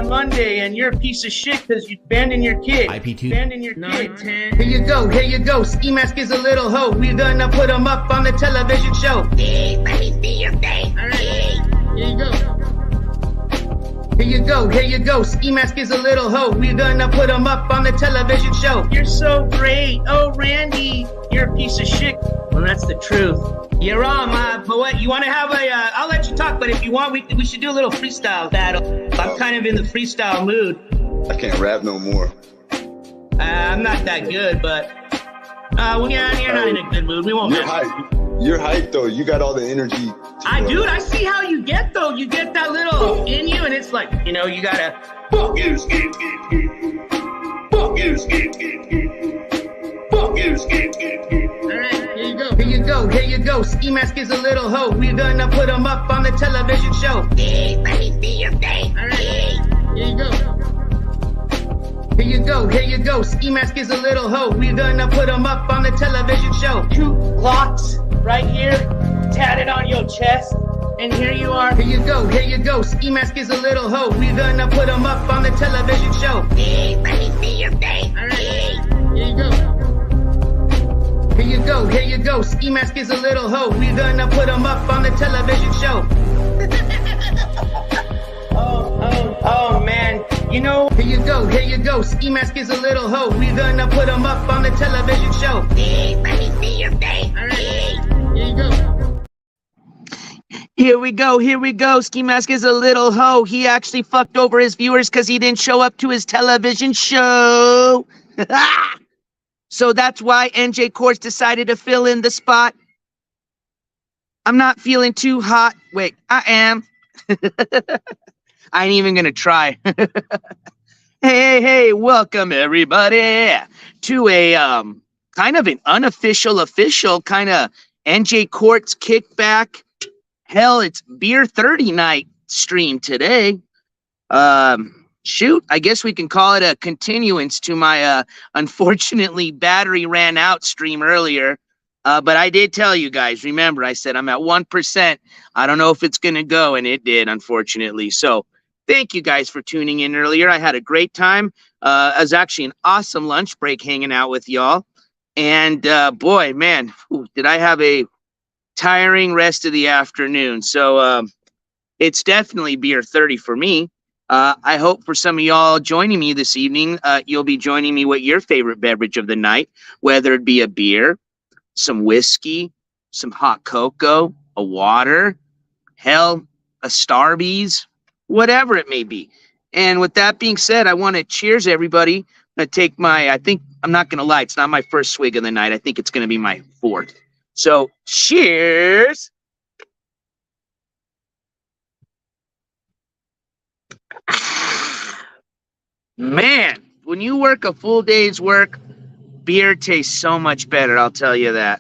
on Monday, and you're a piece of shit because you abandoned your kid. IP2. Abandoned your kid. 10. Here you go. Ski Mask is a little hoe. We gonna put him up on the television show. Hey, let me see your face. All right, here you go. Here you go. Ski Mask is a little hoe. We gonna put him up on the television show. You're so great. Oh, Randy, you're a piece of shit. Well, that's the truth. You're wrong, but what, you want to have a, I'll let you talk, but if you want, we should do a little freestyle battle. I'm kind of in the freestyle mood. I can't rap no more. I'm not that good, but, well, yeah, you're not in a good mood. We won't You're hype. You're hype, though. You got all the energy. Dude, I see how you get, though. You get that little in you, and it's like, you know, you gotta, fuck you, skip. Fuck you, skip. Fuck you, skip. All right. Here you go. Ski Mask is a little hoe. We gonna put him up on the television show. Hey, let me see your face. All right, here you go. Ski Mask is a little hoe. We gonna put him up on the television show. 2 clocks right here, tatted on your chest, and here you are. Here you go. Ski Mask is a little hoe. We gonna put him up on the television show. Hey, let me see your face. All right, here you go. Here you go. Ski Mask is a little hoe. We gonna put him up on the television show. Oh, man. You know. Here you go. Ski Mask is a little hoe. We gonna put him up on the television show. Hey, let me see your face. All right, here you go. Here we go. Ski Mask is a little hoe. He actually fucked over his viewers because he didn't show up to his television show. So that's why NJCourts decided to fill in the spot. I'm not feeling too hot. Wait, I am. I ain't even gonna try. Hey, welcome everybody to a kind of an unofficial, official kind of NJCourts kickback. Hell, it's Beer 30 night stream today. Shoot, I guess we can call it a continuance to my unfortunately battery ran out stream earlier. But I did tell you guys, remember, I said I'm at 1%. I don't know if it's going to go, and it did, unfortunately. So thank you guys for tuning in earlier. I had a great time. It was actually an awesome lunch break hanging out with y'all. And boy, man, did I have a tiring rest of the afternoon. So it's definitely Beer 30 for me. I hope for some of y'all joining me this evening, you'll be joining me with your favorite beverage of the night, whether it be a beer, some whiskey, some hot cocoa, a water, hell, a Starbucks, whatever it may be. And with that being said, I want to cheers everybody. I'm going to take I'm not going to lie, it's not my first swig of the night. I think it's going to be my 4th. So cheers. Man, when you work a full day's work, beer tastes so much better, I'll tell you that.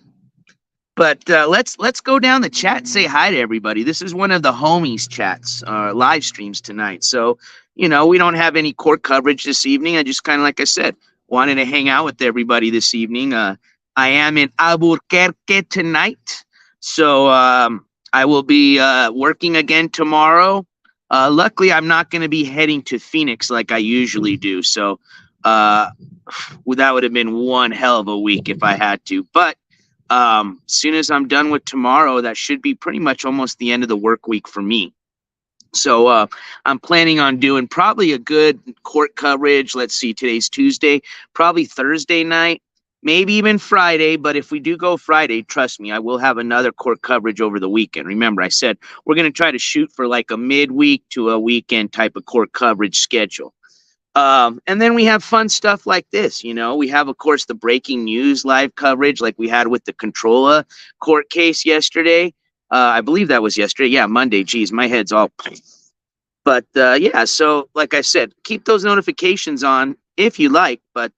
But let's go down the chat and say hi to everybody. This is one of the homies chats, live streams tonight. So, you know, we don't have any court coverage this evening. I just kind of, like I said, wanted to hang out with everybody this evening. I am in Albuquerque tonight. So I will be working again tomorrow. Luckily, I'm not going to be heading to Phoenix like I usually do. So that would have been one hell of a week if I had to. But as soon as I'm done with tomorrow, that should be pretty much almost the end of the work week for me. So I'm planning on doing probably a good court coverage. Let's see, today's Tuesday, probably Thursday night, maybe even Friday. But if we do go Friday, trust me, I will have another court coverage over the weekend. Remember, I said we're going to try to shoot for like a midweek to a weekend type of court coverage schedule. And then we have fun stuff like this. You know, we have, of course, the breaking news live coverage like we had with the Controlla court case yesterday. I believe that was yesterday. Yeah, Monday. Geez, my head's all. But yeah, so like I said, keep those notifications on if you like. But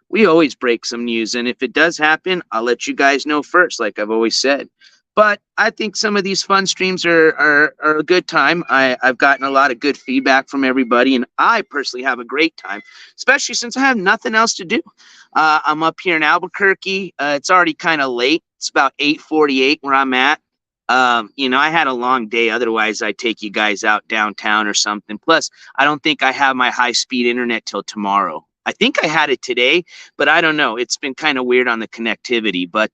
we always break some news. And if it does happen, I'll let you guys know first, like I've always said. But I think some of these fun streams are a good time. I've gotten a lot of good feedback from everybody, and I personally have a great time, especially since I have nothing else to do. I'm up here in Albuquerque. It's already kind of late. It's about 8:48 where I'm at. I had a long day. Otherwise, I'd take you guys out downtown or something. Plus, I don't think I have my high-speed internet till tomorrow. I think I had it today, but I don't know. It's been kind of weird on the connectivity. But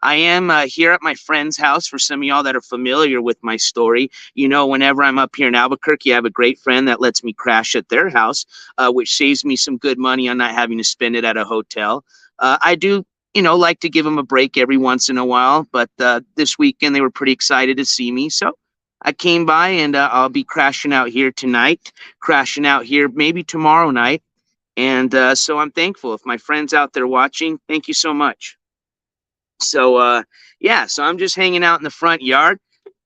I am here at my friend's house. For some of y'all that are familiar with my story, whenever I'm up here in Albuquerque, I have a great friend that lets me crash at their house, which saves me some good money on not having to spend it at a hotel. I do like to give them a break every once in a while. But this weekend, they were pretty excited to see me. So I came by, and I'll be crashing out here tonight, crashing out here maybe tomorrow night. And so I'm thankful. If my friends out there watching, thank you so much. So, so I'm just hanging out in the front yard,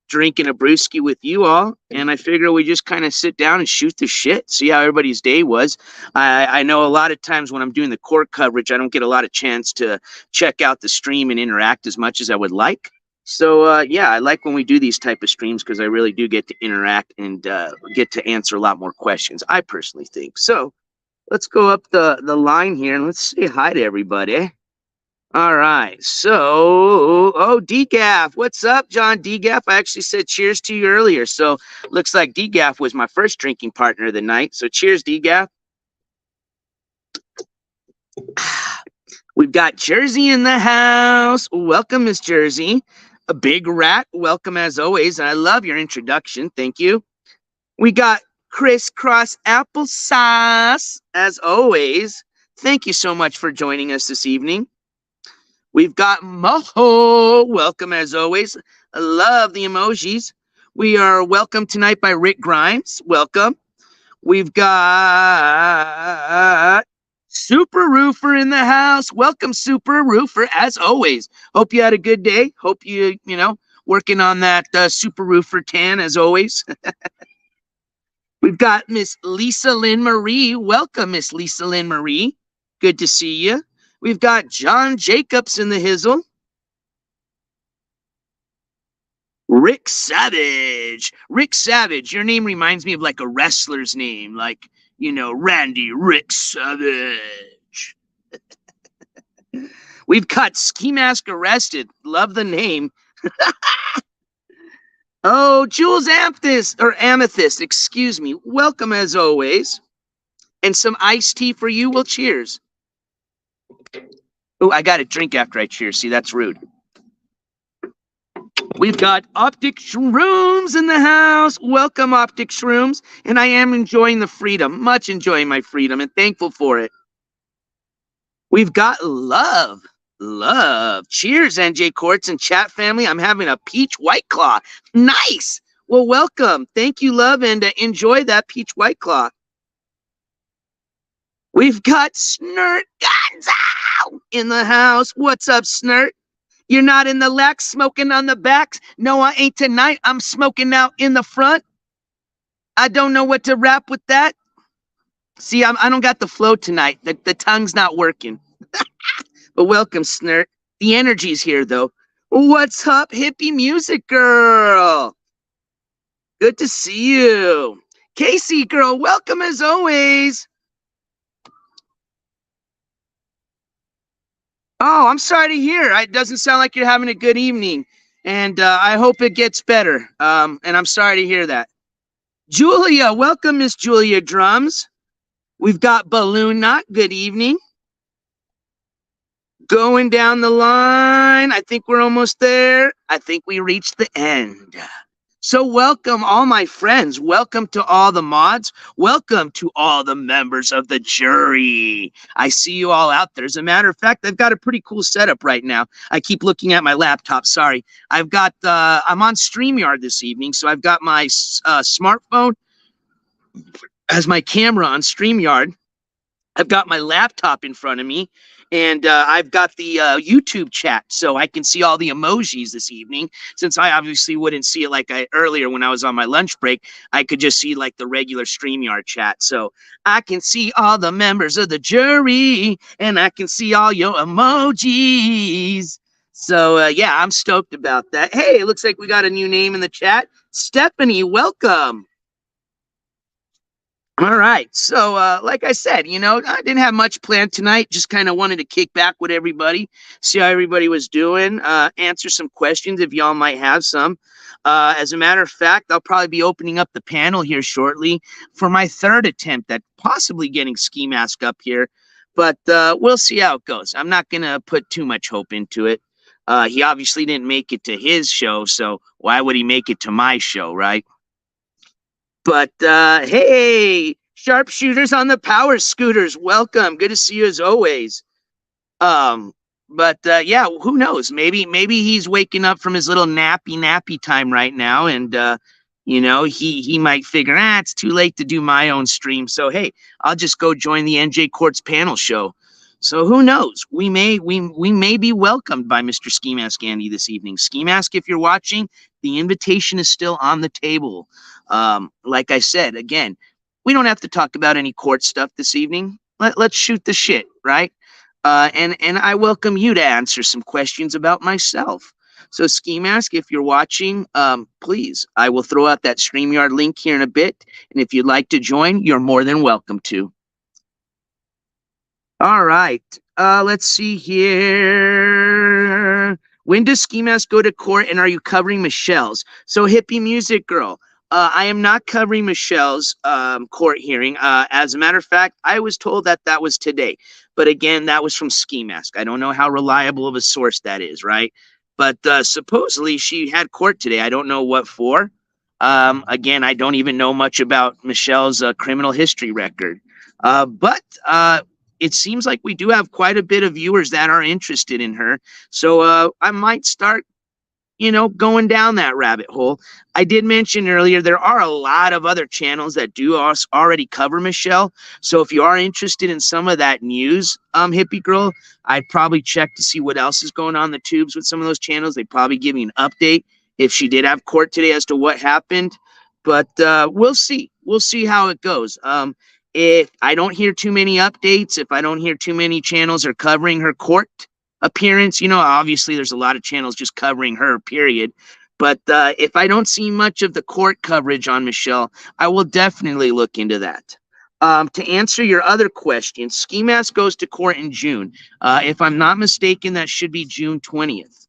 drinking a brewski with you all. And I figure we just kind of sit down and shoot the shit, see how everybody's day was. I know a lot of times when I'm doing the court coverage, I don't get a lot of chance to check out the stream and interact as much as I would like. So, I like when we do these type of streams because I really do get to interact and get to answer a lot more questions, I personally think. So let's go up the line here and let's say hi to everybody. All right. So, DGAF. What's up, John DGAF? I actually said cheers to you earlier. So looks like DGAF was my first drinking partner of the night. So cheers, DGAF. We've got Jersey in the house. Welcome, Miss Jersey. A Big Rat. Welcome as always. And I love your introduction. Thank you. We got Crisscross Applesauce, as always. Thank you so much for joining us this evening. We've got Moho. Welcome, as always. I love the emojis. We are welcomed tonight by Rick Grimes. Welcome. We've got Super Roofer in the house. Welcome, Super Roofer, as always. Hope you had a good day. Hope you, working on that Super Roofer tan, as always. We've got Miss Lisa Lynn Marie. Welcome, Miss Lisa Lynn Marie. Good to see you. We've got John Jacobs in the hizzle. Rick Savage. Rick Savage. Your name reminds me of like a wrestler's name, like, Randy Rick Savage. We've got Ski Mask Arrested. Love the name. Oh, Jules Amethyst, excuse me. Welcome as always. And some iced tea for you. Well, cheers. Oh, I got a drink after I cheers. See, that's rude. We've got Optic Shrooms in the house. Welcome, Optic Shrooms. And I am enjoying the freedom, much enjoying my freedom and thankful for it. We've got Love. Cheers, NJCourts and chat family. I'm having a peach White Claw. Nice. Well, welcome. Thank you, Love, and enjoy that peach White Claw. We've got Snert Gonzo in the house. What's up, Snert? You're not in the lack, smoking on the backs. No, I ain't tonight. I'm smoking out in the front. I don't know what to rap with that. See, I don't got the flow tonight. The tongue's not working. But welcome, Snert. The energy's here, though. What's up, hippie music girl? Good to see you. Casey girl, welcome as always. Oh, I'm sorry to hear. It doesn't sound like you're having a good evening. And I hope it gets better. And I'm sorry to hear that. Julia, welcome, Miss Julia Drums. We've got Balloon Knot. Good evening. Going down the line. I think we're almost there. I think we reached the end. So welcome, all my friends. Welcome to all the mods. Welcome to all the members of the jury. I see you all out there. As a matter of fact, I've got a pretty cool setup right now. I keep looking at my laptop. Sorry. I'm on StreamYard this evening, so I've got my smartphone as my camera on StreamYard. I've got my laptop in front of me, and I've got the YouTube chat, so I can see all the emojis this evening. Since I obviously wouldn't see it earlier when I was on my lunch break, I could just see like the regular StreamYard chat. So I can see all the members of the jury, and I can see all your emojis. So yeah, I'm stoked about that. Hey, it looks like we got a new name in the chat. Stephanie, welcome. All right. So, like I said, I didn't have much planned tonight. Just kind of wanted to kick back with everybody, see how everybody was doing, answer some questions if y'all might have some. As a matter of fact, I'll probably be opening up the panel here shortly for my third attempt at possibly getting Ski Mask up here. But we'll see how it goes. I'm not going to put too much hope into it. He obviously didn't make it to his show, so why would he make it to my show, right? But hey, sharpshooters on the power scooters, welcome. Good to see you as always. But yeah, who knows? Maybe he's waking up from his little nappy time right now, and he might figure, it's too late to do my own stream. So hey, I'll just go join the NJCourts panel show. So who knows? We may be welcomed by Mr. Ski Mask Andy this evening. Ski Mask, if you're watching, the invitation is still on the table. Like I said, again, we don't have to talk about any court stuff this evening. Let's shoot the shit, right? And I welcome you to answer some questions about myself. So Ski Mask, if you're watching, please, I will throw out that StreamYard link here in a bit. And if you'd like to join, you're more than welcome to. All right. Let's see here. When does Ski Mask go to court, and are you covering Michelle's? So Hippie Music Girl, I am not covering Michelle's court hearing. As a matter of fact, I was told that was today. But again, that was from Ski Mask. I don't know how reliable of a source that is, right? But supposedly she had court today. I don't know what for. Again, I don't even know much about Michelle's criminal history record. But it seems like we do have quite a bit of viewers that are interested in her. So I might start, going down that rabbit hole. I did mention earlier, there are a lot of other channels that do already cover Michelle. So if you are interested in some of that news, Hippie Girl, I'd probably check to see what else is going on the tubes with some of those channels. They'd probably give me an update if she did have court today as to what happened. But we'll see. We'll see how it goes. If I don't hear too many updates, if I don't hear too many channels are covering her court appearance, obviously there's a lot of channels just covering her, period. But if I don't see much of the court coverage on Michelle, I will definitely look into that. To answer your other question, Ski Mask goes to court in June. If I'm not mistaken, that should be June 20th.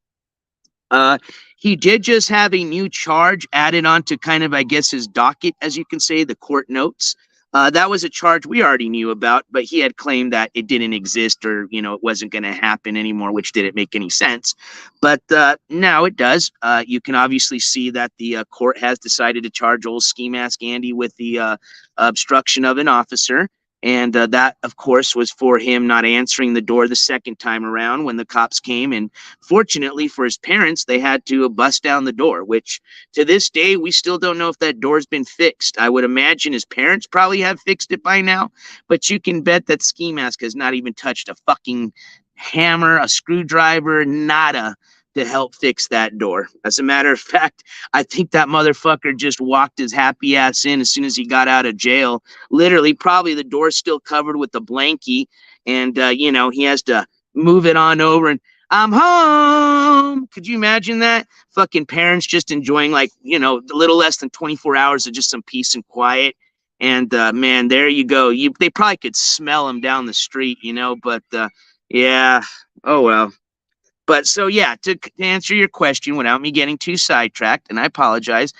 He did just have a new charge added on to kind of, I guess, his docket, as you can say, the court notes. That was a charge we already knew about, but he had claimed that it didn't exist or, it wasn't going to happen anymore, which didn't make any sense. But now it does. You can obviously see that the court has decided to charge old Ski Mask Andy with the obstruction of an officer. And that, of course, was for him not answering the door the second time around when the cops came. And fortunately for his parents, they had to bust down the door, which to this day, we still don't know if that door's been fixed. I would imagine his parents probably have fixed it by now, but you can bet that Ski Mask has not even touched a fucking hammer, a screwdriver, nada, to help fix that door. As a matter of fact, I think that motherfucker just walked his happy ass in as soon as he got out of jail. Literally, probably the door's still covered with a blankie, and he has to move it on over and I'm home. Could you imagine that? Fucking parents just enjoying a little less than 24 hours of just some peace and quiet. And man, there you go. They probably could smell him down the street, but yeah, oh well. But so, yeah, to answer your question without me getting too sidetracked, and I apologize,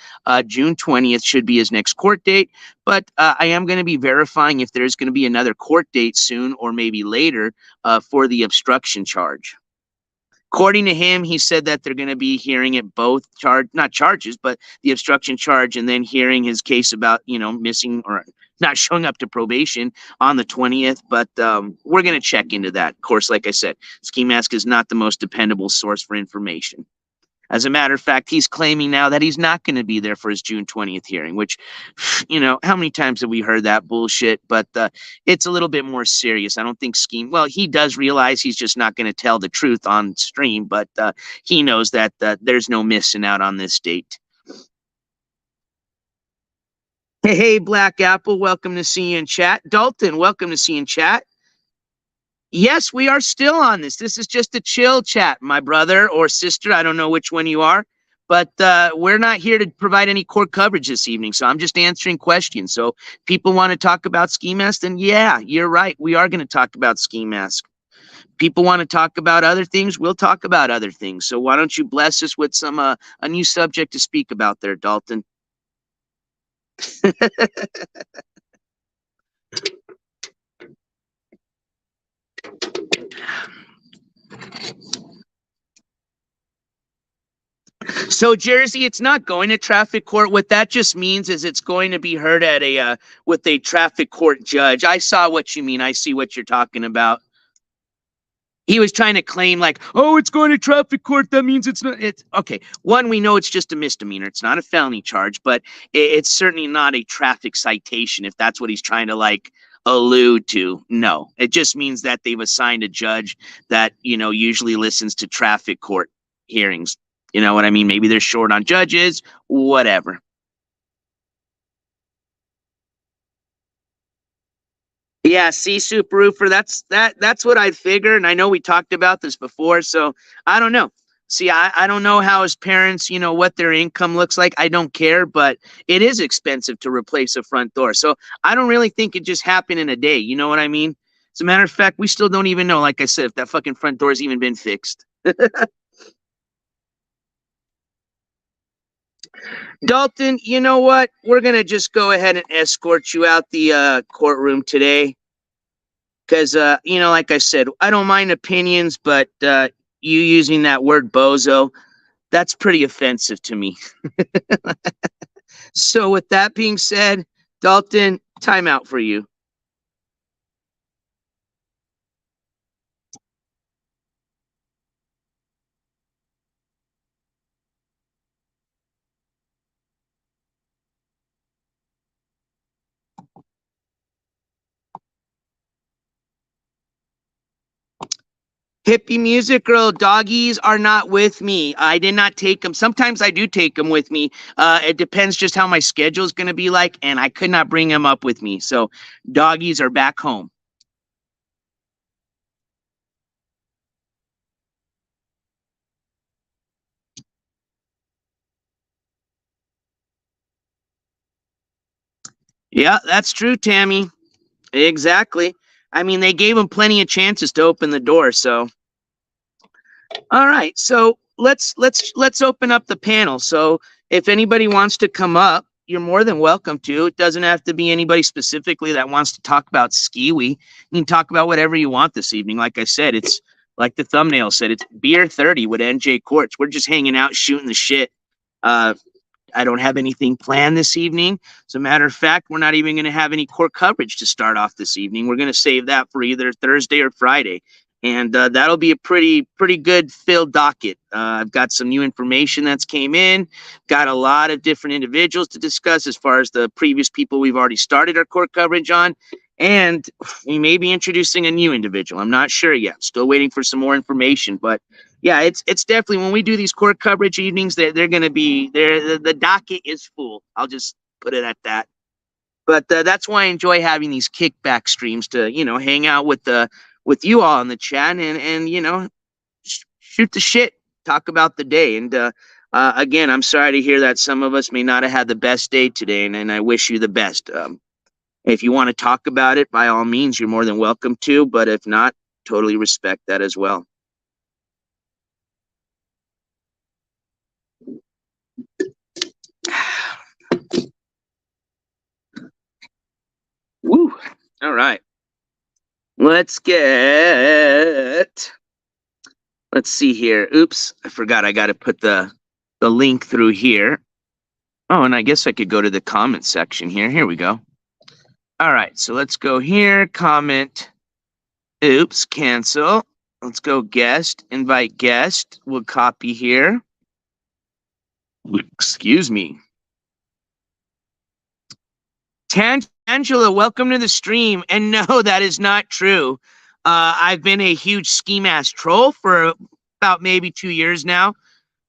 June 20th should be his next court date. But I am going to be verifying if there's going to be another court date soon or maybe later for the obstruction charge. According to him, he said that they're going to be hearing it both not charges, but the obstruction charge, and then hearing his case about, missing or not showing up to probation on the 20th. But we're going to check into that. Of course, like I said, Ski Mask is not the most dependable source for information. As a matter of fact, he's claiming now that he's not going to be there for his June 20th hearing, which, how many times have we heard that bullshit? But it's a little bit more serious. I don't think he does realize he's just not going to tell the truth on stream, but he knows that there's no missing out on this date. Hey, Black Apple, welcome to see you in chat. Dalton, welcome to see you in chat. Yes, we are still on this. This is just a chill chat, my brother or sister. I don't know which one you are, But we're not here to provide any court coverage this evening, so I'm just answering questions. So people want to talk about ski mask, then yeah, you're right. We are going to talk about ski mask. People want to talk about other things, we'll talk about other things. So why don't you bless us with some a new subject to speak about there, Dalton? So Jersey, it's not going to traffic court. What that just means is it's going to be heard at a with a traffic court judge. I saw what you mean. I see what you're talking about. He was trying to claim like, oh, it's going to traffic court. That means it's not. It's okay. One, we know it's just a misdemeanor. It's not a felony charge, but it's certainly not a traffic citation. If that's what he's trying to like allude to, no, it just means that they've assigned a judge that usually listens to traffic court hearings. You know what I mean? Maybe they're short on judges, whatever. Yeah, see, Super Roofer, that's what I figured, and I know we talked about this before, so I don't know. See, I don't know how his parents, what their income looks like. I don't care, but it is expensive to replace a front door. So I don't really think it just happened in a day. You know what I mean? As a matter of fact, we still don't even know, like I said, if that fucking front door's even been fixed. Dalton, you know what? We're going to just go ahead and escort you out the courtroom today. Because, like I said, I don't mind opinions, but you using that word bozo, that's pretty offensive to me. So with that being said, Dalton, time out for you. Hippie music girl, doggies are not with me. I did not take them. Sometimes I do take them with me. It depends just how my schedule is going to be like, and I could not bring them up with me. So doggies are back home. Yeah, that's true, Tammy. Exactly. I mean, they gave them plenty of chances to open the door. So, all right. So let's open up the panel. So if anybody wants to come up, you're more than welcome to. It doesn't have to be anybody specifically that wants to talk about skiwi. You can talk about whatever you want this evening. Like I said, it's like the thumbnail said, it's beer 30 with NJCourts. We're just hanging out, shooting the shit. I don't have anything planned this evening. As a matter of fact, we're not even going to have any court coverage to start off this evening. We're going to save that for either Thursday or Friday. And that'll be a pretty good filled docket. I've got some new information that's came in, got a lot of different individuals to discuss as far as the previous people we've already started our court coverage on. And we may be introducing a new individual. I'm not sure yet. Still waiting for some more information. But yeah, it's definitely when we do these court coverage evenings, they're going to be there. The docket is full. I'll just put it at that. But that's why I enjoy having these kickback streams to hang out with you all in the chat and shoot the shit, talk about the day. And again, I'm sorry to hear that some of us may not have had the best day today, and I wish you the best. If you want to talk about it, by all means, you're more than welcome to. But if not, totally respect that as well. Woo. All right. Let's see here. Oops, I forgot I got to put the link through here. Oh, and I guess I could go to the comment section here. Here we go. All right, so let's go here, comment. Oops, cancel. Let's go guest, invite guest. We'll copy here. Excuse me. Angela, welcome to the stream. And no, that is not true. I've been a huge ski mask troll for about maybe 2 years now.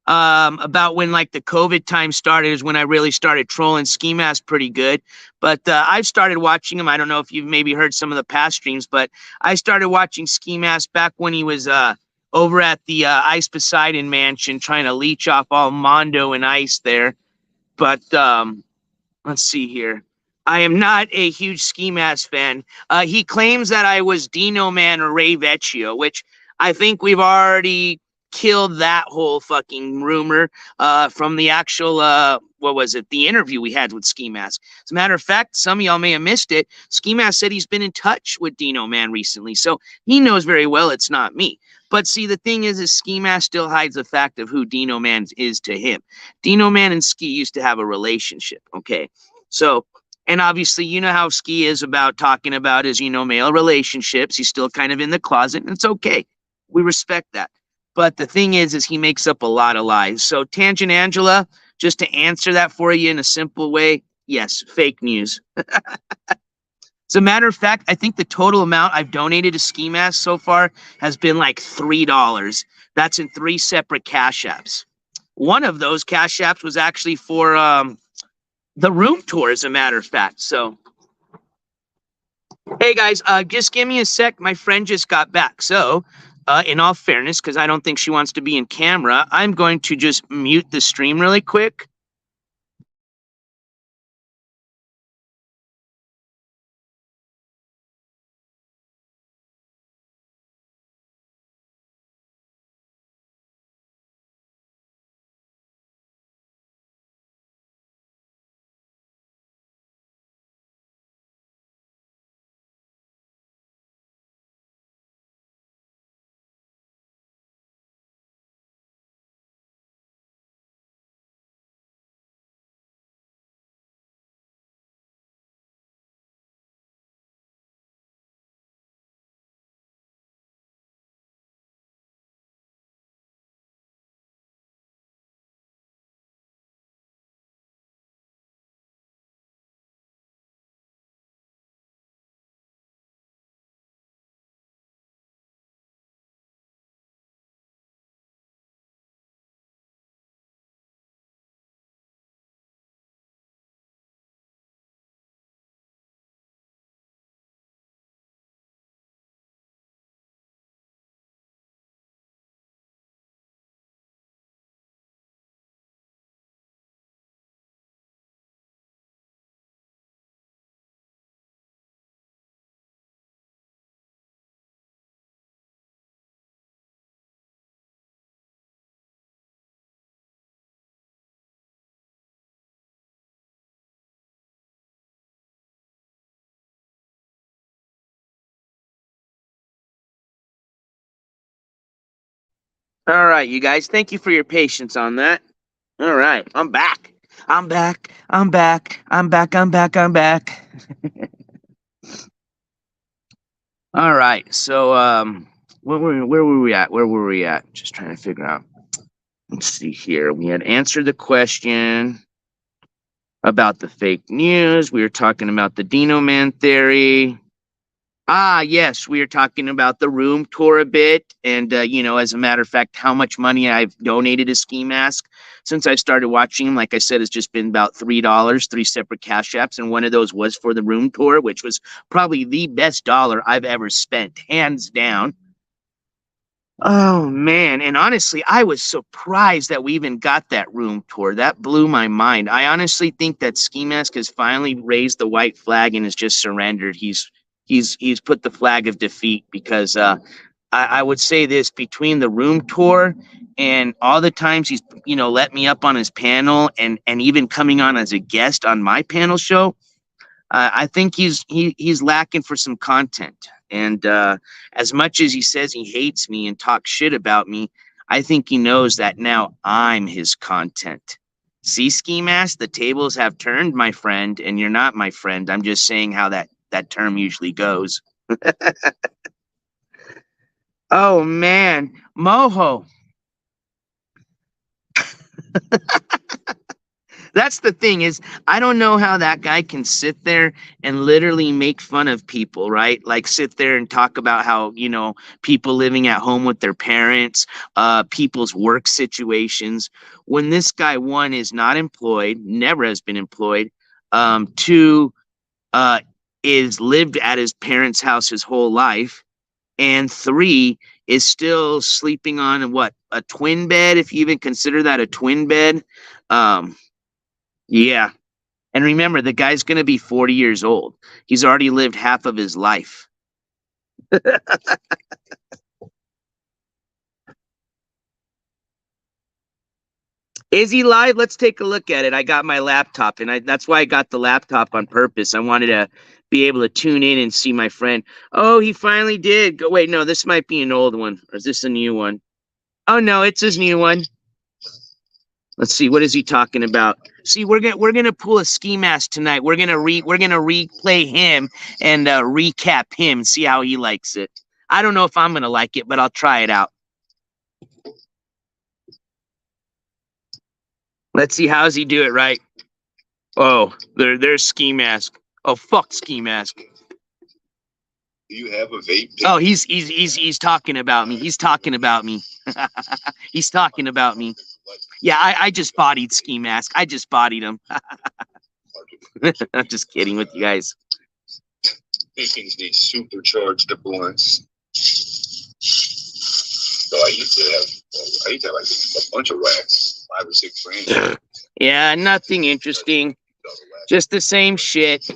About when like the COVID time started is when I really started trolling ski mask pretty good. But I've started watching him. I don't know if you've maybe heard some of the past streams, but I started watching ski mask back when he was over at the Ice Poseidon Mansion, trying to leech off all Mondo and Ice there. But let's see here. I am not a huge Ski Mask fan. He claims that I was Dino Man or Ray Vecchio, which I think we've already killed that whole fucking rumor from the actual, what was it, the interview we had with Ski Mask. As a matter of fact, some of y'all may have missed it. Ski Mask said he's been in touch with Dino Man recently, so he knows very well it's not me. But see, the thing is Ski Mask still hides the fact of who Dino Man is to him. Dino Man and Ski used to have a relationship, okay? So, and obviously, you know how Ski is about talking about his, male relationships. He's still kind of in the closet, and it's okay. We respect that. But the thing is he makes up a lot of lies. So, Tangent Angela, just to answer that for you in a simple way, yes, fake news. As a matter of fact, I think the total amount I've donated to Ski Mask so far has been like $3. That's in 3 separate cash apps. One of those cash apps was actually for the room tour, as a matter of fact. So, hey guys, just give me a sec. My friend just got back. So, in all fairness, because I don't think she wants to be in camera, I'm going to just mute the stream really quick. All right, you guys, thank you for your patience on that. All right, I'm back. I'm back. I'm back. I'm back. I'm back. I'm back. All right, so where were we at? Where were we at? Just trying to figure out. Let's see here. We had answered the question about the fake news. We were talking about the Dino Man theory. Yes, we were talking about the room tour a bit. And, as a matter of fact, how much money I've donated to Ski Mask since I started watching him. Like I said, it's just been about $3, 3 separate cash apps. And one of those was for the room tour, which was probably the best dollar I've ever spent, hands down. Oh, man. And honestly, I was surprised that we even got that room tour. That blew my mind. I honestly think that Ski Mask has finally raised the white flag and has just surrendered. He's put the flag of defeat because I would say this, between the room tour and all the times he's let me up on his panel and even coming on as a guest on my panel show, I think he's lacking for some content. And as much as he says he hates me and talks shit about me, I think he knows that now I'm his content. See, Ski Mask, the tables have turned, my friend, and you're not my friend. I'm just saying how that term usually goes. Oh, man. Moho. That's the thing is, I don't know how that guy can sit there and literally make fun of people, right? Like sit there and talk about how, people living at home with their parents, people's work situations. When this guy, one, is not employed, never has been employed. Two, is lived at his parents' house his whole life. And 3, is still sleeping on a twin bed, if you even consider that a twin bed. Yeah. And remember, the guy's going to be 40 years old. He's already lived half of his life. Is he live? Let's take a look at it. I got my laptop, and that's why I got the laptop on purpose. I wanted to be able to tune in and see my friend. Oh, he finally did. Go, wait, no, this might be an old one. Or is this a new one? Oh, no, it's his new one. Let's see, what is he talking about? See, we're gonna pull a ski mask tonight. We're gonna replay him and recap him and see how he likes it. I don't know if I'm gonna like it, but I'll try it out. Let's see, how does he do it right? Oh, there's ski mask. Oh, fuck ski mask. Do you have a vape? Oh, he's talking about me. He's talking about me. He's talking about me. Yeah, I just bodied Ski Mask. I just bodied him. I'm just kidding with you guys. These things need supercharged deployments. So I used to have like a bunch of racks, 5 or 6 grand. Yeah, nothing interesting. Just the same shit.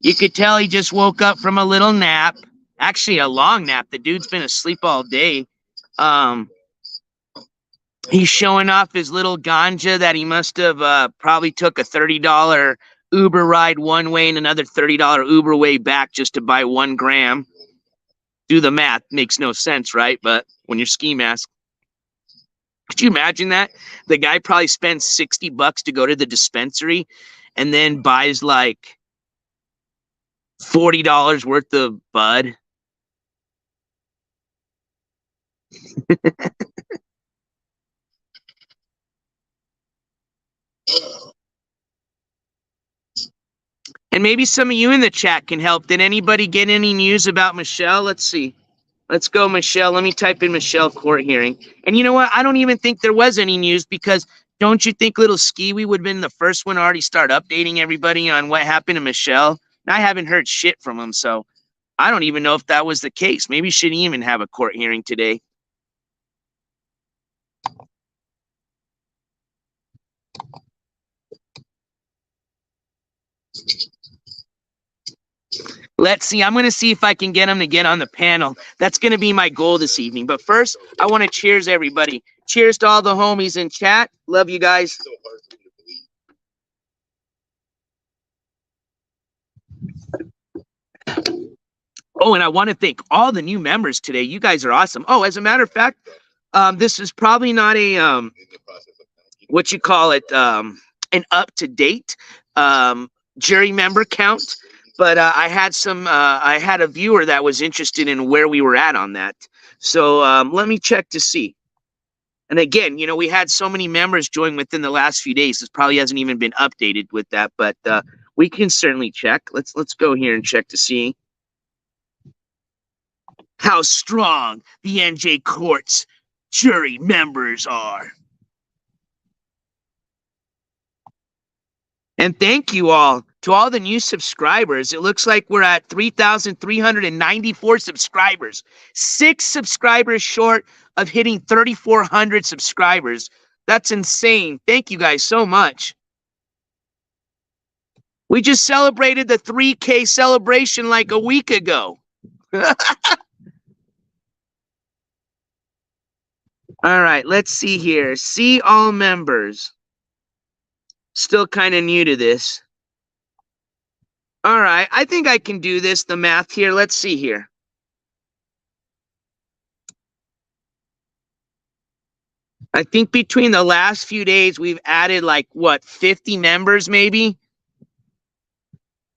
You could tell he just woke up from a little nap. Actually, a long nap. The dude's been asleep all day. He's showing off his little ganja that he must have probably took a $30 Uber ride one way and another $30 Uber way back just to buy 1 gram. Do the math. Makes no sense, right? But when you're ski mask. Could you imagine that? The guy probably spends $60 to go to the dispensary and then buys like $40 worth of bud. And maybe some of you in the chat can help. Did anybody get any news about Michelle? Let's see. Let's go, Michelle. Let me type in Michelle court hearing. And you know what? I don't even think there was any news because don't you think little Skiwi would have been the first one to already start updating everybody on what happened to Michelle? And I haven't heard shit from him, so I don't even know if that was the case. Maybe she shouldn't even have a court hearing today. Let's see. I'm going to see if I can get him to get on the panel. That's going to be my goal this evening. But first, I want to cheers everybody. Cheers to all the homies in chat. Love you guys. Oh, and I want to thank all the new members today. You guys are awesome. Oh, as a matter of fact, this is probably not a what you call it, an up-to-date jury member count. But I had a viewer that was interested in where we were at on that. So let me check to see. And again, you know, we had so many members join within the last few days. This probably hasn't even been updated with that, but we can certainly check. Let's go here and check to see how strong the NJCourts jury members are. And thank you all to all the new subscribers. It looks like we're at 3,394 subscribers. 6 subscribers short of hitting 3,400 subscribers. That's insane. Thank you guys so much. We just celebrated the 3K celebration like a week ago. All right, let's see here. See all members. Still kind of new to this. All right, I think I can do this, the math here. Let's see here. I think between the last few days, we've added like, what, 50 members maybe?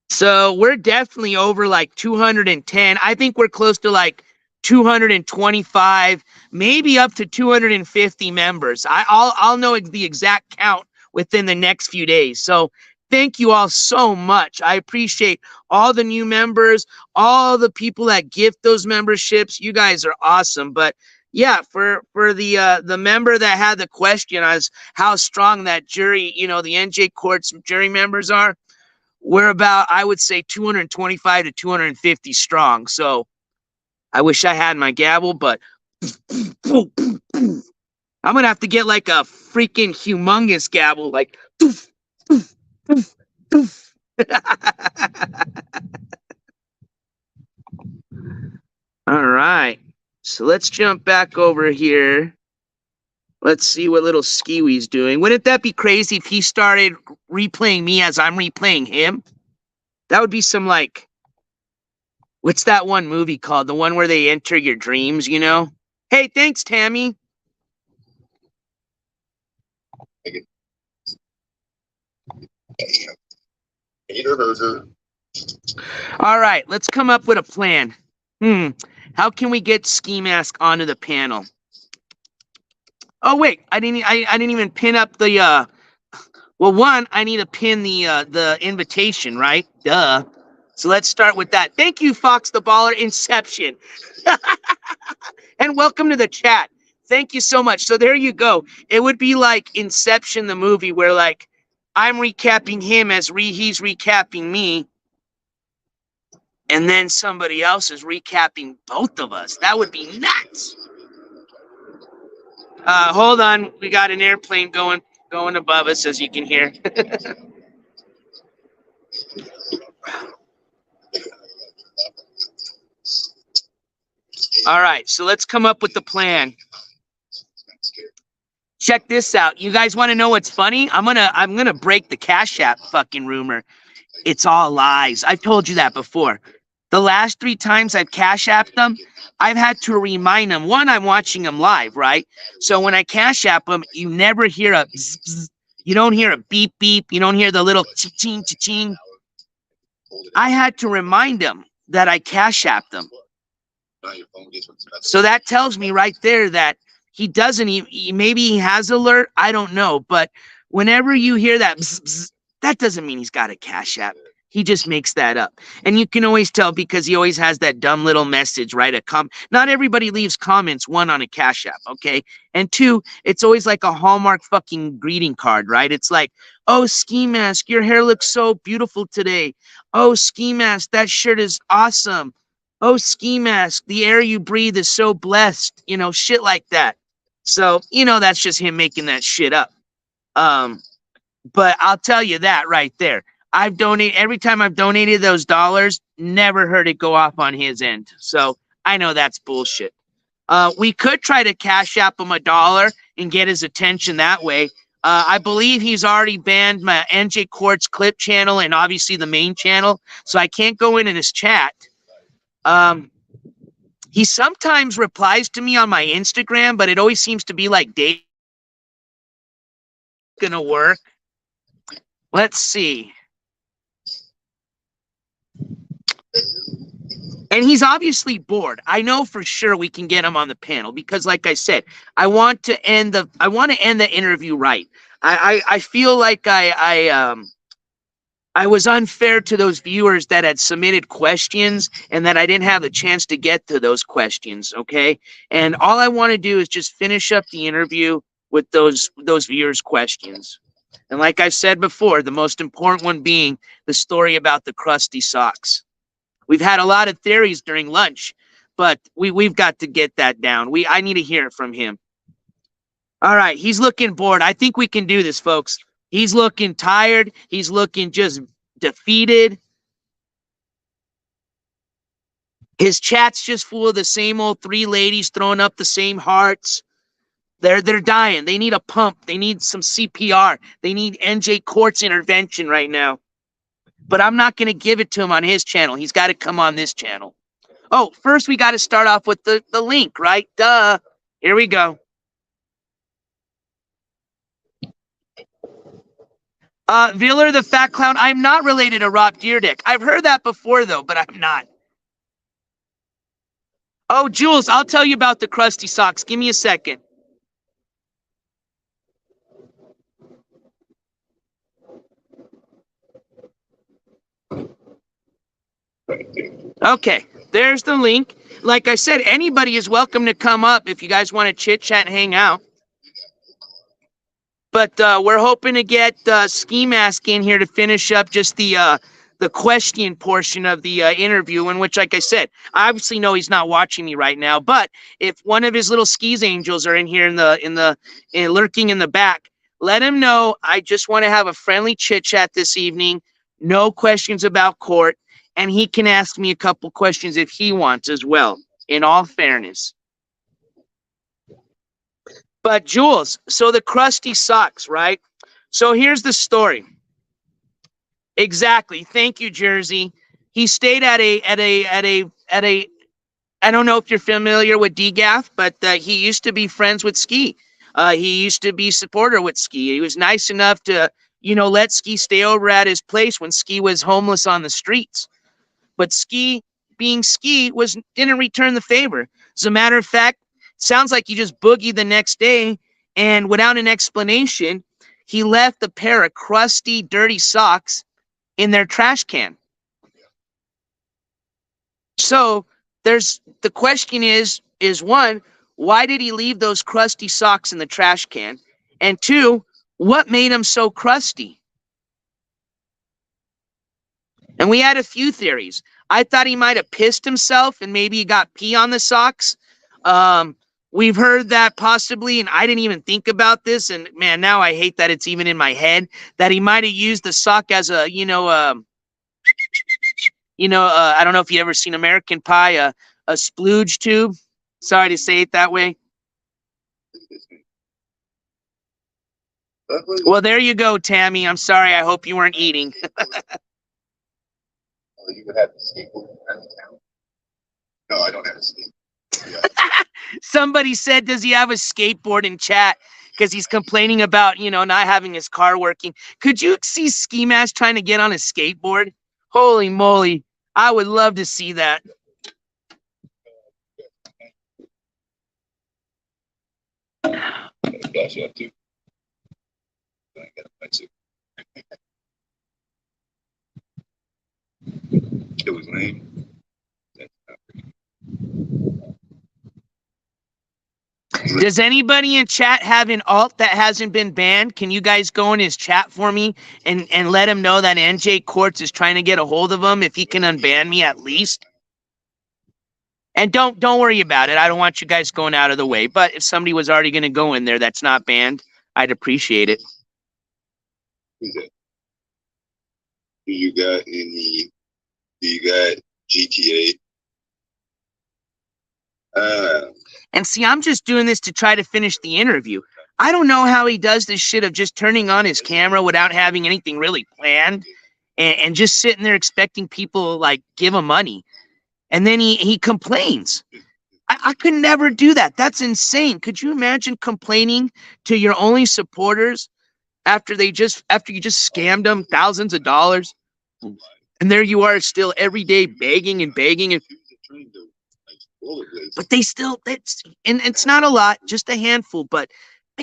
So we're definitely over like 210. I think we're close to like 225, maybe up to 250 members. I'll know the exact count within the next few days. So thank you all so much. I appreciate all the new members, all the people that gift those memberships. You guys are awesome. But yeah, for the member that had the question as how strong that jury, you know, the NJCourts jury members are, we're about, I would say, 225 to 250 strong. So I wish I had my gavel, but I'm gonna have to get like a freaking humongous gavel, like. Poof, poof, poof, poof. All right, so let's jump back over here. Let's see what little Skiwi's doing. Wouldn't that be crazy if he started replaying me as I'm replaying him? That would be some like, what's that one movie called? The one where they enter your dreams, you know? Hey, thanks, Tammy. All right, let's come up with a plan. How can we get Ski Mask onto the panel? Oh wait, I didn't even pin up the well, one, I need to pin the invitation, right? Duh. So let's start with that. Thank you, Fox the Baller Inception. And welcome to the chat. Thank you so much. So there you go. It would be like Inception, the movie, where like I'm recapping him as he's recapping me. And then somebody else is recapping both of us. That would be nuts. Hold on. We got an airplane going above us, as you can hear. All right, so let's come up with the plan. Check this out. You guys want to know what's funny? I'm gonna break the Cash App fucking rumor. It's all lies. I've told you that before. The last 3 times I've Cash Apped them, I've had to remind them. One, I'm watching them live, right? So when I Cash App them, you never hear a bzz, bzz. You don't hear a beep beep. You don't hear the little cha-ching, cha-ching. I had to remind them that I Cash Apped them. So that tells me right there that he doesn't even, maybe he has alert. I don't know. But whenever you hear that, bzz, bzz, that doesn't mean he's got a Cash App. He just makes that up. And you can always tell because he always has that dumb little message, right? Not everybody leaves comments, 1, on a Cash App, okay? And 2, it's always like a Hallmark fucking greeting card, right? It's like, oh, Ski Mask, your hair looks so beautiful today. Oh, Ski Mask, that shirt is awesome. Oh, Ski Mask, the air you breathe is so blessed. You know, shit like that. So, you know, that's just him making that shit up. But I'll tell you that right there. I've donated, every time I've donated those dollars, never heard it go off on his end. So I know that's bullshit. We could try to Cash App him $1 and get his attention that way. I believe he's already banned my NJCourts clip channel and obviously the main channel. So I can't go in his chat. He sometimes replies to me on my Instagram, but it always seems to be like, Dave, gonna work. Let's see. And he's obviously bored. I know for sure we can get him on the panel because, like I said, I want to end the interview right. I feel like I was unfair to those viewers that had submitted questions and that I didn't have the chance to get to those questions. Okay, and all I want to do is just finish up the interview with those viewers' questions. And like I've said before, the most important one being the story about the crusty socks. We've had a lot of theories during lunch, but we've got to get that down. I need to hear it from him. All right, he's looking bored. I think we can do this, folks. He's looking tired. He's looking just defeated. His chat's just full of the same old 3 ladies throwing up the same hearts. They're dying. They need a pump. They need some CPR. They need NJCourts intervention right now. But I'm not going to give it to him on his channel. He's got to come on this channel. Oh, first we got to start off with the link, right? Duh. Here we go. Viller the Fat Clown. I'm not related to Rob Deerdick. I've heard that before, though, but I'm not. Oh, Jules, I'll tell you about the crusty socks. Give me a second. Okay, there's the link. Like I said, anybody is welcome to come up if you guys want to chit chat and hang out. But we're hoping to get Ski Mask in here to finish up just the the question portion of the interview, in which, like I said, I obviously know he's not watching me right now, but if one of his little skis angels are in here lurking in the back, let him know I just want to have a friendly chit chat this evening. No questions about court, and he can ask me a couple questions if he wants as well, in all fairness. But Jules, so the crusty socks, right? So here's the story. Exactly. Thank you, Jersey. He stayed at a. I don't know if you're familiar with DGAF, but he used to be friends with Ski. He used to be supporter with Ski. He was nice enough to, let Ski stay over at his place when Ski was homeless on the streets. But Ski, being Ski, didn't return the favor. As a matter of fact, sounds like he just boogied the next day, and without an explanation, he left a pair of crusty, dirty socks in their trash can. So the question is one, why did he leave those crusty socks in the trash can? And two, what made them so crusty? And we had a few theories. I thought he might have pissed himself and maybe he got pee on the socks. We've heard that possibly, and I didn't even think about this. And man, now I hate that it's even in my head, that he might have used the sock as a, I don't know if you ever seen American Pie, a splooge tube. Sorry to say it that way. Well, there you go, Tammy. I'm sorry. I hope you weren't eating. You would have to skateboard around town. No, I don't have a skateboard. Yeah. Somebody said, does he have a skateboard in chat? Because he's complaining about, not having his car working. Could you see Ski Mask trying to get on a skateboard? Holy moly. I would love to see that. Gosh, you have to. I got a bicycle. Kill his name. Does anybody in chat have an alt that hasn't been banned? Can you guys go in his chat for me and let him know that NJCourts is trying to get a hold of him, if he can unban me at least? And don't worry about it. I don't want you guys going out of the way. But if somebody was already going to go in there that's not banned, I'd appreciate it. Who's that? Do you got GTA? And see, I'm just doing this to try to finish the interview. I don't know how he does this shit of just turning on his camera without having anything really planned and just sitting there expecting people like give him money. And then he complains. I could never do that. That's insane. Could you imagine complaining to your only supporters after you just scammed them thousands of dollars? And there you are still every day begging and begging. But it's not a lot, just a handful. But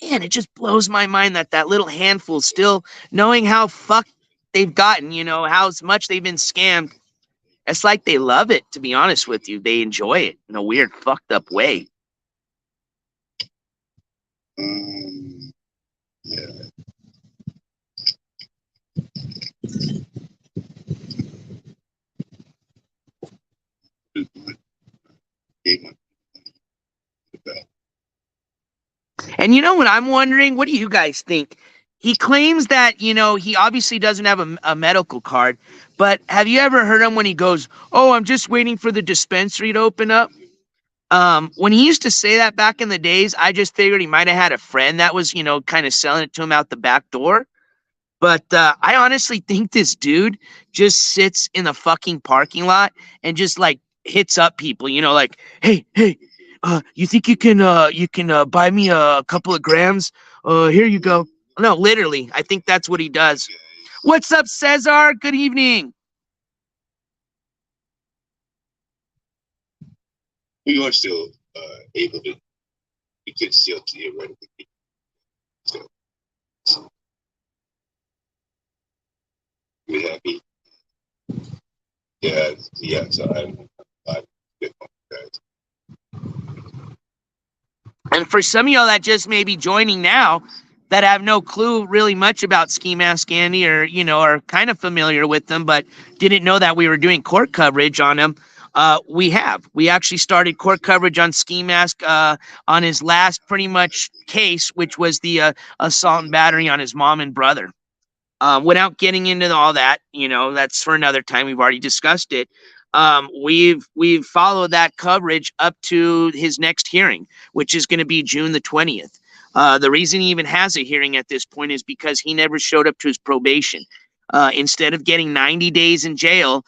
man, it just blows my mind that little handful still, knowing how fucked they've gotten, how much they've been scammed. It's like they love it, to be honest with you. They enjoy it in a weird, fucked up way. Yeah. And you know what I'm wondering? What do you guys think? He claims that, he obviously doesn't have a medical card, but have you ever heard him when he goes, oh, I'm just waiting for the dispensary to open up? When he used to say that back in the days, I just figured he might have had a friend that was, kind of selling it to him out the back door. But I honestly think this dude just sits in the fucking parking lot and just like hits up people, like, hey, you think you can buy me a couple of grams? Here you go. No, literally, I think that's what he does. What's up, Cesar? Good evening. We are still able to. We could still theoretically. So we're happy. Yeah. So I'm guys. And for some of y'all that just may be joining now, that have no clue really much about Ski Mask Andy, or, you know, are kind of familiar with them, but didn't know that we were doing court coverage on him. We actually started court coverage on Ski Mask on his last pretty much case, which was the assault and battery on his mom and brother. Without getting into all that, you know, that's for another time. We've already discussed it. We've followed that coverage up to his next hearing, which is going to be June the 20th. The reason he even has a hearing at this point is because he never showed up to his probation. Instead of getting 90 days in jail,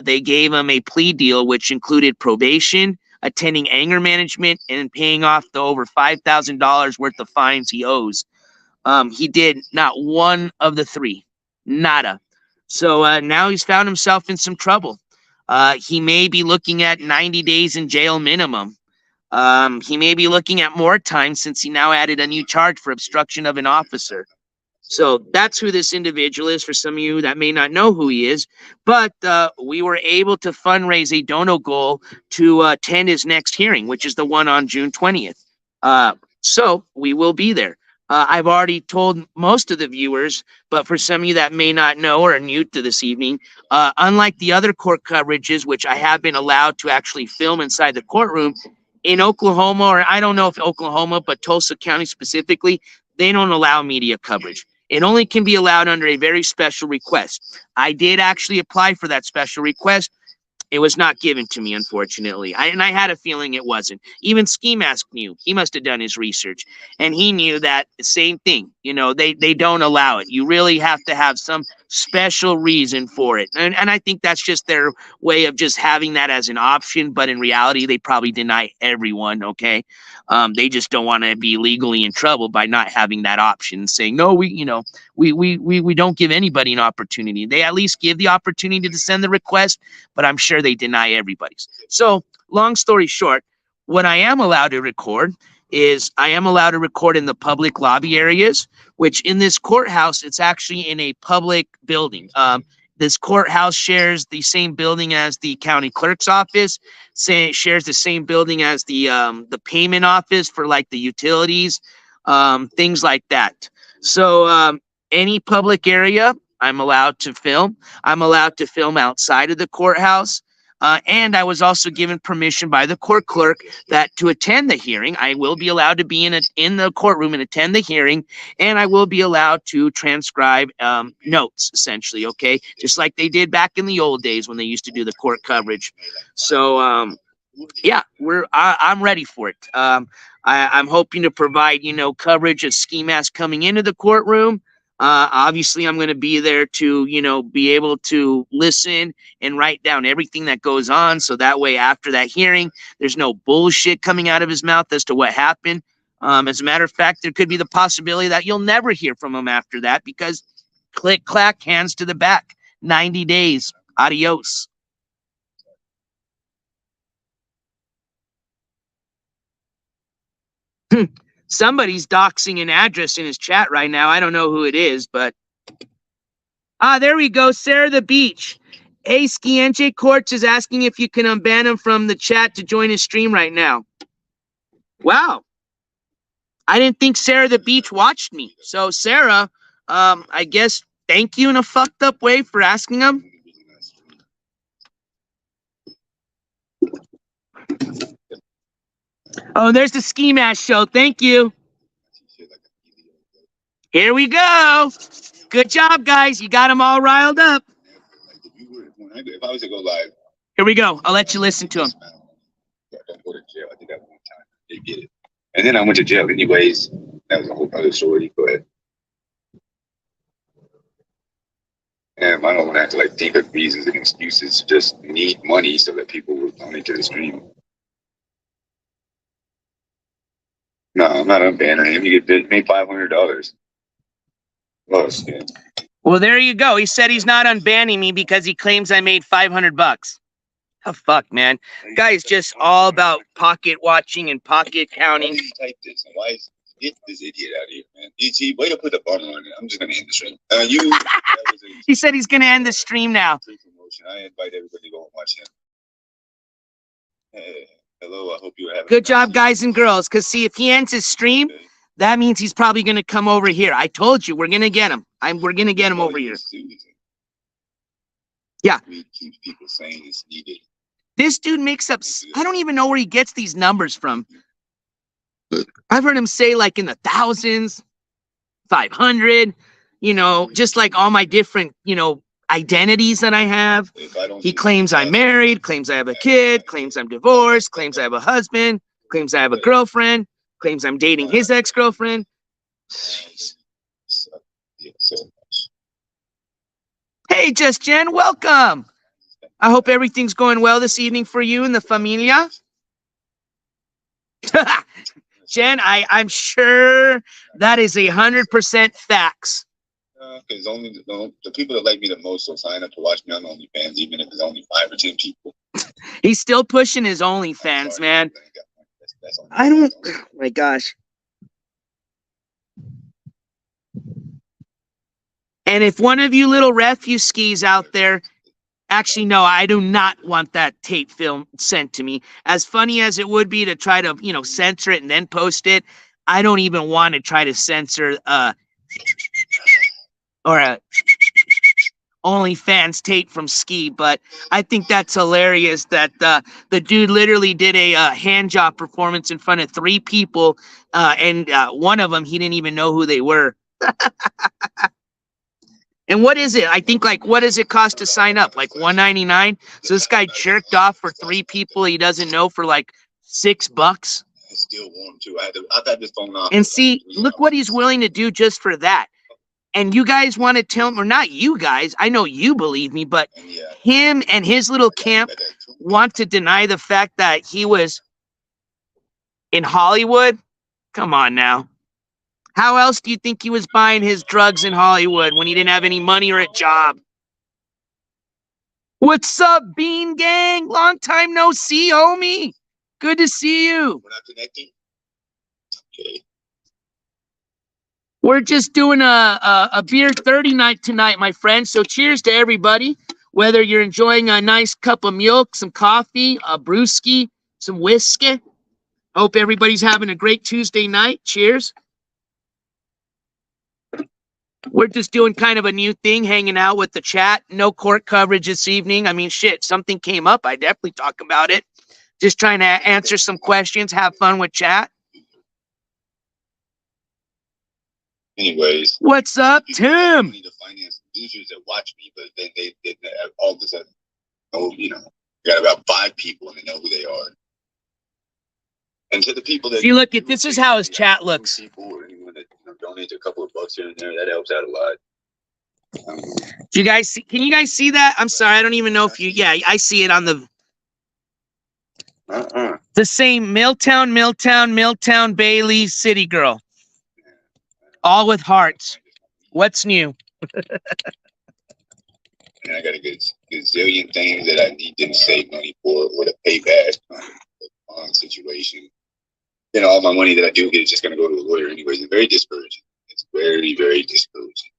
they gave him a plea deal, which included probation, attending anger management, and paying off the over $5,000 worth of fines he owes. He did not one of the three, nada. So now he's found himself in some trouble. He may be looking at 90 days in jail minimum. He may be looking at more time since he now added a new charge for obstruction of an officer. So that's who this individual is for some of you that may not know who he is. But we were able to fundraise a dono goal to attend his next hearing, which is the one on June 20th. So we will be there. I've already told most of the viewers, but for some of you that may not know or are new to this evening, unlike the other court coverages, which I have been allowed to actually film inside the courtroom, in Oklahoma, or I don't know if Oklahoma, but Tulsa County specifically, they don't allow media coverage. It only can be allowed under a very special request. I did actually apply for that special request. It was not given to me, unfortunately. And I had a feeling it wasn't. Even Ski Mask knew. He must have done his research. And he knew that same thing. You know, they don't allow it. You really have to have some special reason for it. And I think that's just their way of just having that as an option. But in reality, they probably deny everyone, okay? They just don't want to be legally in trouble by not having that option, saying, no, we don't give anybody an opportunity. They at least give the opportunity to send the request, but I'm sure they deny everybody's. So long story short, what I am allowed to record is I am allowed to record in the public lobby areas, which in this courthouse, it's actually in a public building. This courthouse shares the same building as the county clerk's office, shares the same building as the payment office for like the utilities, things like that. So any public area, I'm allowed to film. I'm allowed to film outside of the courthouse. And I was also given permission by the court clerk that to attend the hearing, I will be allowed to be in the courtroom and attend the hearing, and I will be allowed to transcribe notes, essentially, okay? Just like they did back in the old days when they used to do the court coverage. So, yeah, I'm ready for it. I'm hoping to provide, you know, coverage of Ski Mask coming into the courtroom. Obviously, I'm going to be there to, you know, be able to listen and write down everything that goes on. So that way, after that hearing, there's no bullshit coming out of his mouth as to what happened. As a matter of fact, there could be the possibility that you'll never hear from him after that because click, clack, hands to the back. 90 days. Adios. Somebody's doxing an address in his chat right now. I don't know who it is, but there we go. Sarah the Beach. Hey, Ski NJCourts is asking if you can unban him from the chat to join his stream right now. Wow. I didn't think Sarah the Beach watched me. So Sarah, I guess thank you in a fucked up way for asking him. Oh, there's the Ski Mask show. Thank you. Here we go. Good job, guys. You got them all riled up. If I was to go live, here we go. I'll let you listen to him. Don't go to jail. I did that one time. They get it. And then I went to jail anyways. That was a whole other story. Go ahead. And I don't want to have to like think of reasons and excuses. Just need money so that people will donate to the stream. No, I'm not unbanning him. You get paid $500. Oh, shit. Well, there you go. He said he's not unbanning me because he claims I made $500. Oh, fuck, man. Guy's just all about pocket watching and pocket counting. Type this. And why is this idiot out here, man? DT, way to put the bummer on it. I'm just gonna end the stream. He said he's gonna end the stream now. I invite everybody to go and watch him. Hello, I hope you have. Good job, guys and girls. Because see, if he ends his stream, That means he's probably going to come over here. I told you, we're going to get him. We're going to get him over here. Yeah. Keeps people saying it's needed. This dude makes up, I don't even know where he gets these numbers from. I've heard him say like in the thousands, 500, you know, just like all my different, you know, identities that I have. He claims I'm married, claims I have a kid, claims I'm divorced, claims I have a husband, claims I have a girlfriend, claims I'm dating his ex-girlfriend. Hey, Just Jen, welcome. I hope everything's going well this evening for you and the familia. Jen, I'm sure that is 100% facts. Because only the people that like me the most will sign up to watch me on OnlyFans, even if it's only 5 or 10 people. He's still pushing his OnlyFans, man. I don't. Oh my gosh. And if one of you little refuse skis out there, actually, no, I do not want that tape film sent to me. As funny as it would be to try to, you know, censor it and then post it, I don't even want to try to censor or a OnlyFans tape from Ski, but I think that's hilarious that the dude literally did a hand job performance in front of 3 people, and one of them, he didn't even know who they were. And what is it? I think, like, what does it cost to sign up? Like $1.99? So this guy jerked off for 3 people he doesn't know for like $6. It's still warm too. I've had this phone off. And see, look what he's willing to do just for that. And you guys want to tell him, or not you guys, I know you believe me, but him and his little camp want to deny the fact that he was in Hollywood? Come on now. How else do you think he was buying his drugs in Hollywood when he didn't have any money or a job? What's up, Bean Gang? Long time no see, homie. Good to see you. We're not connecting? Okay. We're just doing a beer 30 night tonight, my friend. So cheers to everybody. Whether you're enjoying a nice cup of milk, some coffee, a brewski, some whiskey. Hope everybody's having a great Tuesday night. Cheers. We're just doing kind of a new thing, hanging out with the chat. No court coverage this evening. I mean, shit, something came up. I definitely talk about it. Just trying to answer some questions, have fun with chat. Anyways. What's up, Tim? Need to finance users that watch me, but then they all of a sudden, oh, you know, got about 5 people and they know who they are. And to the people that see, look at this is how his chat looks. People or anyone that, you know, donate a couple of bucks here and there, that helps out a lot. Do you guys see? Can you guys see that? I'm sorry, I don't even know if you. Yeah, I see it on the. The same Milltown, Bailey, City Girl. All with hearts. What's new? And I got a gazillion things that I need to save money for or to pay back on situation. You know, all my money that I do get is just going to go to a lawyer anyways. It's very discouraging. It's very, very discouraging.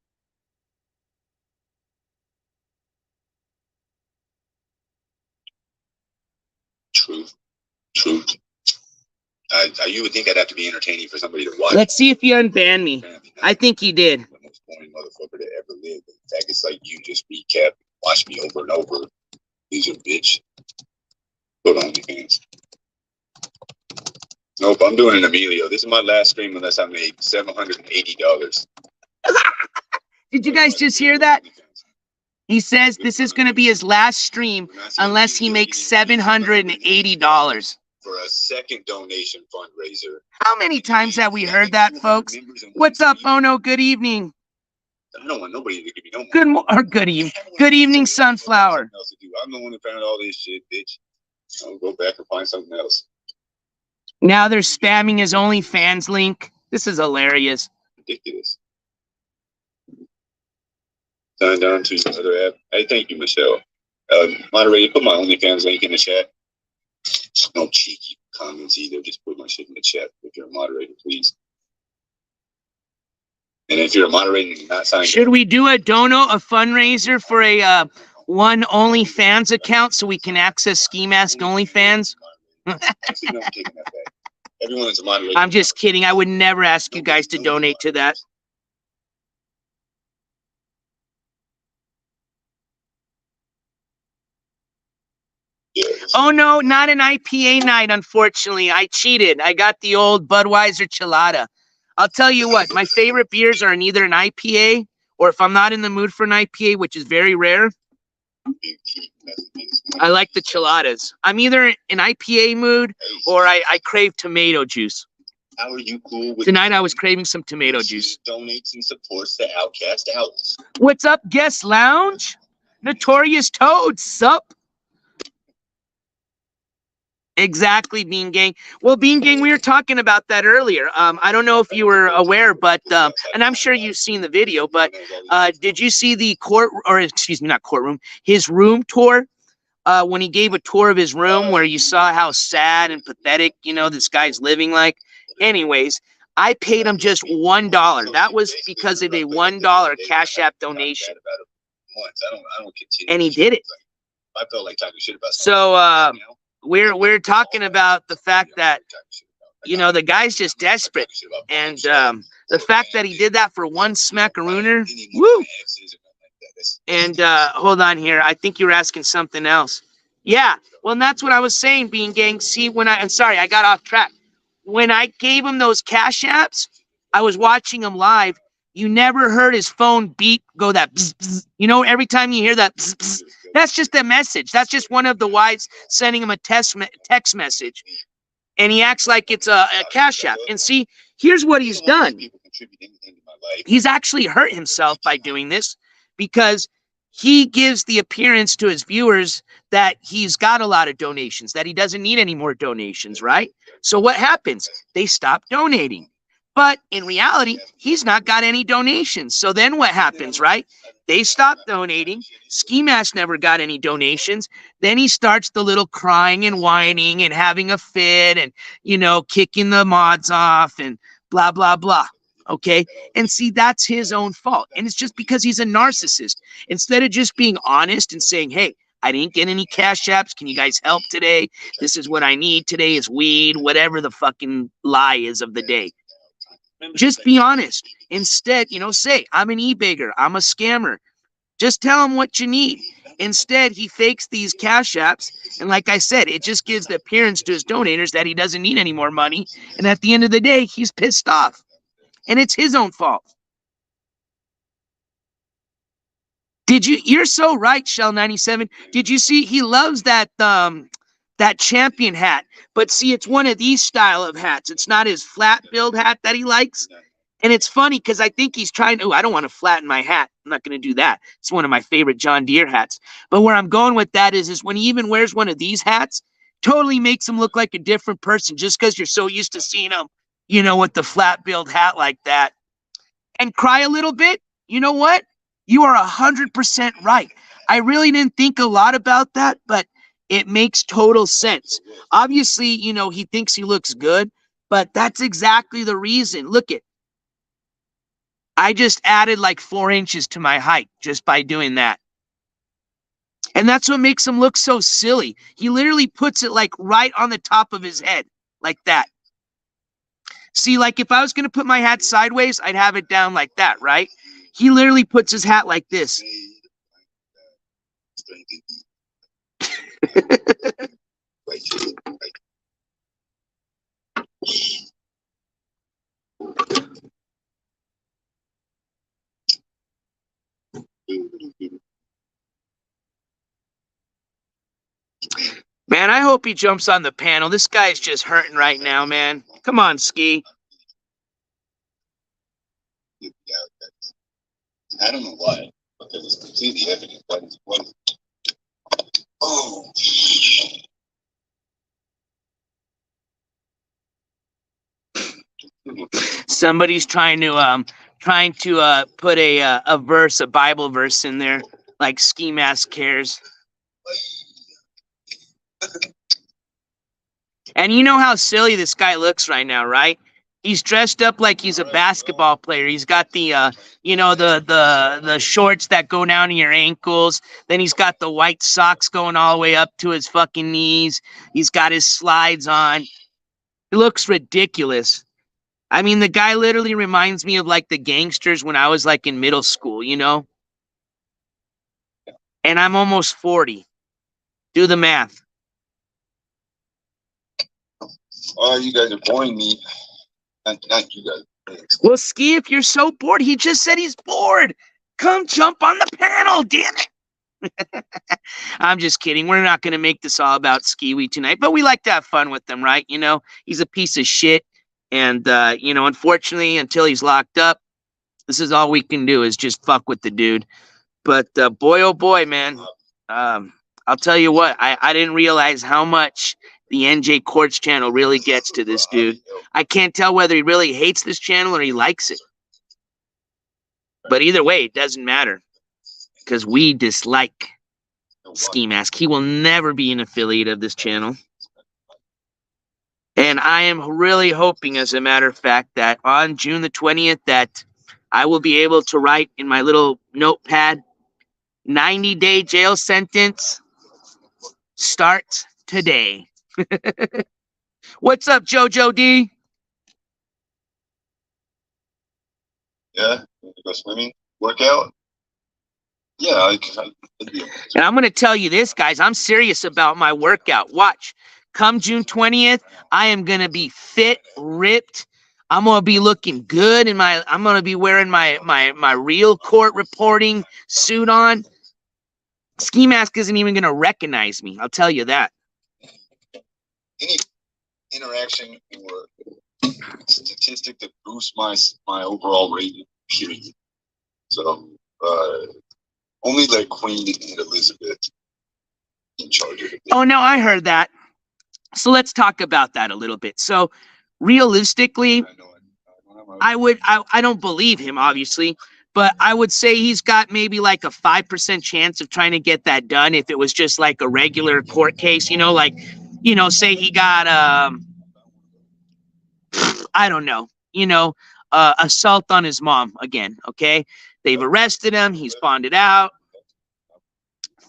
Truth. You would think I'd have to be entertaining for somebody to watch. Let's see if you unban me. I think he did. The most boring motherfucker to ever live. In fact, it's like you just recap, watch me over and over. He's a bitch. Go to OnlyFans. Nope, I'm doing an Emilio. This is my last stream unless I make $780. Did you guys just hear that? He says this is going to be his last stream unless he makes $780. For a second donation fundraiser. How many times have we heard that, folks? What's up, Ono? Good evening. I don't want nobody to give me no more. Good evening. Good evening, Sunflower. I'm the one who found all this shit, bitch. I'll go back and find something else. Now they're spamming his OnlyFans link. This is hilarious. Ridiculous. Sign down to another app. Hey, thank you, Michelle. Moderator, put my OnlyFans link in the chat. No cheeky comments either. Just put my shit in the chat if you're a moderator, please. And if you're a moderator and you're not signed should we do a fundraiser for a one OnlyFans account so we can access Ski Mask OnlyFans? Everyone is a moderation. I'm just kidding. I would never ask you guys to donate to that. Oh, no, not an IPA night, unfortunately. I cheated. I got the old Budweiser Chelada. I'll tell you what, my favorite beers are either an IPA, or if I'm not in the mood for an IPA, which is very rare, I like the Cheladas. I'm either in IPA mood or I crave tomato juice. How are you cool with Tonight I was craving some tomato juice. Donates and supports the Outcast Owls. What's up, Guest Lounge? Notorious Toad, sup? Exactly, Bean Gang. Well, Bean Gang, we were talking about that earlier. I don't know if you were aware, but and I'm sure you've seen the video, but did you see the not courtroom, his room tour? When he gave a tour of his room where you saw how sad and pathetic, this guy's living like. Anyways, I paid him just $1. That was because of a $1 Cash App donation. And he did it. I felt like talking shit about. So we're talking about the fact that the guy's just desperate, and the fact that he did that for one smackarooner. Woo! And hold on here. I think you're asking something else. Yeah. Well, and that's what I was saying, Bean Gang. See, I'm sorry, I got off track. When I gave him those Cash Apps, I was watching him live. You never heard his phone beep, go that bzz, bzz. Every time you hear that bzz, bzz, that's just a message. That's just one of the wives sending him a text message. And he acts like it's a Cash App. And see, here's what he's done. He's actually hurt himself by doing this, because he gives the appearance to his viewers that he's got a lot of donations, that he doesn't need any more donations, right? So what happens? They stop donating. But in reality, he's not got any donations. So then what happens, right? They stop donating. Ski Mask never got any donations. Then he starts the little crying and whining and having a fit and, kicking the mods off and blah, blah, blah. Okay. And see, that's his own fault. And it's just because he's a narcissist. Instead of just being honest and saying, hey, I didn't get any Cash Apps. Can you guys help today? This is what I need today is weed, whatever the fucking lie is of the day. Just be honest. Instead, say, I'm an e-bagger. I'm a scammer. Just tell him what you need. Instead, he fakes these Cash Apps. And like I said, it just gives the appearance to his donators that he doesn't need any more money. And at the end of the day, he's pissed off. And it's his own fault. You're so right, Shell 97. Did you see he loves that champion hat? But see, it's one of these style of hats. It's not his flat build hat that he likes. And it's funny because I think he's trying to, I don't want to flatten my hat. I'm not going to do that. It's one of my favorite John Deere hats. But where I'm going with that is when he even wears one of these hats, totally makes him look like a different person just because you're so used to seeing him, with the flat build hat like that. And cry a little bit. You know what? You are 100% right. I really didn't think a lot about that, but it makes total sense. Obviously, he thinks he looks good, but that's exactly the reason. Look it. I just added like 4 inches to my height just by doing that. And that's what makes him look so silly. He literally puts it like right on the top of his head, like that. See, like if I was going to put my hat sideways, I'd have it down like that, right? He literally puts his hat like this. Man, I hope he jumps on the panel. This guy's just hurting right now, man. Come on, Ski. I don't know why, because it's completely evident. But oh. Somebody's trying to put a verse, a Bible verse in there, like Ski Mask cares. And you know how silly this guy looks right now, right? He's dressed up like he's a basketball player. He's got the the shorts that go down to your ankles. Then he's got the white socks going all the way up to his fucking knees. He's got his slides on. He looks ridiculous. I mean, the guy literally reminds me of like the gangsters when I was like in middle school, you know? And I'm almost 40. Do the math. Oh, you guys are boring me. Not you guys. Well, Ski, if you're so bored, he just said he's bored. Come jump on the panel, damn it. I'm just kidding. We're not going to make this all about Skiwi tonight, but we like to have fun with him, right? You know, he's a piece of shit. And, you know, unfortunately, until he's locked up, this is all we can do is just fuck with the dude. But boy, oh boy, man, I'll tell you what, I didn't realize how much the NJCourts channel really gets to this dude. I can't tell whether he really hates this channel or he likes it. But either way, it doesn't matter because we dislike Ski Mask. He will never be an affiliate of this channel. And I am really hoping, as a matter of fact, that on June the 20th, that I will be able to write in my little notepad, 90-day jail sentence starts today. What's up, JoJo D? Yeah, go swimming, workout. Yeah, and I'm going to tell you this, guys. I'm serious about my workout. Watch. Come June 20th, I am going to be fit, ripped. I'm going to be looking good in I'm going to be wearing my real court reporting suit on. Ski Mask isn't even going to recognize me. I'll tell you that. Any interaction or statistic that boosts my overall rating, period. So, only like Queen and Elizabeth in charge of it. Oh, no, I heard that. So let's talk about that a little bit. So realistically, I don't believe him, obviously, but I would say he's got maybe like a 5% chance of trying to get that done if it was just like a regular court case, you know, like, you know, say he got, I don't know, you know, assault on his mom again, okay? They've arrested him. He's bonded out.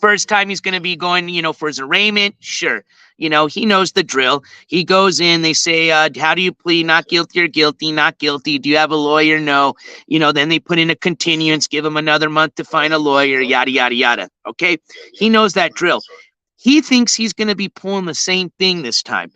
First time he's going to be going, you know, for his arraignment, sure. You know, he knows the drill. He goes in, they say, how do you plead? Not guilty or guilty, not guilty. Do you have a lawyer? No. You know, then they put in a continuance, give him another month to find a lawyer, yada, yada, yada. Okay? He knows that drill. He thinks he's going to be pulling the same thing this time.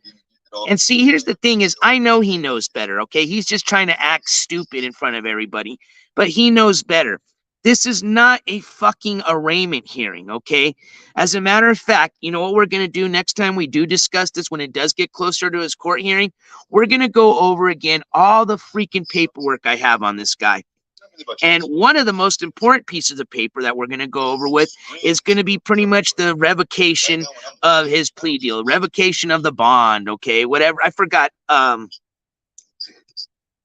And see, here's the thing is, I know he knows better, okay? He's just trying to act stupid in front of everybody, but he knows better. This is not a fucking arraignment hearing, okay? As a matter of fact, you know what we're going to do next time we do discuss this when it does get closer to his court hearing? We're going to go over again all the freaking paperwork I have on this guy. And one of the most important pieces of paper that we're going to go over with is going to be pretty much the revocation of his plea deal, revocation of the bond, okay? Whatever. I forgot.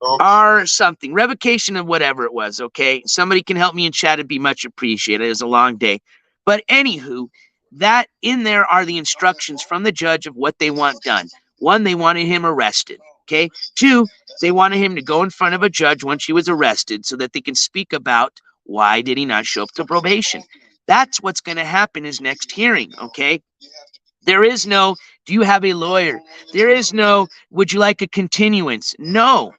Or something, revocation of whatever it was, okay? Somebody can help me in chat, it'd be much appreciated. It was a long day. But anywho, that in there are the instructions from the judge of what they want done. One, they wanted him arrested, okay? Two, they wanted him to go in front of a judge once he was arrested so that they can speak about why did he not show up to probation. That's what's going to happen his next hearing, okay? There is no, do you have a lawyer? There is no, would you like a continuance? No.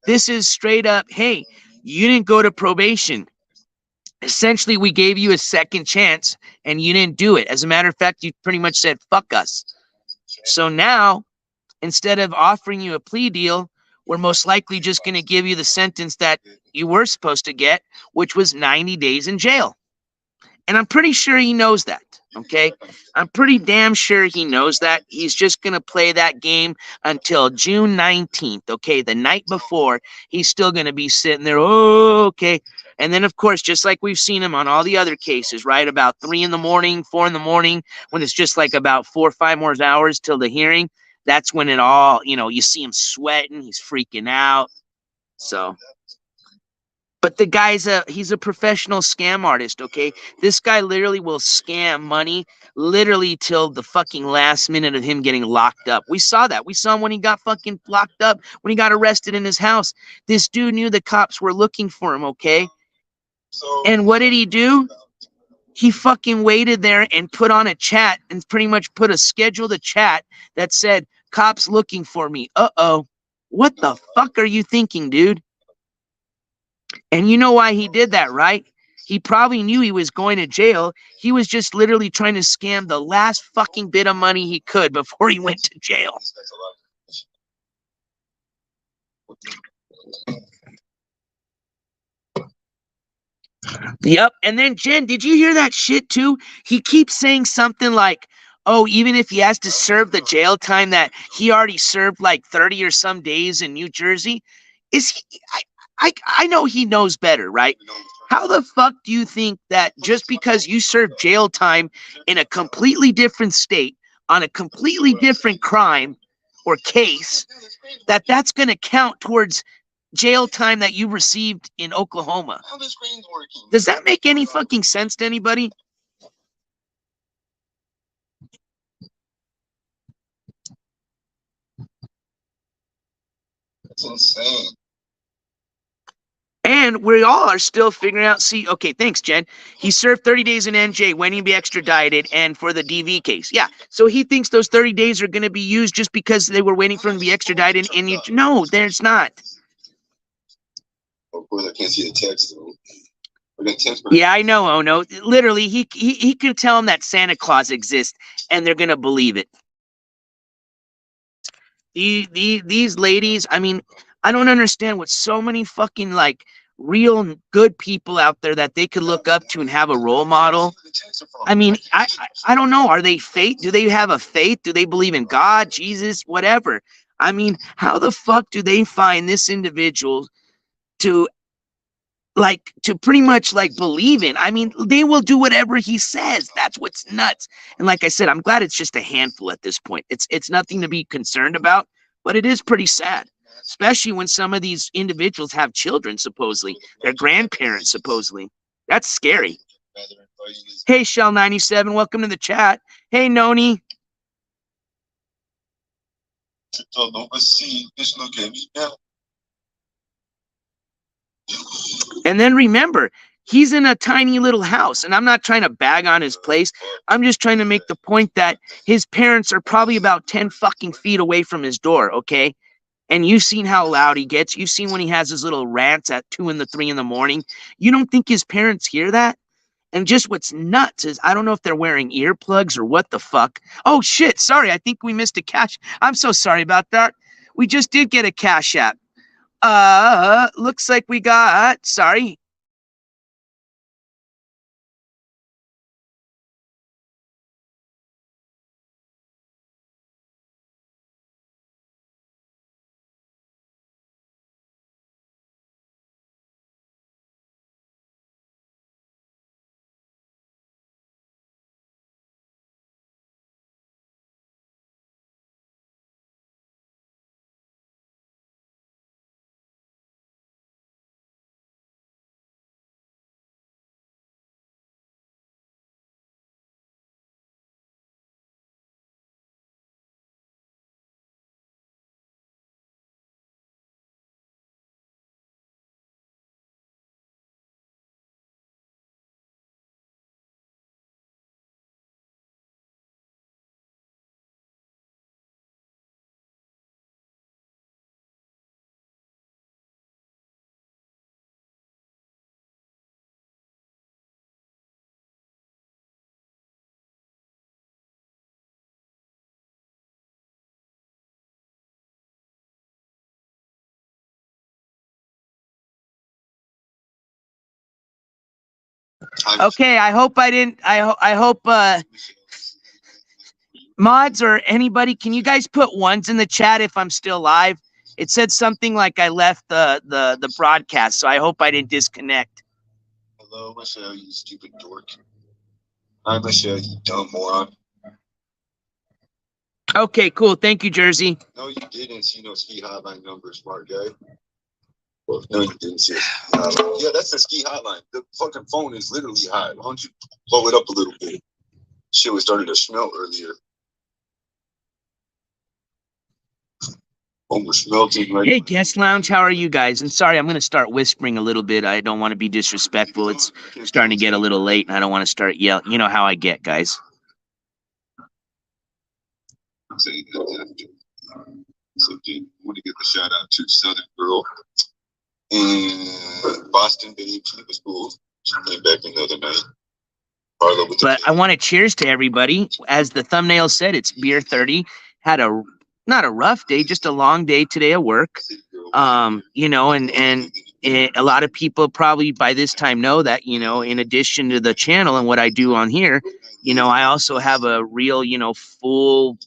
This is straight up, hey, you didn't go to probation. Essentially, we gave you a second chance, and you didn't do it. As a matter of fact, you pretty much said, fuck us. So now, instead of offering you a plea deal, we're most likely just going to give you the sentence that you were supposed to get, which was 90 days in jail. And I'm pretty sure he knows that, okay? I'm pretty damn sure he knows that. He's just going to play that game until June 19th, okay? The night before, he's still going to be sitting there, oh, okay. And then, of course, just like we've seen him on all the other cases, right? About 3 in the morning, 4 in the morning, when it's just like about 4 or 5 more hours till the hearing, that's when it all, you know, you see him sweating, he's freaking out. So... But the guy's he's a professional scam artist, okay? This guy literally will scam money literally till the fucking last minute of him getting locked up. We saw that. We saw him when he got fucking locked up, when he got arrested in his house. This dude knew the cops were looking for him, okay? And what did he do? He fucking waited there and put on a chat and pretty much put a scheduled chat that said, cops looking for me. Uh-oh. What the fuck are you thinking, dude? And you know why he did that, right? He probably knew he was going to jail. He was just literally trying to scam the last fucking bit of money he could before he went to jail. Yep. And then, Jen, did you hear that shit too? He keeps saying something like, oh, even if he has to serve the jail time that he already served like 30 or some days in New Jersey. Is he, I know he knows better, right? How the fuck do you think that just because you serve jail time in a completely different state on a completely different crime or case, that's going to count towards jail time that you received in Oklahoma? Does that make any fucking sense to anybody? That's insane. And we all are still figuring out, see, okay, thanks, Jen. He served 30 days in NJ when he'd be extradited and for the DV case. Yeah, so he thinks those 30 days are going to be used just because they were waiting for him to be extradited. And no, there's not. Of course, I can't see the text, though. Yeah, I know, oh no. Literally, he could tell them that Santa Claus exists, and they're going to believe it. These ladies, I mean, I don't understand what so many fucking like real good people out there that they could look up to and have a role model. I mean, I don't know. Are they faith? Do they have a faith? Do they believe in God, Jesus, whatever? I mean, how the fuck do they find this individual to pretty much like believe in? I mean, they will do whatever he says. That's what's nuts. And like I said, I'm glad it's just a handful at this point. It's nothing to be concerned about, but it is pretty sad, especially when some of these individuals have children, supposedly, their grandparents, supposedly. That's scary. Hey, Shell97, welcome to the chat. Hey, Noni. And then remember, he's in a tiny little house, and I'm not trying to bag on his place. I'm just trying to make the point that his parents are probably about 10 fucking feet away from his door, okay? And you've seen how loud he gets. You've seen when he has his little rants at 2 and 3 in the morning. You don't think his parents hear that? And just what's nuts is I don't know if they're wearing earplugs or what the fuck. Oh, shit. Sorry. I think we missed a cash. I'm so sorry about that. We just did get a cash app. Looks like we got, sorry. Okay, I hope I didn't. I hope mods or anybody, can you guys put ones in the chat if I'm still live? It said something like I left the broadcast, so I hope I didn't disconnect. Hello, Michelle, you stupid dork. Hi, Michelle, you dumb moron. Okay, cool. Thank you, Jersey. No, you didn't see no ski hotline number, smart guy. Well, no, you didn't see it. Yeah, that's the ski hotline. The fucking phone is literally hot. Why don't you blow it up a little bit? Shit was starting to smell earlier. Phone was smelting right. Hey, guest lounge, how are you guys? And sorry, I'm going to start whispering a little bit. I don't want to be disrespectful. It's starting to get a little late, and I don't want to start yelling. You know how I get, guys. to Southern Girl. And Boston Babe, she was cool. She came back another night. But I want to cheers to everybody. As the thumbnail said, it's beer 30. Had a not a rough day, just a long day today at work. You know, and a lot of people probably by this time know that, you know, in addition to the channel and what I do on here, you know, I also have a real, you know, full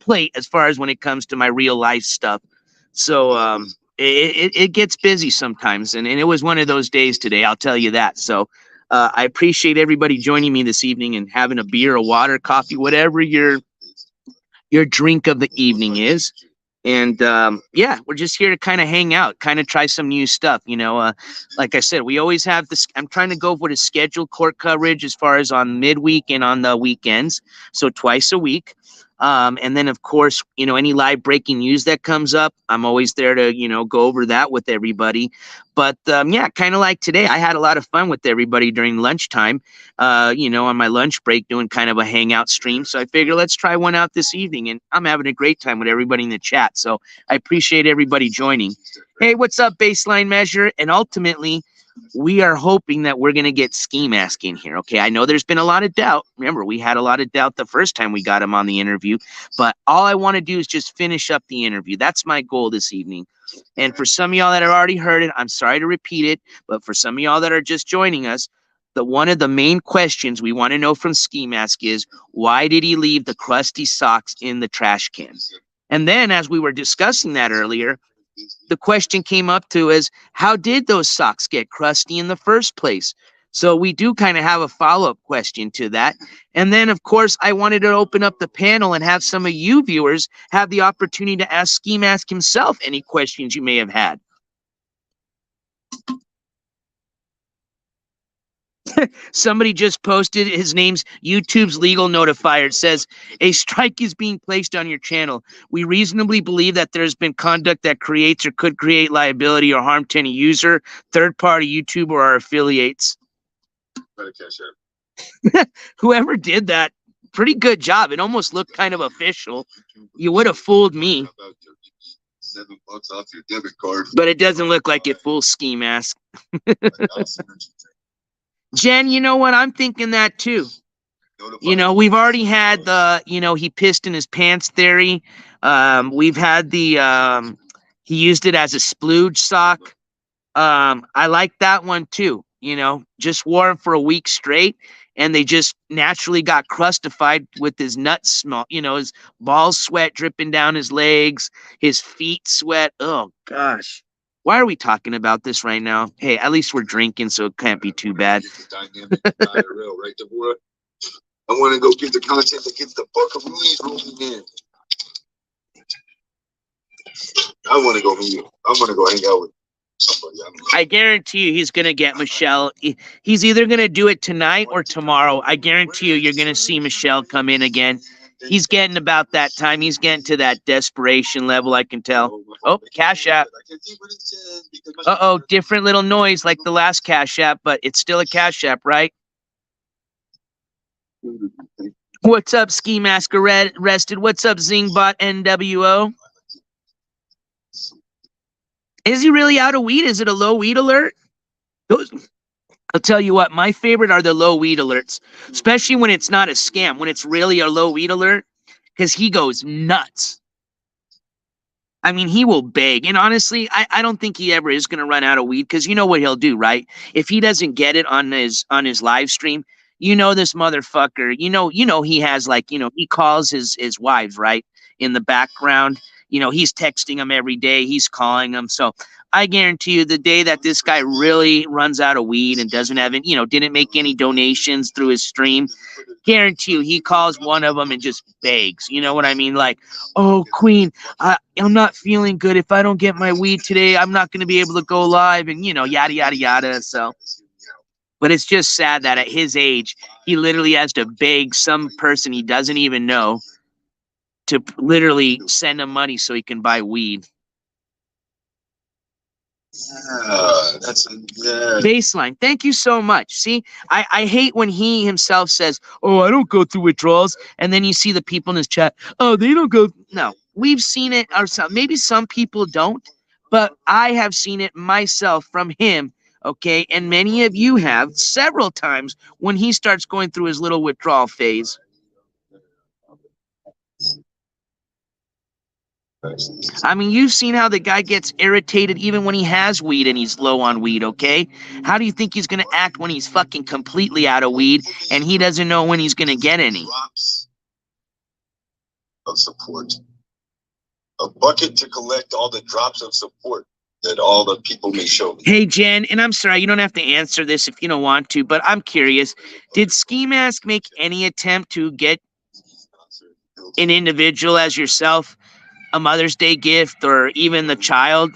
plate as far as when it comes to my real life stuff. So it gets busy sometimes, and it was one of those days today, I'll tell you that. So I appreciate everybody joining me this evening and having a beer, a water, coffee, whatever your drink of the evening is. And yeah, we're just here to kind of hang out, kind of try some new stuff. You know, like I said, we always have this. I'm trying to go with a scheduled court coverage as far as on midweek and on the weekends. So twice a week. And then, of course, you know, any live breaking news that comes up, I'm always there to, you know, go over that with everybody. But yeah, kind of like today, I had a lot of fun with everybody during lunchtime, you know, on my lunch break doing kind of a hangout stream. So I figured let's try one out this evening. And I'm having a great time with everybody in the chat. So I appreciate everybody joining. Hey, what's up, Baseline Measure? And ultimately, we are hoping that we're going to get Ski Mask in here. Okay, I know there's been a lot of doubt. Remember, we had a lot of doubt the first time we got him on the interview, but all I want to do is just finish up the interview. That's my goal this evening. And for some of y'all that have already heard it, I'm sorry to repeat it, but for some of y'all that are just joining us, one of the main questions we want to know from Ski Mask is, why did he leave the crusty socks in the trash can? And then, as we were discussing that earlier, the question came up to is, how did those socks get crusty in the first place? So we do kind of have a follow-up question to that. And then, of course, I wanted to open up the panel and have some of you viewers have the opportunity to ask Ski Mask himself any questions you may have had. Somebody just posted, his name's YouTube's legal notifier. It says, a strike is being placed on your channel. We reasonably believe that there's been conduct that creates or could create liability or harm to any user, third-party YouTube, or our affiliates. Whoever did that, pretty good job. It almost looked kind of official. You would have fooled me. $7 off your debit card. But it doesn't look like it fools Ski Mask. Jen, you know what? I'm thinking that too. You know, we've already had the, you know, he pissed in his pants theory. We've had the, he used it as a splooge sock. I like that one too. You know, just wore them for a week straight and they just naturally got crustified with his nuts small, you know, his balls sweat dripping down his legs, his feet sweat. Oh gosh. Why are we talking about this right now? Hey, at least we're drinking, so it can't be too bad. I want to go get the content that gets the fuck of movies rolling in. I want to go hang out with somebody. I guarantee you he's going to get Michelle. He's either going to do it tonight or tomorrow. I guarantee you you're going to see Michelle come in again. He's getting about that time. He's getting to that desperation level, I can tell. Oh, Cash App. Uh-oh, different little noise like the last Cash App, but it's still a Cash App, right? What's up, Ski Mask Arrested? What's up, Zingbot NWO? Is he really out of weed? Is it a low weed alert? I'll tell you what, my favorite are the low weed alerts, especially when it's not a scam, when it's really a low weed alert, because he goes nuts. I mean, he will beg. And honestly, I don't think he ever is going to run out of weed, because you know what he'll do, right? If he doesn't get it on his live stream, you know this motherfucker, you know he has, like, you know, he calls his wives, right, in the background. You know, he's texting them every day. He's calling them. So I guarantee you the day that this guy really runs out of weed and doesn't have it, you know, didn't make any donations through his stream, guarantee you he calls one of them and just begs. You know what I mean? Like, oh, Queen, I'm not feeling good. If I don't get my weed today, I'm not going to be able to go live, and, you know, yada, yada, yada. So, but it's just sad that at his age, he literally has to beg some person he doesn't even know to literally send him money so he can buy weed. That's Baseline. Thank you so much. See, I hate when he himself says, oh, I don't go through withdrawals. And then you see the people in his chat, oh, they don't go. No, we've seen it ourselves. Maybe some people don't, but I have seen it myself from him. Okay, and many of you have several times when he starts going through his little withdrawal phase. I mean, you've seen how the guy gets irritated even when he has weed and he's low on weed, okay? How do you think he's going to act when he's fucking completely out of weed and he doesn't know when he's going to get any? Of support. A bucket to collect all the drops of support that all the people may show me. Hey, Jen, and I'm sorry, you don't have to answer this if you don't want to, but I'm curious. Did Ski Mask make any attempt to get an individual as yourself a Mother's Day gift, or even the child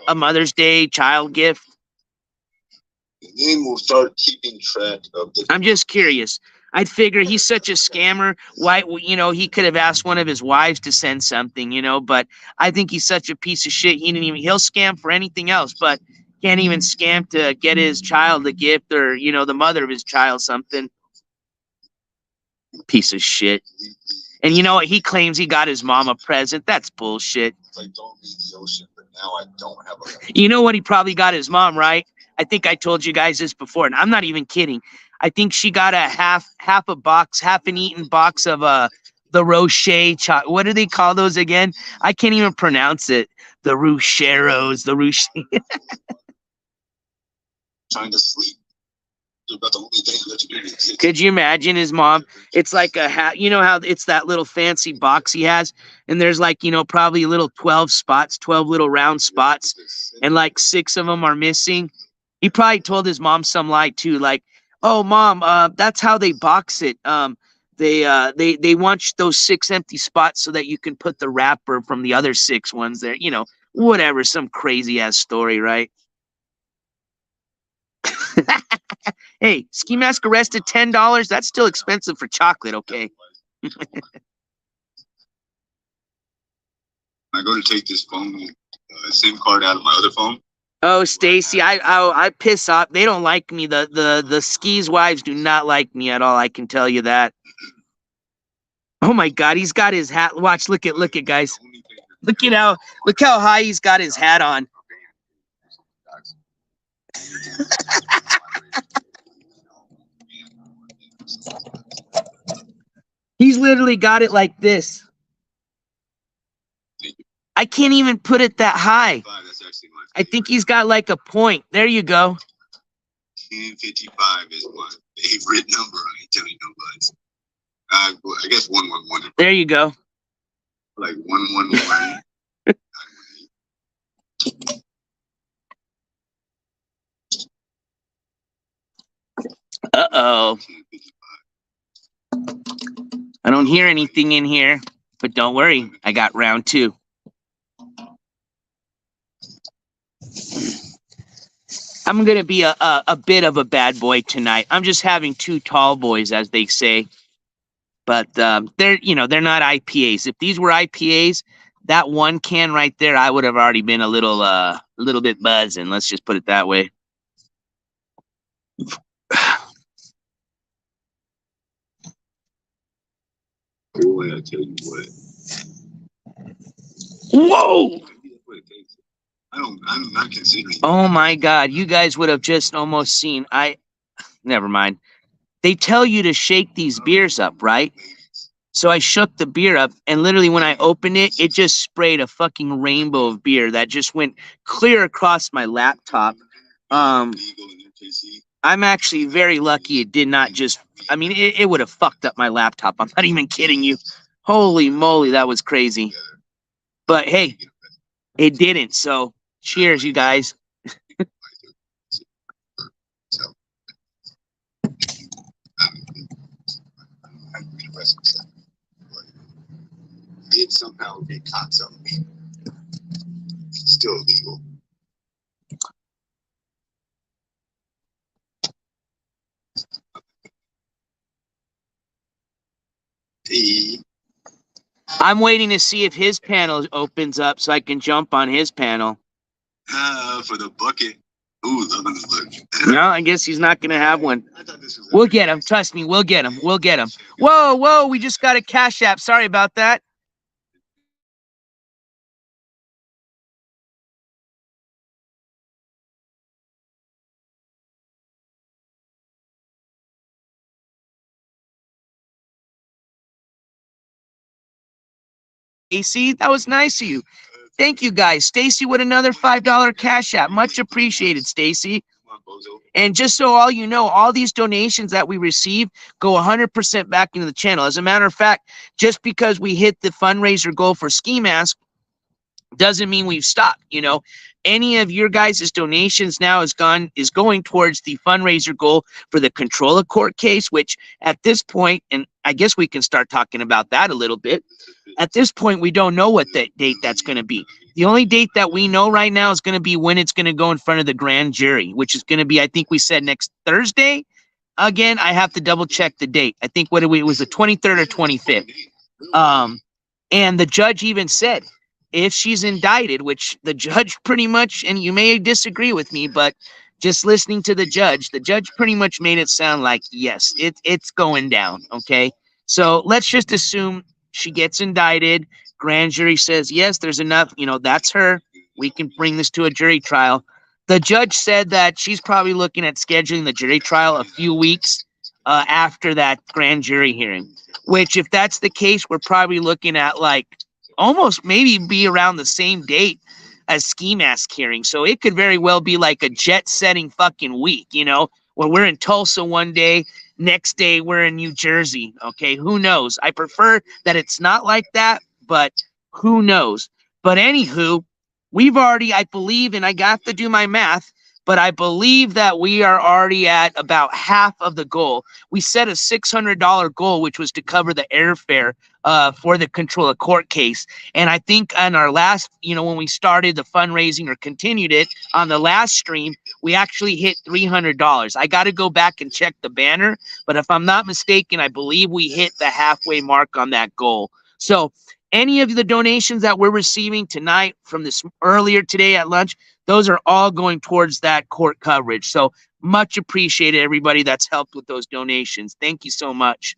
a Mother's Day child gift? And then we'll start keeping track of the... I'm just curious. I'd figure he's such a scammer. Why, he could have asked one of his wives to send something, but I think he's such a piece of shit. He'll scam for anything else, but can't even scam to get his child a gift, or, the mother of his child something. Piece of shit. And you know what? He claims he got his mom a present. That's bullshit. Like, don't leave the ocean, but now I don't have a... You know what? He probably got his mom, right? I think I told you guys this before, and I'm not even kidding. I think she got a half an eaten box of the Rocher chocolate. What do they call those again? I can't even pronounce it. The Rucheros, the Rocher. Trying to sleep. About the only thing that you do. Could you imagine his mom? It's like a hat. You know how it's that little fancy box he has, and there's like, probably a little 12 little round spots, and like 6 of them are missing. He probably told his mom some lie too, like, "Oh, Mom, that's how they box it. They want those 6 empty spots so that you can put the wrapper from the other 6 ones there. Whatever, some crazy ass story, right?" Hey, Ski Mask arrested $10. That's still expensive for chocolate, okay? I go to take this phone, SIM card out of my other phone. Oh, Stacy, I piss off. They don't like me. The Ski's wives do not like me at all. I can tell you that. Oh my God, he's got his hat. Watch, look at guys. Look how high he's got his hat on. He's literally got it like this. I can't even put it that high. I think he's got like a point. There you go. 1055 is my favorite number. I ain't telling you no lies. I guess 111. There you go. Like 111. Uh-oh. I don't hear anything in here, but don't worry. I got round 2. I'm going to be a bit of a bad boy tonight. I'm just having 2 tall boys, as they say. But they're not IPAs. If these were IPAs, that one can right there, I would have already been a little bit buzzing. Let's just put it that way. Boy, I tell you what. Whoa! I'm not considering. Oh my God, you guys would have just almost seen. Never mind. They tell you to shake these beers up, right? So I shook the beer up, and literally when I opened it, it just sprayed a fucking rainbow of beer that just went clear across my laptop. I'm actually very lucky it did not just, it would have fucked up my laptop. I'm not even kidding you. Holy moly, that was crazy. But hey, it didn't. So cheers, you guys. Did somehow get caught something. Still illegal. I'm waiting to see if his panel opens up so I can jump on his panel. For the bucket. Ooh, loving the look. No, I guess he's not going to have one. We'll get him. Trust me, we'll get him. We'll get him. Whoa, we just got a Cash App. Sorry about that. Stacy. That was nice of you. Thank you, guys. Stacy with another $5 cash app. Much appreciated, Stacy. And just so all you know, all these donations that we receive go 100% back into the channel. As a matter of fact, just because we hit the fundraiser goal for Ski Mask doesn't mean we've stopped. You know, any of your guys' donations now is going towards the fundraiser goal for the control of court case, which at this point, and I guess we can start talking about that a little bit. At this point, we don't know what that date that's going to be. The only date that we know right now is going to be when it's going to go in front of the grand jury, which is going to be, I think we said next Thursday. Again, I have to double check the date. I think it was the 23rd or 25th. And the judge even said, if she's indicted, which the judge pretty much, and you may disagree with me, but just listening to the judge pretty much made it sound like, yes, it's going down, okay? So let's just assume she gets indicted. Grand jury says, yes, there's enough, that's her. We can bring this to a jury trial. The judge said that she's probably looking at scheduling the jury trial a few weeks after that grand jury hearing, which if that's the case, we're probably looking at like almost maybe be around the same date as Ski Mask hearing. So it could very well be like a jet setting fucking week, where we're in Tulsa one day, next day we're in New Jersey. Okay, who knows? I prefer that it's not like that, but who knows? But anywho, we've already, I believe, and I got to do my math, but I believe that we are already at about half of the goal. We set a $600 goal, which was to cover the airfare for the control of court case. And I think on our last, when we started the fundraising or continued it on the last stream, we actually hit $300. I got to go back and check the banner, but if I'm not mistaken, I believe we hit the halfway mark on that goal. So any of the donations that we're receiving tonight from this earlier today at lunch, those are all going towards that court coverage. So much appreciated, everybody that's helped with those donations. Thank you so much.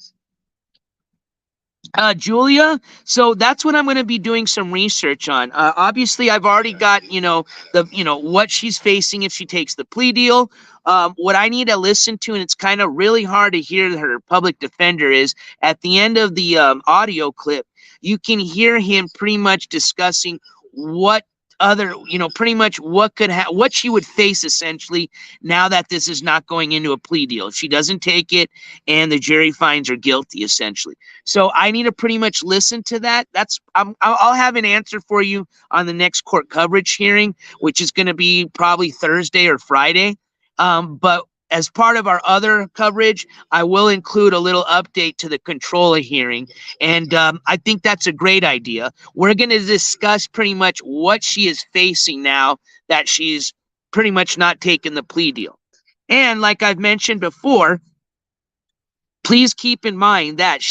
Julia, so that's what I'm going to be doing some research on. Obviously, I've already got, what she's facing if she takes the plea deal. What I need to listen to, and it's kind of really hard to hear her public defender, is at the end of the audio clip, you can hear him pretty much discussing what other, pretty much what she would face essentially now that this is not going into a plea deal. If she doesn't take it and the jury finds her guilty, essentially. So I need to pretty much listen to that. I'll have an answer for you on the next court coverage hearing, which is going to be probably Thursday or Friday. But as part of our other coverage, I will include a little update to the controller hearing. And I think that's a great idea. We're going to discuss pretty much what she is facing now that she's pretty much not taking the plea deal. And like I've mentioned before, please keep in mind that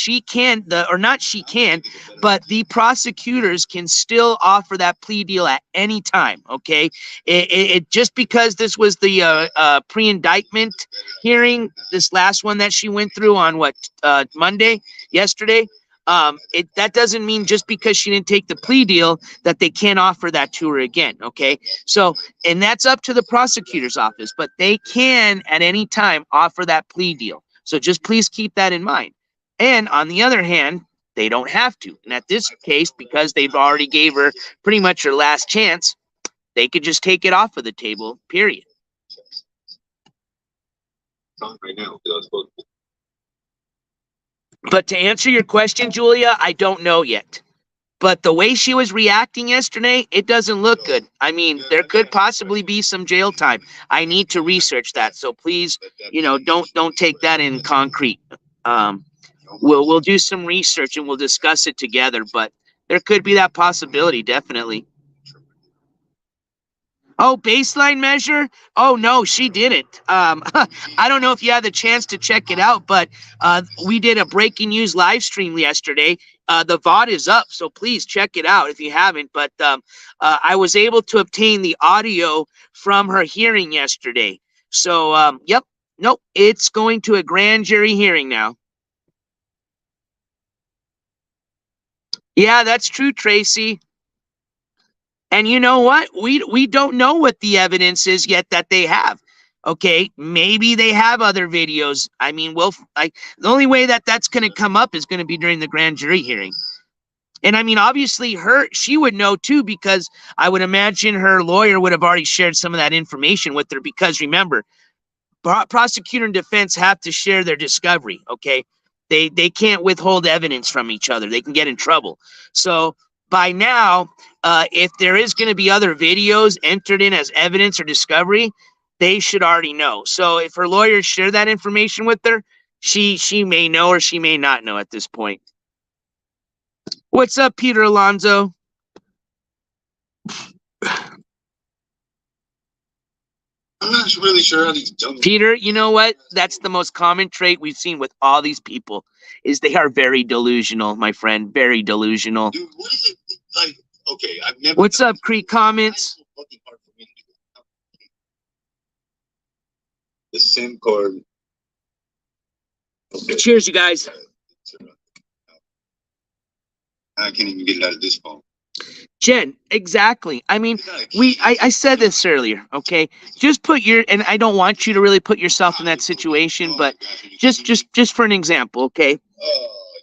but the prosecutors can still offer that plea deal at any time, okay? It just because this was the pre-indictment hearing, this last one that she went through on yesterday, that doesn't mean just because she didn't take the plea deal that they can't offer that to her again, okay? So, and that's up to the prosecutor's office, but they can at any time offer that plea deal. So just please keep that in mind. And on the other hand, they don't have to. And at this case, because they've already gave her pretty much her last chance, they could just take it off of the table, period. But to answer your question, Julia, I don't know yet. But the way she was reacting yesterday, it doesn't look good. I mean, there could possibly be some jail time. I need to research that. So please, don't take that in concrete. We'll do some research and we'll discuss it together. But there could be that possibility, definitely. Oh, baseline measure? Oh, no, she didn't. I don't know if you had the chance to check it out, but we did a breaking news live stream yesterday. The VOD is up, so please check it out if you haven't. But I was able to obtain the audio from her hearing yesterday. So, yep, nope, it's going to a grand jury hearing now. Yeah, that's true, Tracy. And you know what? We don't know what the evidence is yet that they have. Okay, maybe they have other videos. I mean, the only way that that's going to come up is going to be during the grand jury hearing. And I mean, obviously she would know too, because I would imagine her lawyer would have already shared some of that information with her, because remember, prosecutor and defense have to share their discovery. Okay. They can't withhold evidence from each other. They can get in trouble. So by now, if there is going to be other videos entered in as evidence or discovery, they should already know. So if her lawyers share that information with her, she may know or she may not know at this point. What's up, Peter Alonso? I'm not really sure how these dumb Peter, you know what? That's the most common trait we've seen with all these people, is they are very delusional, my friend. Very delusional. Dude, what is it like? Okay, I've never. What's up, Creek Comments? The SIM card. Okay. Cheers, you guys. I can't even get it out of this phone. Jen, exactly. I mean, I said this earlier, okay? Just put and I don't want you to really put yourself in that situation, but just for an example, okay?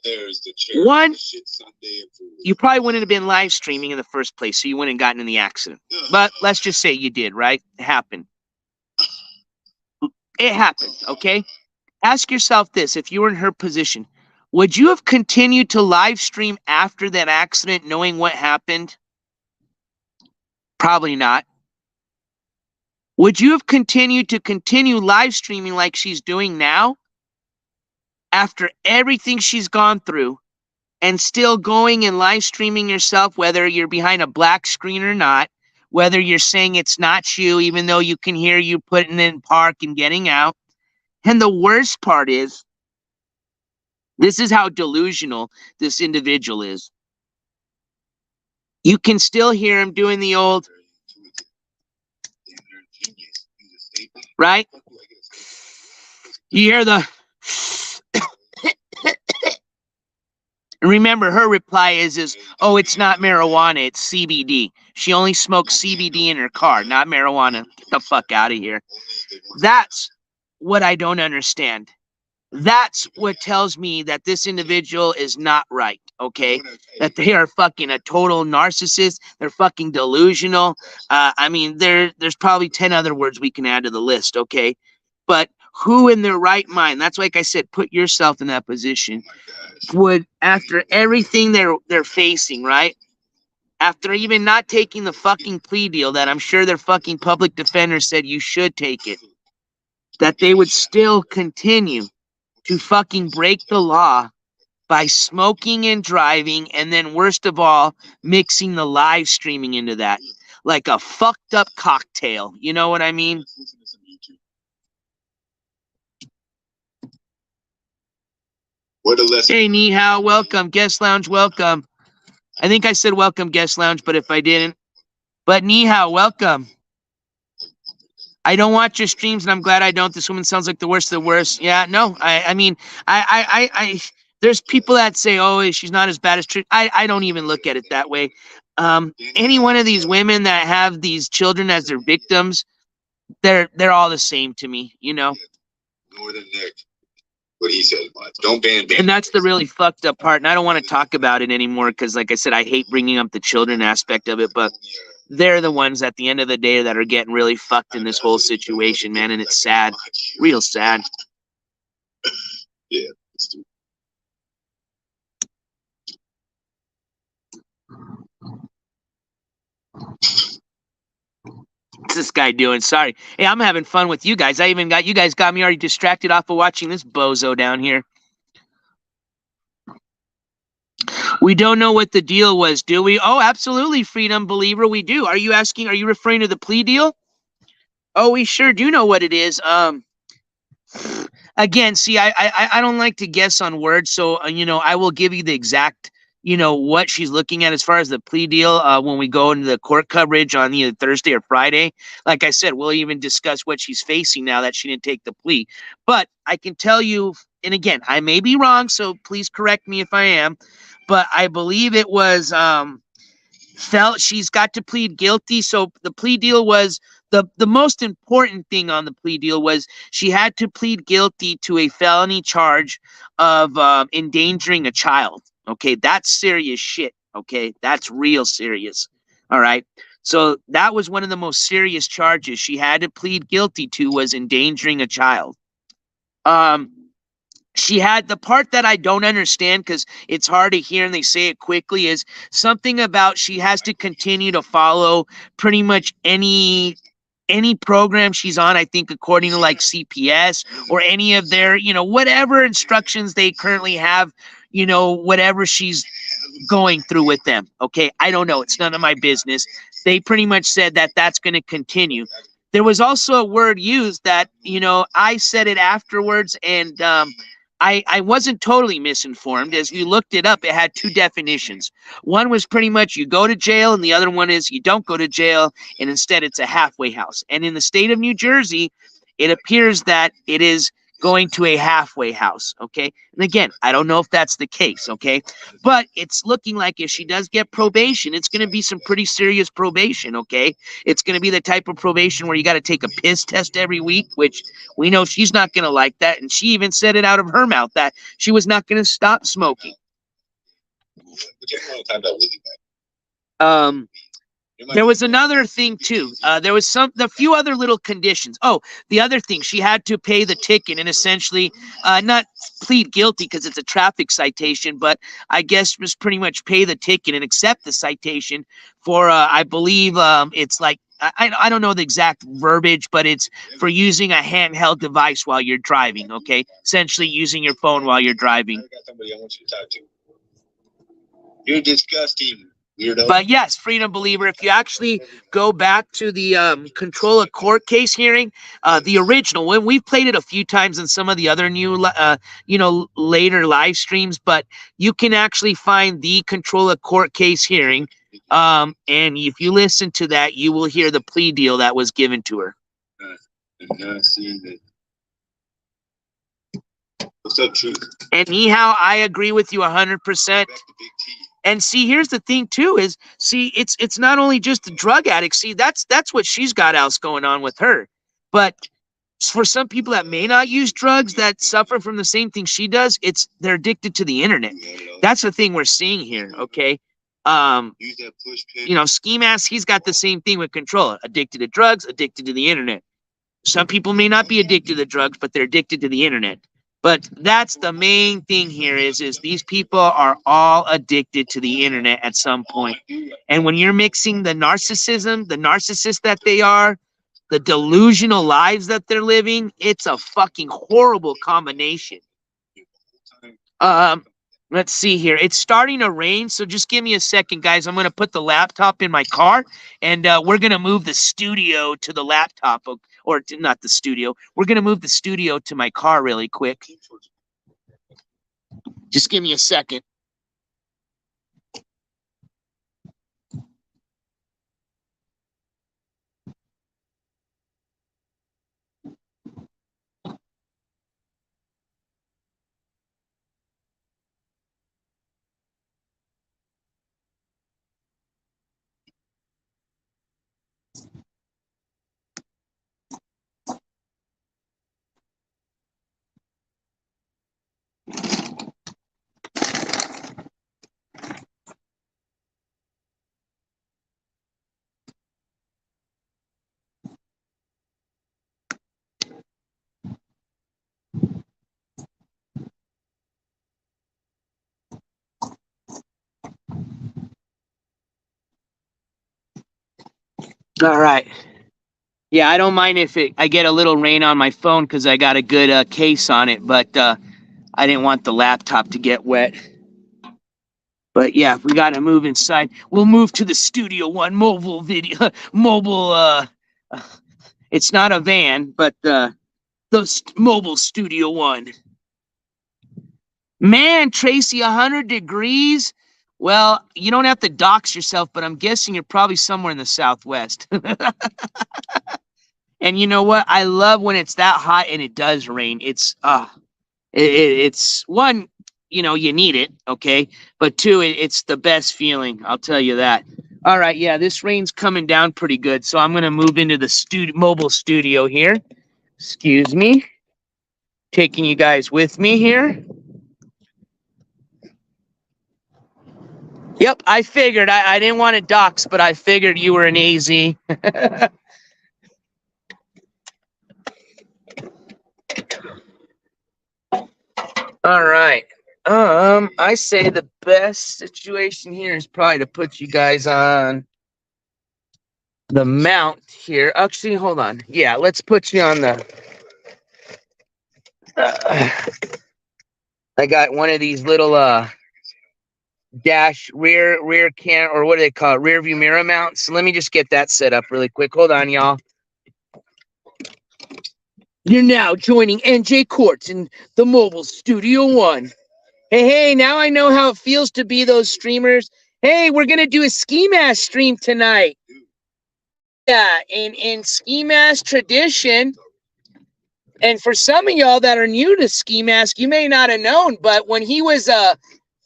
There's the one, you probably wouldn't have been live streaming in the first place, so you wouldn't have gotten in the accident. But let's just say you did, right? It happened. It happened, okay? Ask yourself this: if you were in her position, would you have continued to live stream after that accident knowing what happened? Probably not. Would you have continued to live streaming like she's doing now after everything she's gone through, and still going and live streaming yourself, whether you're behind a black screen or not, whether you're saying it's not you, even though you can hear you putting in park and getting out? And the worst part is, this is how delusional this individual is. You can still hear him doing the old, right? You hear the, remember her reply is, oh, it's not marijuana, it's CBD. She only smokes CBD in her car, not marijuana. Get the fuck out of here. That's what I don't understand. That's what tells me that this individual is not right, okay? That they are fucking a total narcissist. They're fucking delusional. I mean, there's probably 10 other words we can add to the list, okay? But who in their right mind, that's like I said, put yourself in that position, would, after everything they're facing, right? After even not taking the fucking plea deal that I'm sure their fucking public defender said you should take it, that they would still continue to fucking break the law by smoking and driving, and then worst of all, mixing the live streaming into that like a fucked up cocktail. You know what I mean? Hey, Ni Hao, welcome. Guest Lounge, welcome. I think I said welcome, Guest Lounge, but if I didn't. But Ni Hao, welcome. I don't watch your streams, and I'm glad I don't. This woman sounds like the worst of the worst. Yeah, no, I mean, there's people that say, oh, she's not as bad as Trish. I don't even look at it that way. Any one of these women that have these children as their victims, they're all the same to me, you know. Northern Nick, what he said was, don't ban. And that's the really fucked up part. And I don't want to talk about it anymore because, like I said, I hate bringing up the children aspect of it, but they're the ones at the end of the day that are getting really fucked in this whole situation, man. And it's sad, real sad. Yeah. What's this guy doing? Sorry. Hey, I'm having fun with you guys. You guys got me already distracted off of watching this bozo down here. We don't know what the deal was, do we? Oh, absolutely, Freedom Believer, we do. Are you referring to the plea deal? Oh, we sure do know what it is. Again, see, I don't like to guess on words, so, I will give you the exact, what she's looking at as far as the plea deal when we go into the court coverage on either Thursday or Friday. Like I said, we'll even discuss what she's facing now that she didn't take the plea. But I can tell you, and again, I may be wrong, so please correct me if I am, but I believe it was felt she's got to plead guilty. So the plea deal was the most important thing on the plea deal was she had to plead guilty to a felony charge of endangering a child. Okay, that's serious shit. Okay, that's real serious. All right. So that was one of the most serious charges she had to plead guilty to, was endangering a child. Um, she had the part that I don't understand because it's hard to hear and they say it quickly, is something about she has to continue to follow pretty much any program she's on, I think, according to like CPS or any of their, whatever instructions they currently have, whatever she's going through with them. Okay. I don't know. It's none of my business. They pretty much said that that's going to continue. There was also a word used that, I said it afterwards, and I wasn't totally misinformed. As we looked it up, it had two definitions. One was pretty much you go to jail, and the other one is you don't go to jail, and instead it's a halfway house. And in the state of New Jersey, it appears that it is going to a halfway house, okay? And again, I don't know if that's the case, okay? But it's looking like if she does get probation, it's going to be some pretty serious probation, okay? It's going to be the type of probation where you got to take a piss test every week, which we know she's not going to like that. And she even said it out of her mouth that she was not going to stop smoking. There was another thing too. There was a few other little conditions. Oh, the other thing, she had to pay the ticket and essentially not plead guilty because it's a traffic citation, but I guess just pretty much pay the ticket and accept the citation for, I believe it's like, I don't know the exact verbiage, but it's for using a handheld device while you're driving, okay? Essentially using your phone while you're driving. I got somebody I want you to talk to. You're disgusting. Weirdo. But yes, Freedom Believer, if you actually go back to the control of court case hearing, the original one, we've played it a few times in some of the other new, later live streams, but you can actually find the control of court case hearing. And if you listen to that, you will hear the plea deal that was given to her. What's up, Truth? And Nihao, I agree with you 100%. And see, here's the thing too, is it's not only just the drug addict. See, that's what she's got else going on with her. But for some people that may not use drugs that suffer from the same thing she does, they're addicted to the internet. That's the thing we're seeing here, okay? Ski Mask, he's got the same thing with Controller. Addicted to drugs, addicted to the internet. Some people may not be addicted to drugs, but they're addicted to the internet. But that's the main thing here is these people are all addicted to the internet at some point. And when you're mixing the narcissist that they are, the delusional lives that they're living, it's a fucking horrible combination. Let's see here. It's starting to rain, so just give me a second, guys. I'm going to put the laptop in my car, and we're going to move the studio to the laptop, or not the studio. We're going to move the studio to my car really quick. Just give me a second. All right. Yeah, I don't mind if I get a little rain on my phone because I got a good case on it, but I didn't want the laptop to get wet. But yeah, we got to move inside. We'll move to the Studio One mobile video. It's not a van, but the mobile Studio One. Man, Tracy, 100 degrees. Well, you don't have to dox yourself, but I'm guessing you're probably somewhere in the Southwest. And you know what? I love when it's that hot and it does rain. It's one, you need it, okay? But two, it's the best feeling. I'll tell you that. All right, yeah, this rain's coming down pretty good, so I'm gonna move into the mobile studio here. Excuse me. Taking you guys with me here. Yep, I figured. I didn't want to dox, but I figured you were an AZ. All right. I say the best situation here is probably to put you guys on the mount here. Actually, hold on. Yeah, let's put you on the. I got one of these little dash rear cam, or what do they call it? Rear view mirror mounts. Let me just get that set up really quick. Hold on, y'all. You're now joining NJCourts in the mobile Studio One. Hey, now I know how it feels to be those streamers. Hey, we're gonna do a ski mask stream tonight. Yeah, in ski mask tradition. And for some of y'all that are new to ski mask, you may not have known, but when he was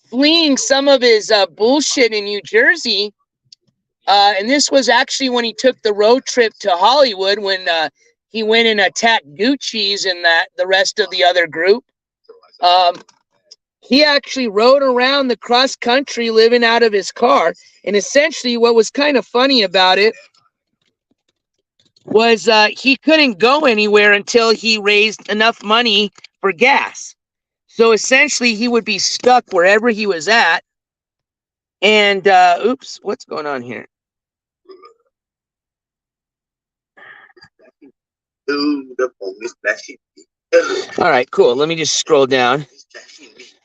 fleeing some of his bullshit in New Jersey, and this was actually when he took the road trip to Hollywood, when he went and attacked Gucci's and the rest of the other group. He actually rode around the cross country living out of his car. And essentially what was kind of funny about it was he couldn't go anywhere until he raised enough money for gas. So essentially he would be stuck wherever he was at. And oops, what's going on here? All right, cool. Let me just scroll down.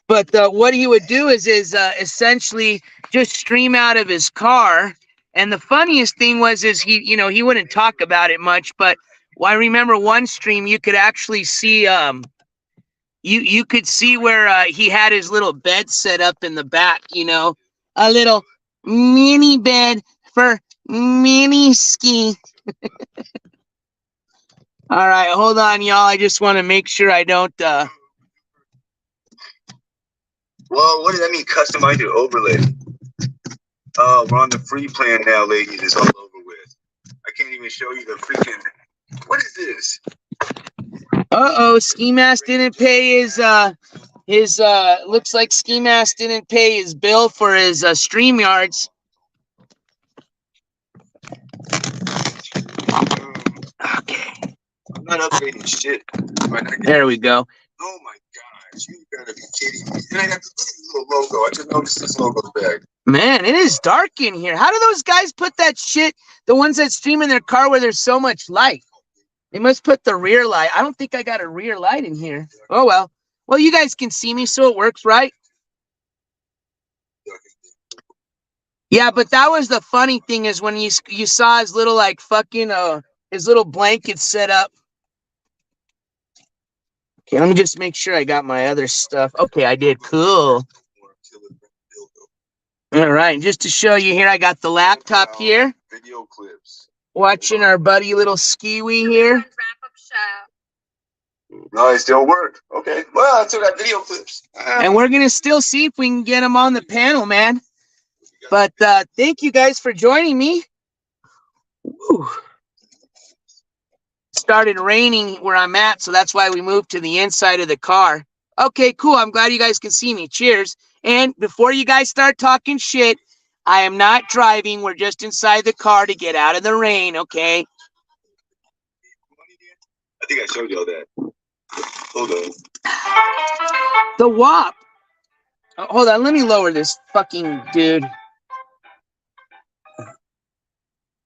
But what he would do is essentially just stream out of his car. And the funniest thing was he wouldn't talk about it much. But I remember one stream you could actually see you could see where he had his little bed set up in the back. A little mini bed for mini ski. All right, hold on, y'all. I just want to make sure I don't. Well, what does that mean? Customize your overlay. We're on the free plan now, ladies. It's all over with. I can't even show you the freaking. What is this? Ski Mask didn't pay his looks like Ski Mask didn't pay his bill for his StreamYards. Okay. I'm not updating shit. There we go. Oh my gosh, you gotta be kidding me. And I got this little logo. I just noticed this logo's back. Man, it is dark in here. How do those guys put that shit, the ones that stream in their car where there's so much light? They must put the rear light. I don't think I got a rear light in here. Oh, well. Well, you guys can see me, so it works, right? Yeah, but that was the funny thing is when you saw his little, like, fucking, his little blanket set up. Okay, let me just make sure I got my other stuff. Okay, I did. Cool. All right, just to show you here, I got the laptop here. Video clips. Watching our buddy little Skiwi here. No, it still worked. Okay. Well, I still got video clips. And we're going to still see if we can get him on the panel, man. But thank you guys for joining me. Woo. Started raining where I'm at, so that's why we moved to the inside of the car. Okay, cool. I'm glad you guys can see me. Cheers. And before you guys start talking shit, I am not driving. We're just inside the car to get out of the rain, okay? I think I showed y'all that. Hold on. The WAP. Oh, hold on. Let me lower this fucking dude.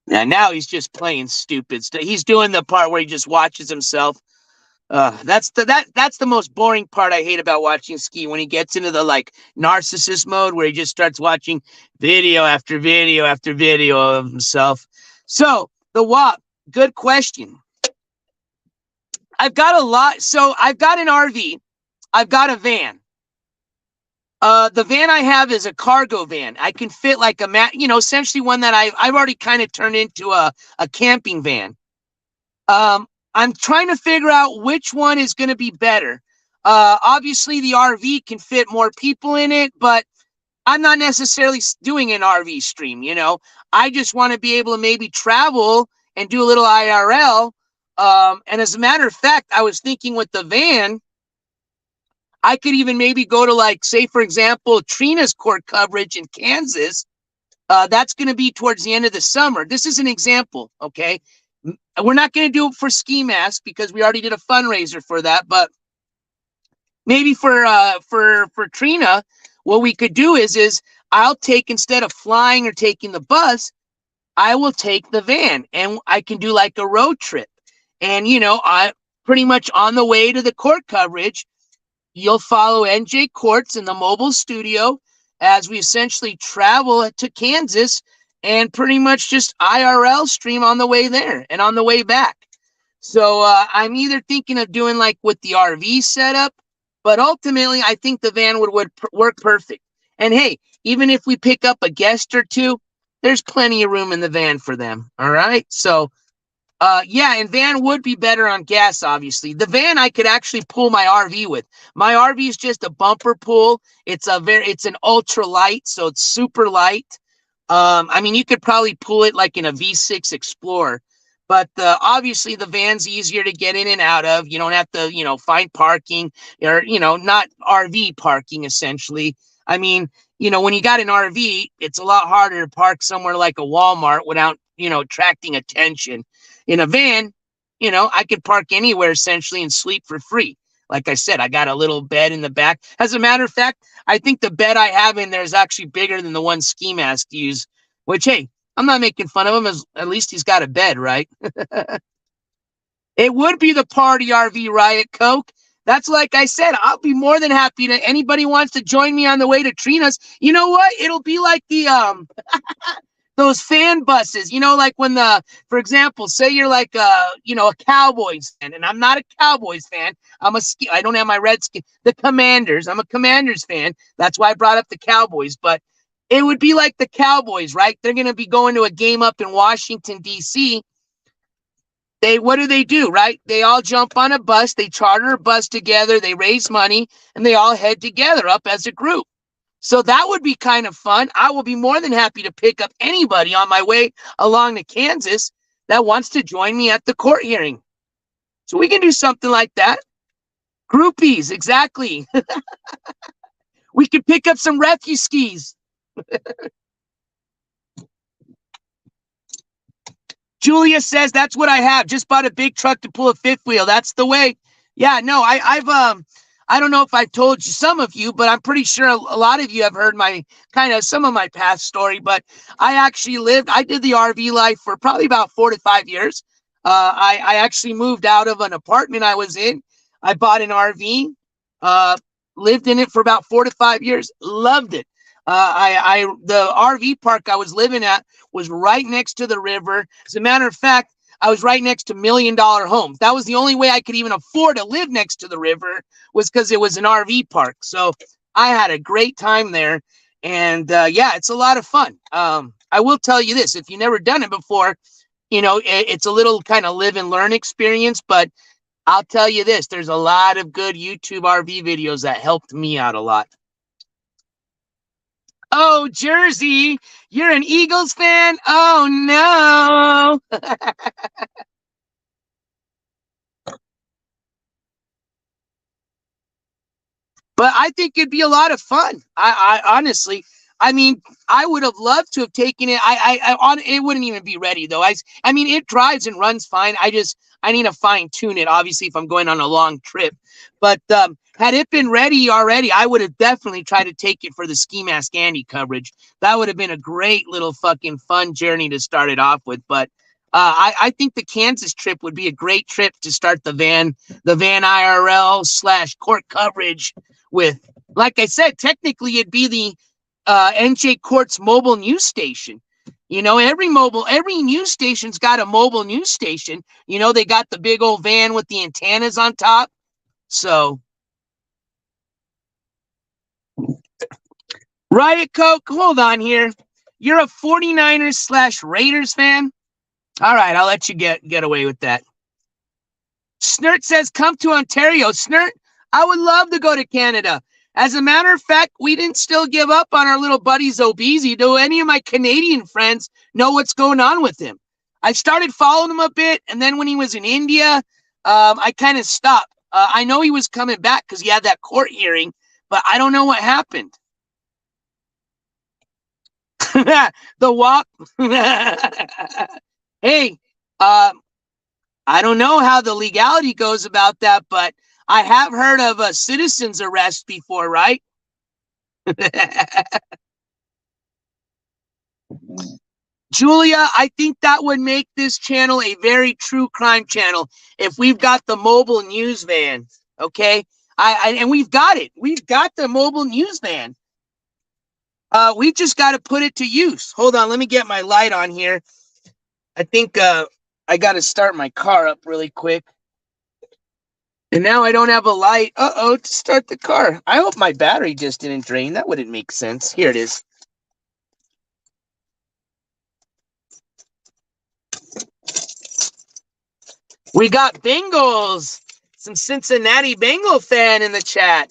Yeah, now he's just playing stupid stuff. He's doing the part where he just watches himself. That's the most boring part I hate about watching ski, when he gets into the like narcissist mode where he just starts watching video after video after video of himself. So the WAP, good question. I've got a lot. So I've got an RV. I've got a van. The van I have is a cargo van. I can fit like essentially one that I've already kind of turned into a camping van. I'm trying to figure out which one is going to be better. Obviously, the RV can fit more people in it, but I'm not necessarily doing an RV stream, I just want to be able to maybe travel and do a little IRL. And as a matter of fact, I was thinking with the van, I could even maybe go to, like, say, for example, Trina's court coverage in Kansas. That's going to be towards the end of the summer. This is an example, okay? We're not going to do it for Ski Mask because we already did a fundraiser for that, but maybe for Trina, what we could do is I'll take, instead of flying or taking the bus, I will take the van, and I can do like a road trip. And, you know, I pretty much on the way to the court coverage, you'll follow NJCourts in the mobile studio as we essentially travel to Kansas and pretty much just IRL stream on the way there and on the way back. So I'm either thinking of doing like with the RV setup, but ultimately I think the van would work perfect. And hey, even if we pick up a guest or two, there's plenty of room in the van for them. All right. So yeah, and van would be better on gas, obviously. The van I could actually pull my RV with. My RV is just a bumper pull. It's an ultra light, so it's super light. I mean, you could probably pull it like in a V6 Explorer, but obviously the van's easier to get in and out of. You don't have to, you know, find parking, or, you know, not RV parking essentially. I mean, you know, when you got an RV, it's a lot harder to park somewhere like a Walmart without, you know, attracting attention. In a van, you know, I could park anywhere essentially and sleep for free. Like I said, I got a little bed in the back. As a matter of fact, I think the bed I have in there is actually bigger than the one Ski Mask used, which, hey, I'm not making fun of him. At least he's got a bed, right? It would be the party RV, Riot Coke. That's like I said, I'll be more than happy to, anybody wants to join me on the way to Trina's. You know what? It'll be like the those fan buses, you know, like when for example, say you're like you know, a Cowboys fan, and I'm not a Cowboys fan. I don't have my Redskin. The Commanders. I'm a Commanders fan. That's why I brought up the Cowboys. But it would be like the Cowboys, right? They're going to be going to a game up in Washington, D.C. What do, right? They all jump on a bus. They charter a bus together. They raise money, and they all head together up as a group. So that would be kind of fun. I will be more than happy to pick up anybody on my way along to Kansas that wants to join me at the court hearing. So we can do something like that. Groupies, exactly. We could pick up some refugee skis. Julia says, that's what I have. Just bought a big truck to pull a fifth wheel. That's the way. Yeah, no, I don't know if I've told you, some of you, but I'm pretty sure a lot of you have heard some of my past story. But I did the RV life for probably about 4 to 5 years. I actually moved out of an apartment I was in. I bought an RV, lived in it for about 4 to 5 years, loved it. The RV park I was living at was right next to the river. As a matter of fact, I was right next to $1 million homes. That was the only way I could even afford to live next to the river, was because it was an RV park. So I had a great time there. And yeah, it's a lot of fun. I will tell you this, if you've never done it before, you know, it's a little kind of live and learn experience, but I'll tell you this, there's a lot of good YouTube RV videos that helped me out a lot. Oh, Jersey, you're an Eagles fan? Oh, no. But I think it'd be a lot of fun. I honestly, I mean, I would have loved to have taken it. It wouldn't even be ready though. I mean, it drives and runs fine. I need to fine tune it, obviously, if I'm going on a long trip. But had it been ready already, I would have definitely tried to take it for the Ski Mask Andy coverage. That would have been a great little fucking fun journey to start it off with. But I think the Kansas trip would be a great trip to start the van IRL / court coverage with. Like I said, technically it'd be the NJCourts mobile news station. You know, every news station's got a mobile news station. You know, they got the big old van with the antennas on top. So, Riot Coke, hold on here. You're a 49ers / Raiders fan? All right, I'll let you get away with that. Snert says, come to Ontario. Snert, I would love to go to Canada. As a matter of fact, we didn't still give up on our little buddy Zobezi. Do any of my Canadian friends know what's going on with him? I started following him a bit, and then when he was in India, I kind of stopped. I know he was coming back because he had that court hearing, but I don't know what happened. The WAP. Hey, I don't know how the legality goes about that, but I have heard of a citizen's arrest before, right? Julia, I think that would make this channel a very true crime channel if we've got the mobile news van, okay? And we've got it. We've got the mobile news van. We just got to put it to use. Hold on, let me get my light on here. I think I got to start my car up really quick. And now I don't have a light. To start the car. I hope my battery just didn't drain. That wouldn't make sense. Here it is. We got Bengals. Some Cincinnati Bengal fan in the chat.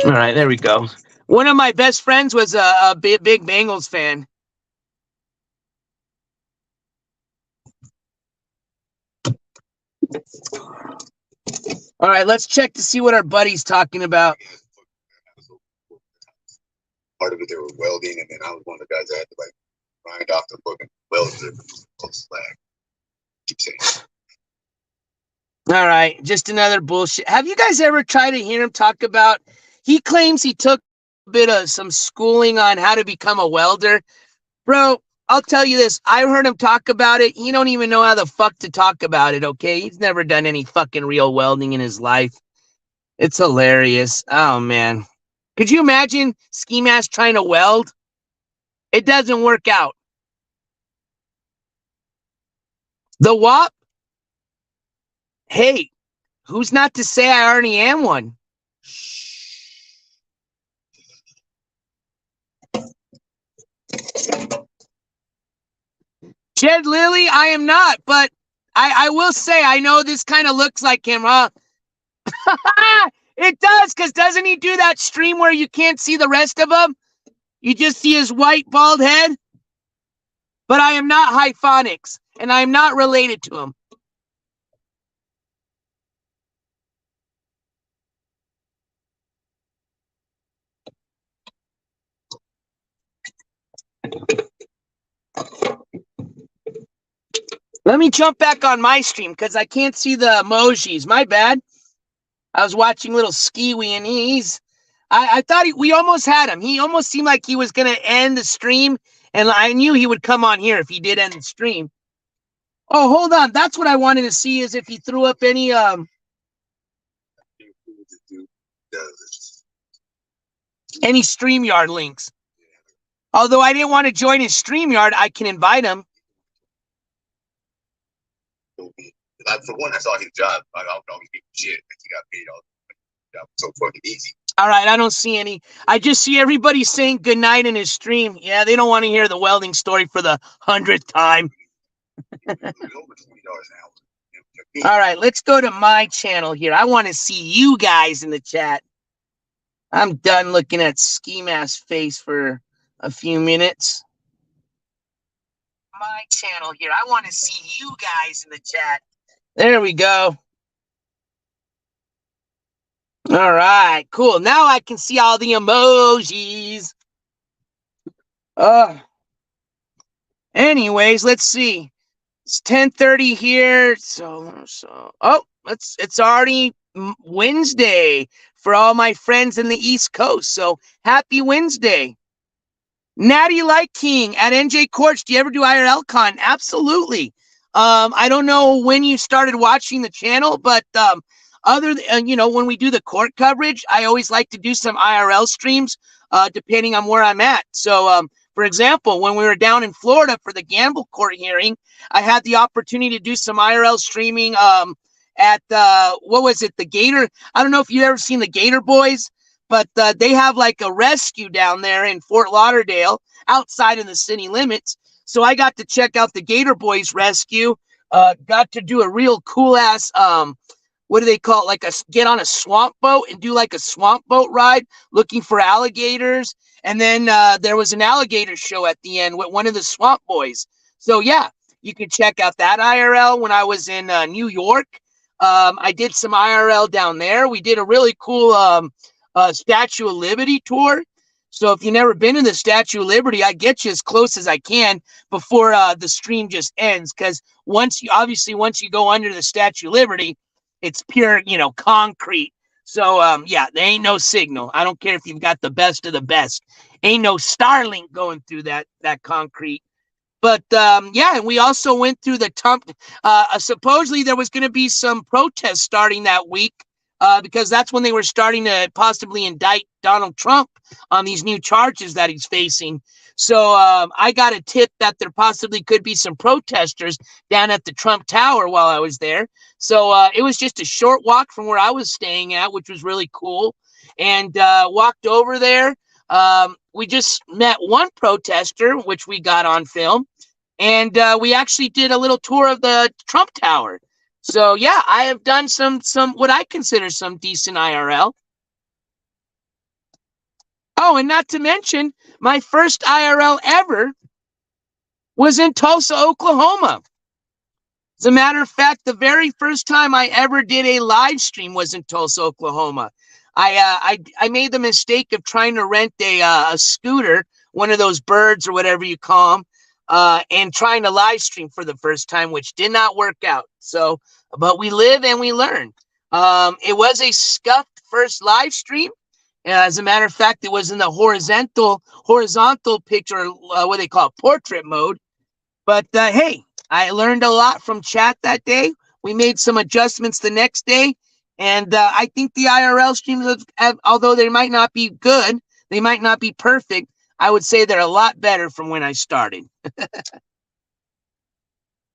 All right, there we go. One of my best friends was a big Bengals fan. All right, let's check to see what our buddy's talking about. Part of it, they were welding, and then I was one of the guys that had to like grind off the fucking welds on slag. Keep saying. All right, just another bullshit. Have you guys ever tried to hear him talk about? He claims he took a bit of some schooling on how to become a welder. Bro, I'll tell you this. I heard him talk about it. He don't even know how the fuck to talk about it, okay? He's never done any fucking real welding in his life. It's hilarious. Oh, man. Could you imagine Ski Mask trying to weld? It doesn't work out. The WAP? Hey, who's not to say I already am one? Jed Lilly, I am not, but I will say I know this kind of looks like him, huh? It does, because doesn't he do that stream where you can't see the rest of him? You just see his white bald head? But I am not Hyphonics, and I am not related to him. Let me jump back on my stream because I can't see the emojis. My bad. I was watching little Skiwi and I thought we almost had him. He almost seemed like he was going to end the stream, and I knew he would come on here if he did end the stream. Oh, hold on. That's what I wanted to see is if he threw up any StreamYard links. Although I didn't want to join his StreamYard, I can invite him. For one, I saw his job. I always give him shit that he got paid all the job so fucking easy. All right, I don't see any. I just see everybody saying goodnight in his stream. Yeah, they don't want to hear the welding story for the 100th time. All right, let's go to my channel here. I want to see you guys in the chat. I'm done looking at Ski Mask's face for a few minutes. My channel here. I want to see you guys in the chat. There we go. All right, cool. Now I can see all the emojis. Anyways, let's see. It's 10:30 here. It's already Wednesday for all my friends in the East Coast. So happy Wednesday. Natty Light King at NJCourts. Do you ever do IRL con? Absolutely. I don't know when you started watching the channel, but when we do the court coverage, I always like to do some IRL streams, depending on where I'm at. So, for example, when we were down in Florida for the Gamble court hearing, I had the opportunity to do some IRL streaming at the Gator. I don't know if you've ever seen the Gator Boys, but they have like a rescue down there in Fort Lauderdale outside of the city limits. So I got to check out the Gator Boys rescue, got to do a real cool ass, what do they call it? Get on a swamp boat and do like a swamp boat ride looking for alligators. And then there was an alligator show at the end with one of the Swamp Boys. So yeah, You can check out that IRL. When I was in New York, I did some IRL down there. We did a really cool Statue of Liberty tour. So if you've never been to the Statue of Liberty, I get you as close as I can before the stream just ends. Because once you go under the Statue of Liberty, it's pure, concrete. So yeah, there ain't no signal. I don't care if you've got the best of the best. Ain't no Starlink going through that concrete. But yeah, and we also went through the supposedly there was going to be some protests starting that week because that's when they were starting to possibly indict Donald Trump on these new charges that he's facing. So I got a tip that there possibly could be some protesters down at the Trump Tower while I was there. So it was just a short walk from where I was staying at, which was really cool. And walked over there. We just met one protester, which we got on film. And we actually did a little tour of the Trump Tower. So yeah, I have done some what I consider some decent IRL. Oh, and not to mention, my first IRL ever was in Tulsa, Oklahoma. As a matter of fact, the very first time I ever did a live stream was in Tulsa, Oklahoma. I made the mistake of trying to rent a scooter, one of those birds or whatever you call them, and trying to live stream for the first time, which did not work out. So, but we live and we learn. It was a scuffed first live stream. As a matter of fact, it was in the horizontal picture, what they call portrait mode. But hey, I learned a lot from chat that day. We made some adjustments the next day. And I think the IRL streams, although they might not be good, they might not be perfect, I would say they're a lot better from when I started.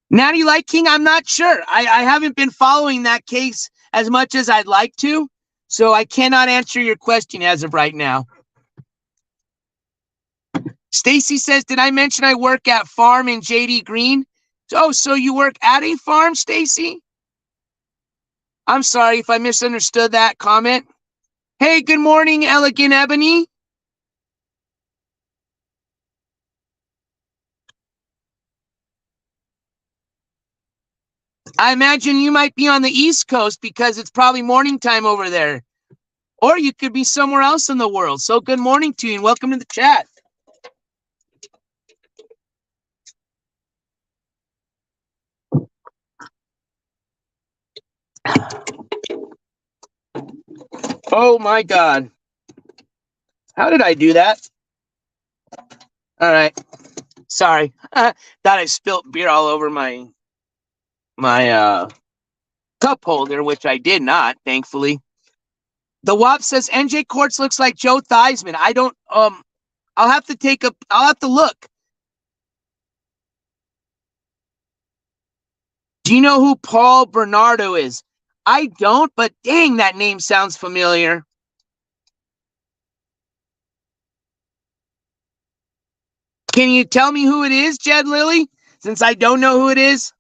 Natty Light King, I'm not sure. I haven't been following that case as much as I'd like to, so I cannot answer your question as of right now. Stacy says, did I mention I work at farm in JD Green? Oh, so you work at a farm, Stacy? I'm sorry if I misunderstood that comment. Hey, good morning, Elegant Ebony. I imagine you might be on the East Coast because it's probably morning time over there. Or you could be somewhere else in the world. So good morning to you and welcome to the chat. Oh my God. How did I do that? All right. Sorry. Thought I spilt beer all over my cup holder, which I did not, thankfully. The WAP says NJCourts looks like Joe Theismann. I don't I'll have to look. Do you know who Paul Bernardo is? I don't, but dang, that name sounds familiar. Can you tell me who it is, Jed Lilly? Since I don't know who it is.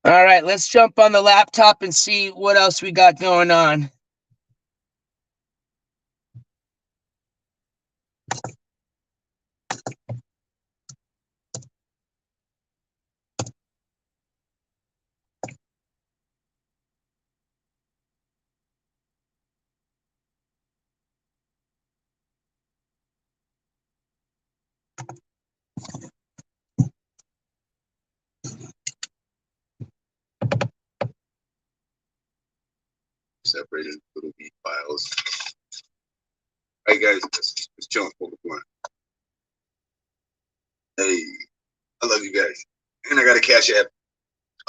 All right, let's jump on the laptop and see what else we got going on. Separated little beat files. All right, guys, let's chill and pull the blunt. Hey, I love you guys. And I got a Cash App.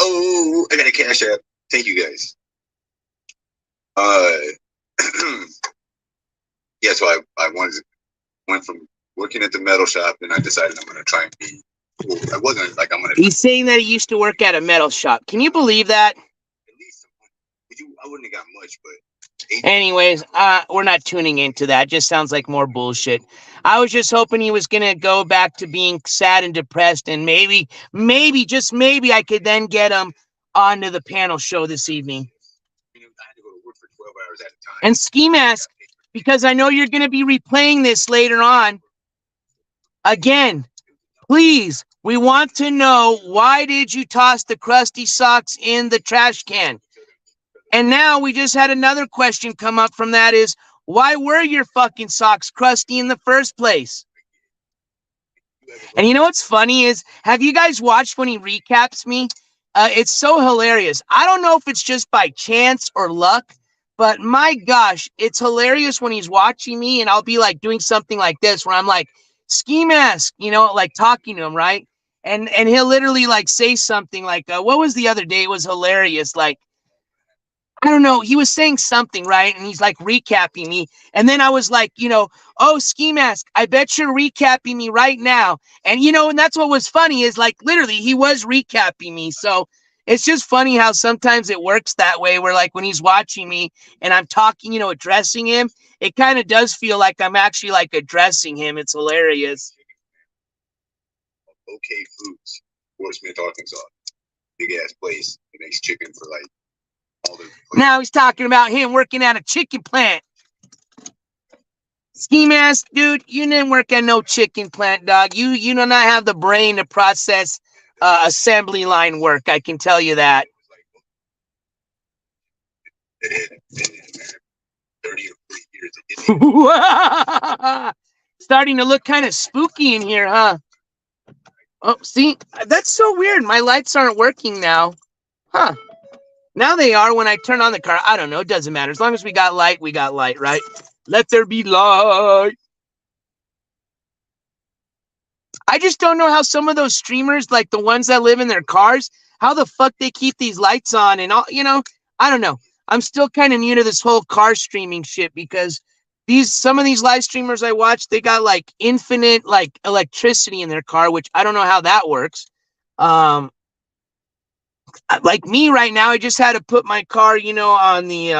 Oh, I got a Cash App. Thank you guys. Yeah, so I went from working at the metal shop and I decided I'm gonna try and be cool. I wasn't like I'm gonna. He's saying that he used to work at a metal shop. Can you believe that? At least I wouldn't have got much, but Anyways, we're not tuning into that. Just sounds like more bullshit. I was just hoping he was gonna go back to being sad and depressed, and maybe, just maybe, I could then get him onto the panel show this evening. I had to go to work for 12 hours at a time. And Ski Mask, because I know you're gonna be replaying this later on. Again, please, we want to know, why did you toss the crusty socks in the trash can? And now we just had another question come up from that is, why were your fucking socks crusty in the first place? And you know what's funny is, have you guys watched when he recaps me? It's so hilarious. I don't know if it's just by chance or luck, but my gosh, it's hilarious when he's watching me and I'll be like doing something like this where I'm like, Ski Mask, like talking to him, right? And he'll literally like say something like, what was the other day? It was hilarious. Like, I don't know. He was saying something, right? And he's like recapping me. And then I was like, oh, Ski Mask, I bet you're recapping me right now. And, and that's what was funny is like, literally, he was recapping me. So it's just funny how sometimes it works that way where like when he's watching me and I'm talking, addressing him, it kind of does feel like I'm actually like addressing him. It's hilarious. Okay Foods, Fort Smith, Arkansas. Big ass place. It makes chicken for like all the. Now he's talking about him working at a chicken plant. Ski Mask, dude, you didn't work at no chicken plant, dog. You do not have the brain to process assembly line work. I can tell you that. 30 or 40 years. Starting to look kind of spooky in here, huh? Oh, see, that's so weird. My lights aren't working now. Huh. Now they are when I turn on the car. I don't know. It doesn't matter. As long as we got light, right? Let there be light. I just don't know how some of those streamers, like the ones that live in their cars, how the fuck they keep these lights on and all, I don't know. I'm still kind of new to this whole car streaming shit because some of these live streamers I watch, they got like infinite like electricity in their car, which I don't know how that works. Like me right now, I just had to put my car, on the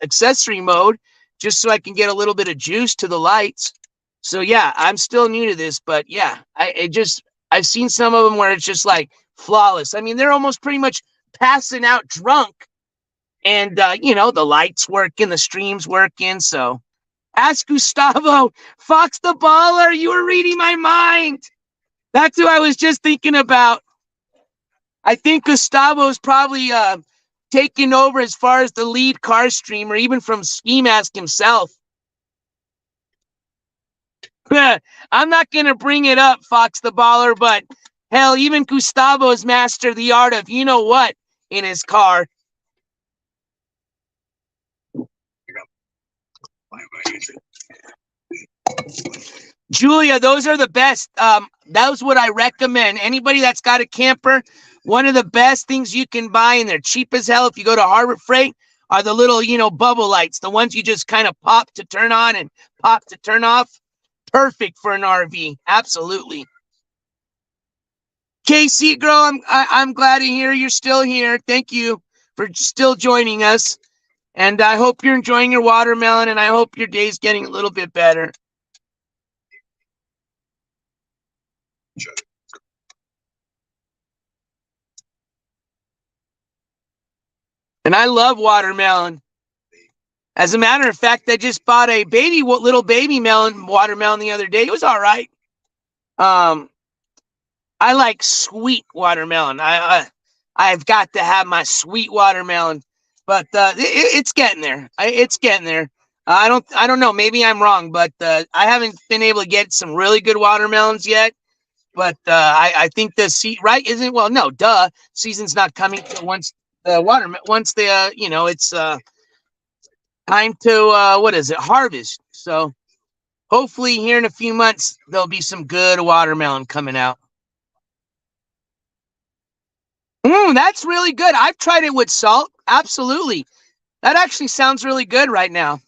accessory mode just so I can get a little bit of juice to the lights. So yeah, I'm still new to this, but yeah, I've seen some of them where it's just like flawless. I mean, they're almost pretty much passing out drunk, and the lights working, the streams working. So ask Gustavo, Fox the Baller. You were reading my mind. That's who I was just thinking about. I think Gustavo's probably taking over as far as the lead car streamer, even from Ski Mask himself. I'm not going to bring it up, Fox the Baller, but hell, even Gustavo has mastered the art of you-know-what in his car. Julia, those are the best. That's what I recommend. Anybody that's got a camper, one of the best things you can buy, and they're cheap as hell if you go to Harbor Freight, are the little, bubble lights, the ones you just kind of pop to turn on and pop to turn off. Perfect for an RV. Absolutely. Casey, girl, I'm glad to hear you're still here. Thank you for still joining us. And I hope you're enjoying your watermelon, and I hope your day's getting a little bit better. And I love watermelon. As a matter of fact, I just bought a little baby watermelon the other day. It was all right. I like sweet watermelon. I've got to have my sweet watermelon, but it's getting there. It's getting there. I don't know. Maybe I'm wrong, but I haven't been able to get some really good watermelons yet. But I think the isn't well. No, season's not coming till once the it's time to what is it, harvest. So hopefully here in a few months there'll be some good watermelon coming out. That's really good. I've tried it with salt. Absolutely. That actually sounds really good right now.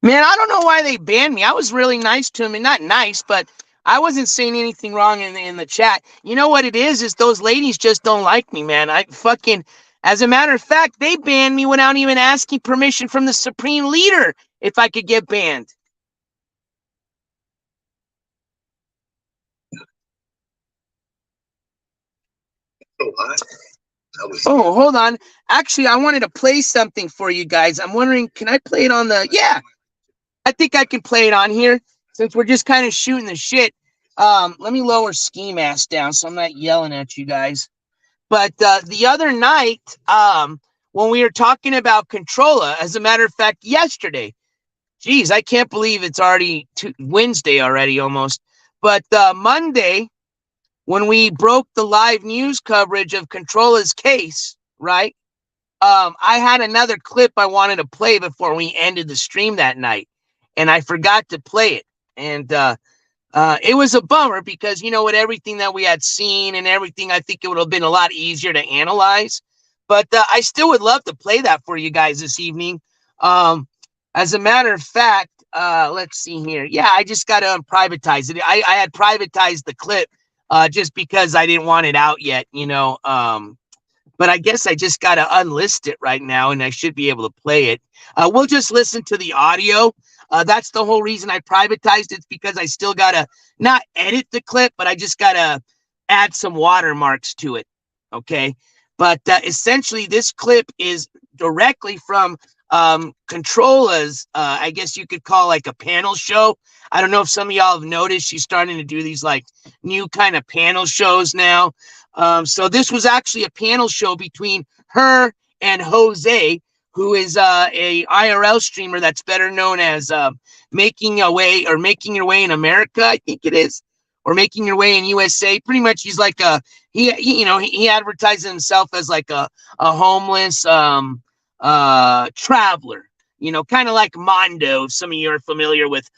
Man, I don't know why they banned me. I was really nice to him, and not nice, but I wasn't saying anything wrong in the chat. You know what it is those ladies just don't like me, man. I fucking, as a matter of fact, they banned me without even asking permission from the supreme leader if I could get banned. Oh, hold on. Actually, I wanted to play something for you guys. I'm wondering, can I play it on the? Yeah, I think I can play it on here since we're just kind of shooting the shit. Let me lower ski mask down so I'm not yelling at you guys. But the other night, when we were talking about Controlla, as a matter of fact, yesterday, geez, I can't believe it's already Wednesday already almost. But Monday, when we broke the live news coverage of Controlla's case, right? I had another clip I wanted to play before we ended the stream that night, and I forgot to play it. And it was a bummer because, you know, with everything that we had seen and everything, I think it would have been a lot easier to analyze. But I still would love to play that for you guys this evening. As a matter of fact, let's see here. Yeah, I just got to unprivatize it. I had privatized the clip just because I didn't want it out yet, you know. But I guess I just got to unlist it right now, and I should be able to play it. We'll just listen to the audio. That's the whole reason I privatized it, because I still got to not edit the clip, but I just got to add some watermarks to it. Okay. But essentially, this clip is directly from Controlla's, I guess you could call like a panel show. I don't know if some of y'all have noticed she's starting to do these like new kind of panel shows now. So this was actually a panel show between her and Jose, who is a IRL streamer that's better known as Making Your Way in America, I think it is, or Making Your Way in USA. Pretty much, he's like he advertises himself as like a homeless traveler. You know, kind of like Mondo. If some of you are familiar with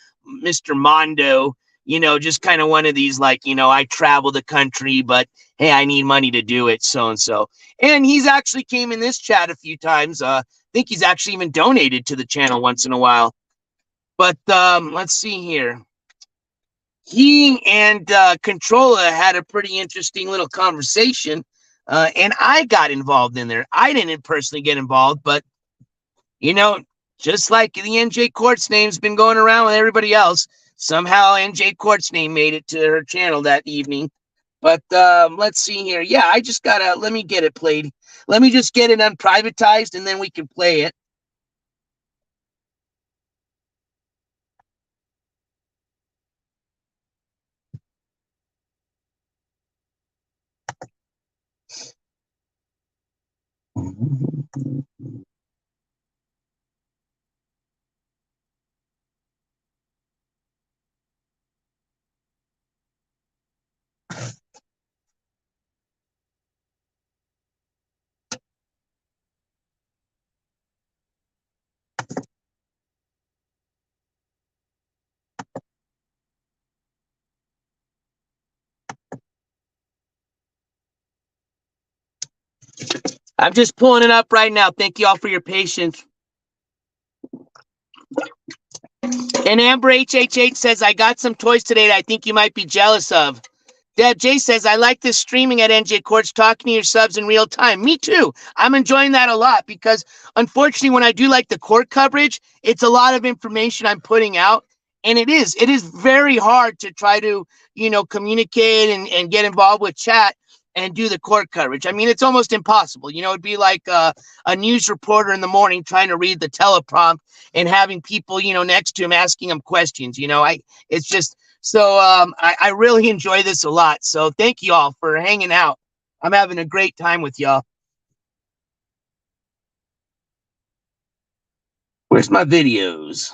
Mr. Mondo, you know, just kind of one of these like, you know, I travel the country, but hey, I need money to do it, so and so. And he's actually came in this chat a few times. I think he's actually even donated to the channel once in a while. But let's see here. He and Controlla had a pretty interesting little conversation, and I got involved in there. I didn't personally get involved, but, you know, just like the NJCourts name's been going around with everybody else, somehow NJCourts name made it to her channel that evening. But let's see here. Yeah, I just gotta, let me get it played. Let me just get it unprivatized, and then we can play it. I'm just pulling it up right now. Thank you all for your patience. And Amber HHH says, I got some toys today that I think you might be jealous of. Deb J says, I like this streaming at NJCourts, talking to your subs in real time. Me too. I'm enjoying that a lot because, unfortunately, when I do like the court coverage, it's a lot of information I'm putting out. And it is very hard to try to, you know, communicate and get involved with chat and do the court coverage. I mean, it's almost impossible. You know, it'd be like a news reporter in the morning trying to read the teleprompt and having people, you know, next to him asking him questions. You know, it's just, so I really enjoy this a lot. So thank you all for hanging out. I'm having a great time with y'all. Where's my videos?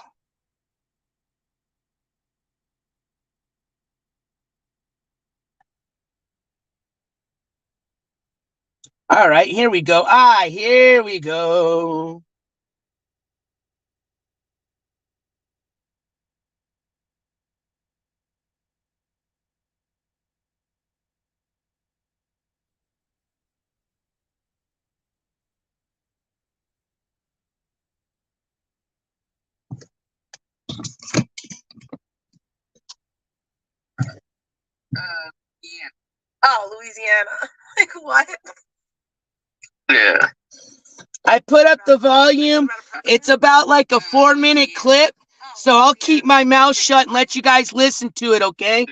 All right, here we go. Here we go. Yeah. Oh, Louisiana. Like, what? Yeah. I put up the volume. It's about like a 4-minute clip. So I'll keep my mouth shut and let you guys listen to it, okay? Yeah.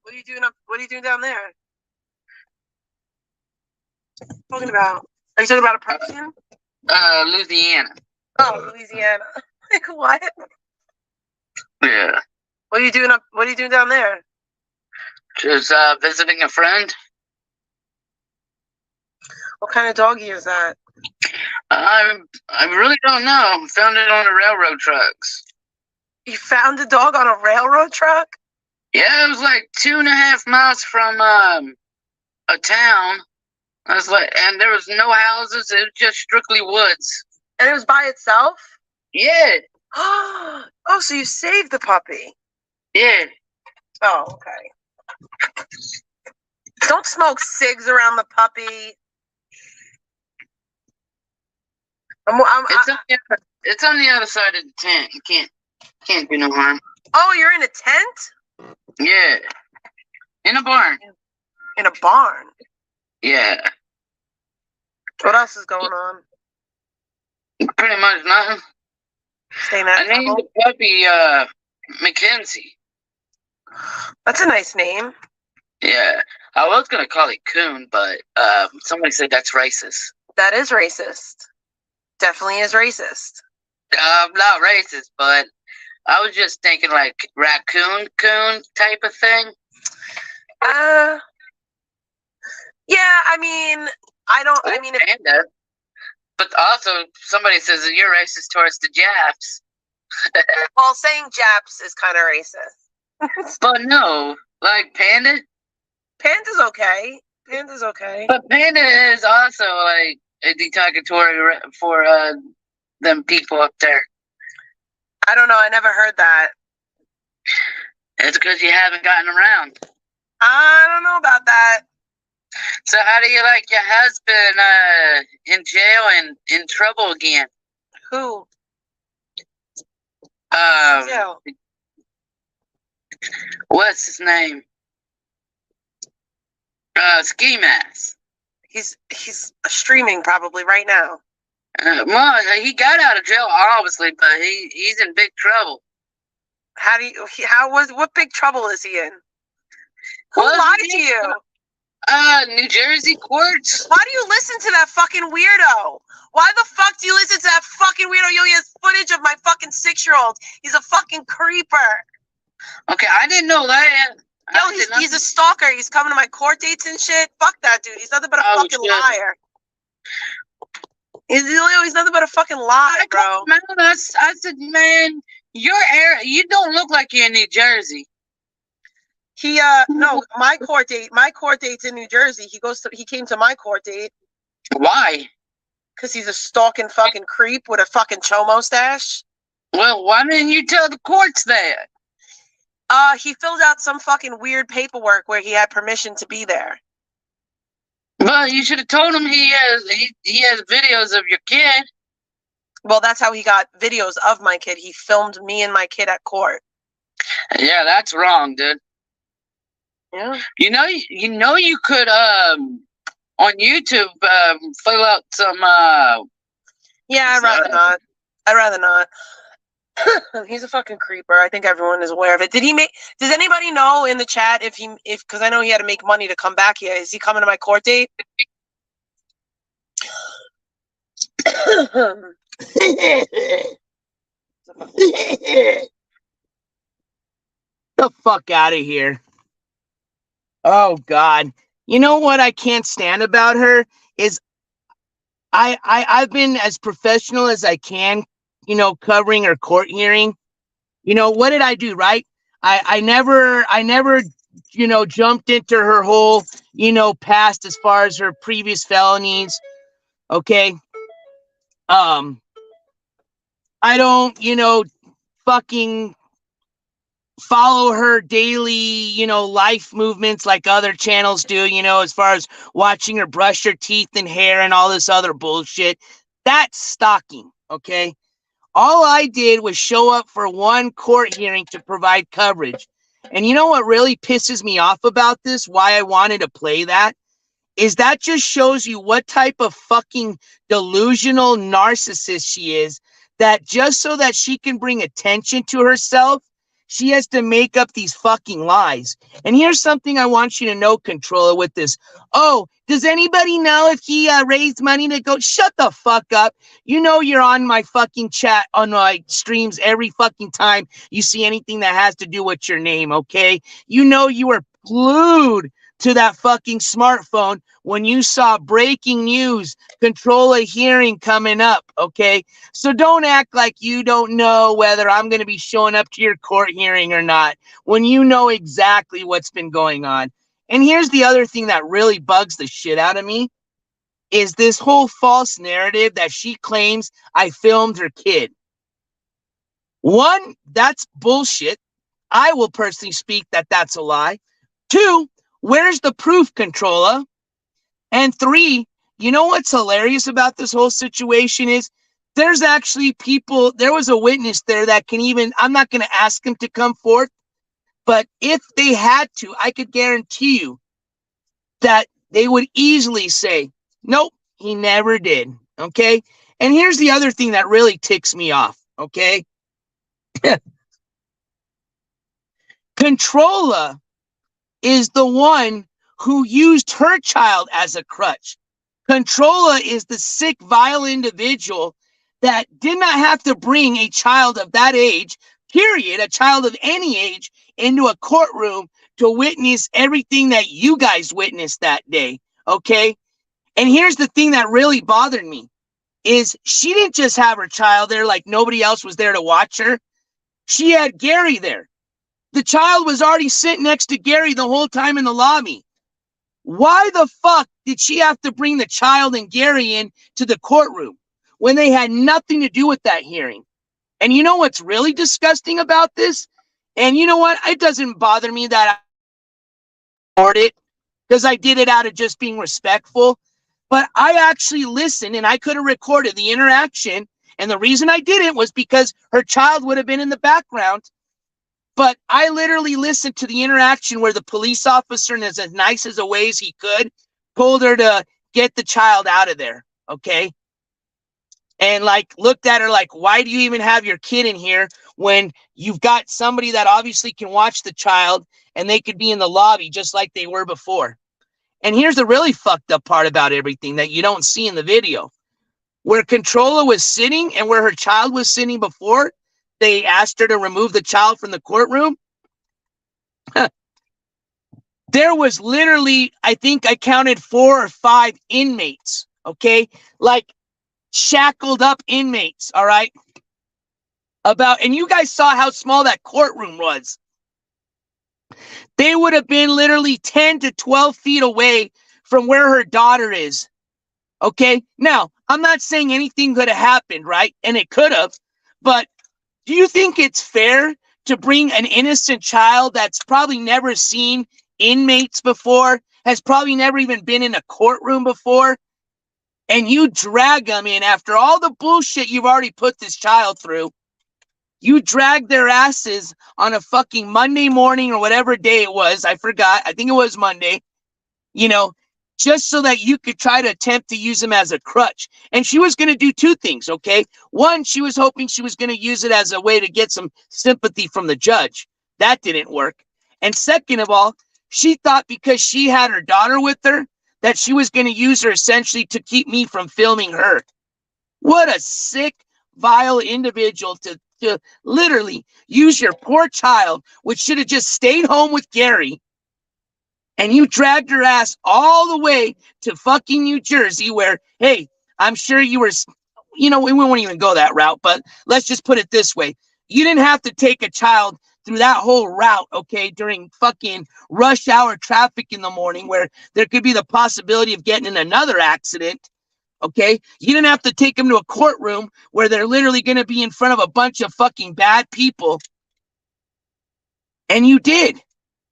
What are you doing what are you doing down there? What are you talking about? Are you talking about a person? Louisiana. Oh, Louisiana. Like, what? Yeah. What are you doing down there? Just visiting a friend. What kind of doggy is that? I really don't know. Found it on the railroad tracks. You found the dog on a railroad truck? Yeah, it was like 2.5 miles from a town. I was like, and there was no houses. It was just strictly woods. And it was by itself? Yeah. Oh, so you saved the puppy? Yeah. Oh, okay. Don't smoke cigs around the puppy. It's on the other side of the tent. You can't do no harm. Oh, you're in a tent? Yeah. In a barn. In a barn? Yeah. What else is going on? Pretty much nothing. Staying at I named the puppy Mackenzie. That's a nice name. Yeah. I was gonna call it Coon, but somebody said that's racist. That is racist. Definitely is racist. I'm not racist, but I was just thinking like raccoon coon type of thing. Yeah, I mean, Panda. But also, somebody says that you're racist towards the Japs. Well, saying Japs is kind of racist. But no, like Panda. Panda's okay. Panda's okay. But Panda is also like a derogatory for them people up there. I don't know. I never heard that. It's because you haven't gotten around. I don't know about that. So how do you like your husband in jail and in trouble again? Who? Jail. What's his name? Ski Mask. He's streaming probably right now. Well, he got out of jail obviously, but he's in big trouble. What big trouble is he in? Who lied to you? NJCourts. Why do you listen to that fucking weirdo? Why the fuck do you listen to that fucking weirdo? Yo, he has footage of my fucking 6-year-old. He's a fucking creeper. Okay, I didn't know that. Yo, he's a stalker. He's coming to my court dates and shit. Fuck that dude. He's nothing but a fucking liar. He's nothing but a fucking lie, bro. I said, man, you don't look like you're in New Jersey. No, my court date's in New Jersey. He came to my court date. Why? Because he's a stalking fucking creep with a fucking chomo stash. Well, why didn't you tell the courts that? He filled out some fucking weird paperwork where he had permission to be there. Well, you should have told him he has videos of your kid. Well, that's how he got videos of my kid. He filmed me and my kid at court. Yeah, that's wrong, dude. Yeah. You know you could on YouTube fill out some Yeah, I'd rather not. He's a fucking creeper. I think everyone is aware of it. Does anybody know in the chat because I know he had to make money to come back here. Is he coming to my court date? The fuck out of here. Oh God. You know what I can't stand about her is I've been as professional as I can, covering her court hearing. What did I do, right? I never, jumped into her whole, past as far as her previous felonies. Okay. I don't, fucking follow her daily, life movements like other channels do, as far as watching her brush her teeth and hair and all this other bullshit. That's stalking, okay? All I did was show up for one court hearing to provide coverage. And you know what really pisses me off about this, why I wanted to play that, is that just shows you what type of fucking delusional narcissist she is, that just so that she can bring attention to herself, she has to make up these fucking lies. And here's something I want you to know, Controller, with this. Oh, does anybody know if he raised money to go? Shut the fuck up. You know you're on my fucking chat, on my streams every fucking time you see anything that has to do with your name, okay? You know you were glued to that fucking smartphone when you saw breaking news, control a hearing coming up, okay? So don't act like you don't know whether I'm going to be showing up to your court hearing or not, when you know exactly what's been going on. And here's the other thing that really bugs the shit out of me, is this whole false narrative that she claims I filmed her kid. One, that's bullshit. I will personally speak that that's a lie. Two, where's the proof, Controller? And three, you know what's hilarious about this whole situation is there's actually people, there was a witness there that can even, I'm not going to ask him to come forth, but if they had to, I could guarantee you that they would easily say, nope, he never did, okay? And here's the other thing that really ticks me off, okay? Controller is the one who used her child as a crutch. Controller is the sick, vile individual that did not have to bring a child of that age, period, a child of any age, into a courtroom to witness everything that you guys witnessed that day, okay? And here's the thing that really bothered me, is she didn't just have her child there like nobody else was there to watch her. She had Gary there. The child was already sitting next to Gary the whole time in the lobby. Why the fuck did she have to bring the child and Gary in to the courtroom when they had nothing to do with that hearing? And you know what's really disgusting about this? And you know what? It doesn't bother me that I ignored it, because I did it out of just being respectful. But I actually listened, and I could have recorded the interaction. And the reason I didn't was because her child would have been in the background. But I literally listened to the interaction where the police officer, in as nice as a way as he could, told her to get the child out of there, okay? And like looked at her like, why do you even have your kid in here when you've got somebody that obviously can watch the child and they could be in the lobby just like they were before? And here's the really fucked up part about everything that you don't see in the video. Where Controller was sitting and where her child was sitting before they asked her to remove the child from the courtroom, there was literally, I think I counted 4 or 5 inmates, okay? Like shackled up inmates, all right? And you guys saw how small that courtroom was. They would have been literally 10 to 12 feet away from where her daughter is, okay? Now, I'm not saying anything could have happened, right? And it could have, but do you think it's fair to bring an innocent child that's probably never seen inmates before, has probably never even been in a courtroom before, and you drag them in after all the bullshit you've already put this child through? You drag their asses on a fucking Monday morning or whatever day it was. I forgot. I think it was Monday, you know, just so that you could try to attempt to use them as a crutch. And she was going to do 2 things, okay? One, she was hoping she was going to use it as a way to get some sympathy from the judge. That didn't work. And second of all, she thought because she had her daughter with her, that she was going to use her essentially to keep me from filming her. What a sick, vile individual to literally use your poor child, which should have just stayed home with Gary, and you dragged her ass all the way to fucking New Jersey where, hey, I'm sure you were, you know, we won't even go that route, but let's just put it this way. You didn't have to take a child through that whole route, okay, during fucking rush hour traffic in the morning where there could be the possibility of getting in another accident, okay? You didn't have to take them to a courtroom where they're literally going to be in front of a bunch of fucking bad people. And you did.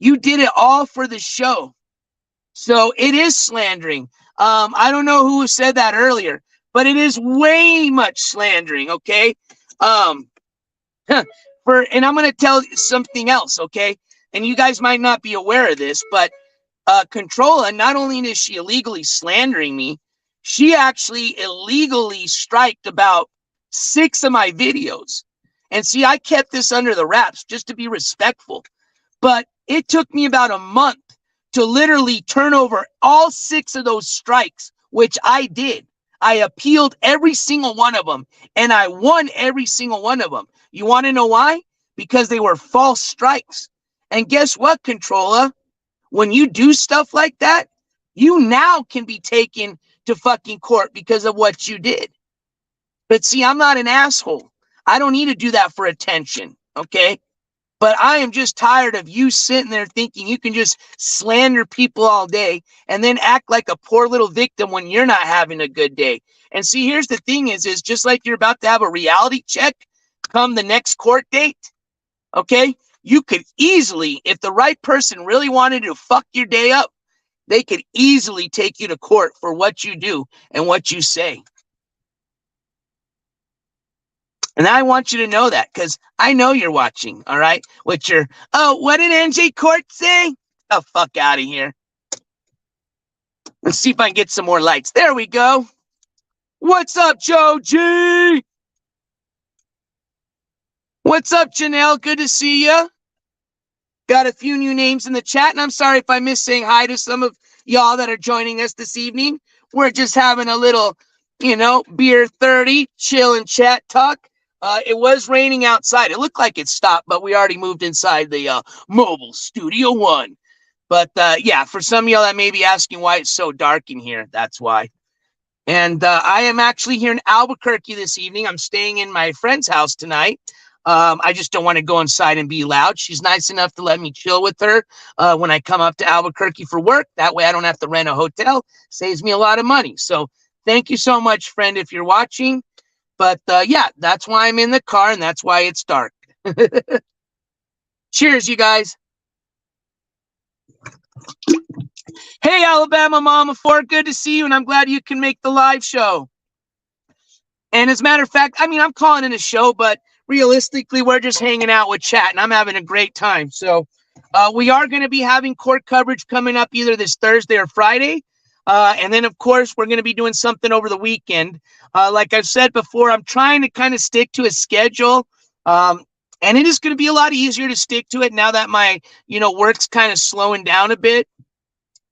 You did it all for the show. So it is slandering. I don't know who said that earlier, but it is way much slandering, okay? And I'm going to tell you something else, okay? and you guys might not be aware of this, but Controlla, not only is she illegally slandering me, she actually illegally striked about 6 of my videos. And see, I kept this under the wraps just to be respectful. But it took me about a month to literally turn over all 6 of those strikes, which I did. I appealed every single one of them, and I won every single one of them. You want to know why? Because they were false strikes. And guess what, Controlla? When you do stuff like that, you now can be taken to fucking court because of what you did. But see, I'm not an asshole. I don't need to do that for attention, okay? But I am just tired of you sitting there thinking you can just slander people all day and then act like a poor little victim when you're not having a good day. And see, here's the thing is just like you're about to have a reality check come the next court date, okay? You could easily, if the right person really wanted to fuck your day up, they could easily take you to court for what you do and what you say. And I want you to know that because I know you're watching, all right? With your, oh, what did NJCourts say? Oh, fuck out of here. Let's see if I can get some more lights. There we go. What's up, Joe G? What's up, Janelle? Good to see you. Got a few new names in the chat, and I'm sorry if I missed saying hi to some of y'all that are joining us this evening. We're just having a little, beer 30, chill and chat talk. It was raining outside. It looked like it stopped, but we already moved inside the mobile Studio One. But yeah, for some of y'all that may be asking why it's so dark in here, that's why. And I am actually here in Albuquerque this evening. I'm staying in my friend's house tonight. I just don't want to go inside and be loud. She's nice enough to let me chill with her when I come up to Albuquerque for work. That way I don't have to rent a hotel. Saves me a lot of money. So thank you so much, friend, if you're watching. But yeah, that's why I'm in the car, and that's why it's dark. Cheers, you guys. Hey, Alabama Mama 4, good to see you, and I'm glad you can make the live show. And as a matter of fact, I mean, I'm calling it a show, but realistically, we're just hanging out with chat, and I'm having a great time. So we are going to be having court coverage coming up either this Thursday or Friday. And then, of course, we're going to be doing something over the weekend. Like I've said before, I'm trying to kind of stick to a schedule. And it is going to be a lot easier to stick to it now that my, work's kind of slowing down a bit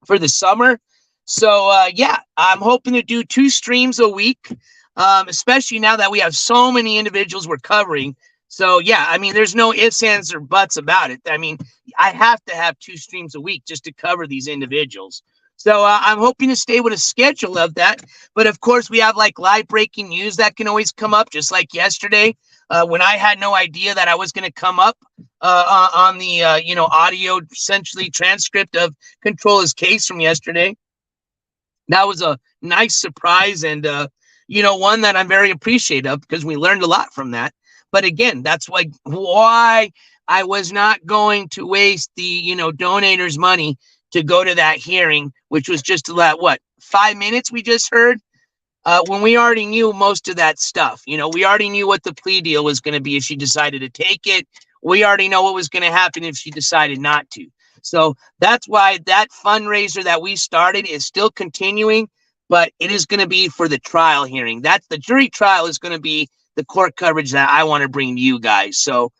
for the summer. So, yeah, I'm hoping to do 2 streams a week, especially now that we have so many individuals we're covering. So, yeah, I mean, there's no ifs, ands, or buts about it. I mean, I have to have 2 streams a week just to cover these individuals. So I'm hoping to stay with a schedule of that. But, of course, we have, like, live breaking news that can always come up, just like yesterday when I had no idea that I was going to come up on the, audio, essentially, transcript of Controlla's case from yesterday. That was a nice surprise and, one that I'm very appreciative of because we learned a lot from that. But, again, that's why I was not going to waste the, donators' money to go to that hearing, which was just about, 5 minutes we just heard, when we already knew most of that stuff. We already knew what the plea deal was going to be if she decided to take it. We already know what was going to happen if she decided not to. So that's why that fundraiser that we started is still continuing, but it is going to be for the trial hearing. That's the jury trial is going to be the court coverage that I want to bring to you guys. So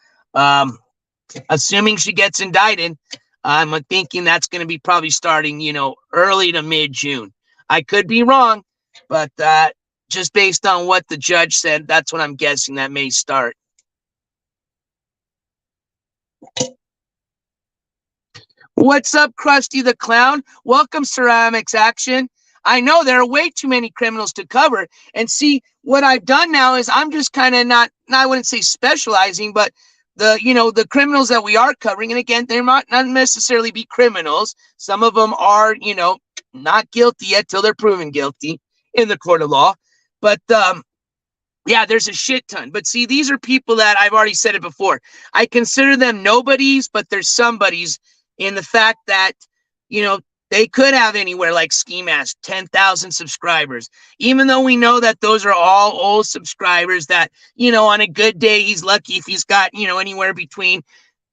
assuming she gets indicted, I'm thinking that's going to be probably starting, early to mid-June. I could be wrong, but just based on what the judge said, that's what I'm guessing that may start. What's up, Krusty the Clown? Welcome, Ceramics Action. I know there are way too many criminals to cover. And see, what I've done now is I'm just kind of not, I wouldn't say specializing, but the criminals that we are covering, and again, they're not necessarily be criminals. Some of them are, not guilty yet till they're proven guilty in the court of law. But yeah, there's a shit ton. But see, these are people that I've already said it before. I consider them nobodies, but they're somebodies in the fact that, they could have anywhere like Ski Mask, 10,000 subscribers, even though we know that those are all old subscribers that, on a good day, he's lucky if he's got, anywhere between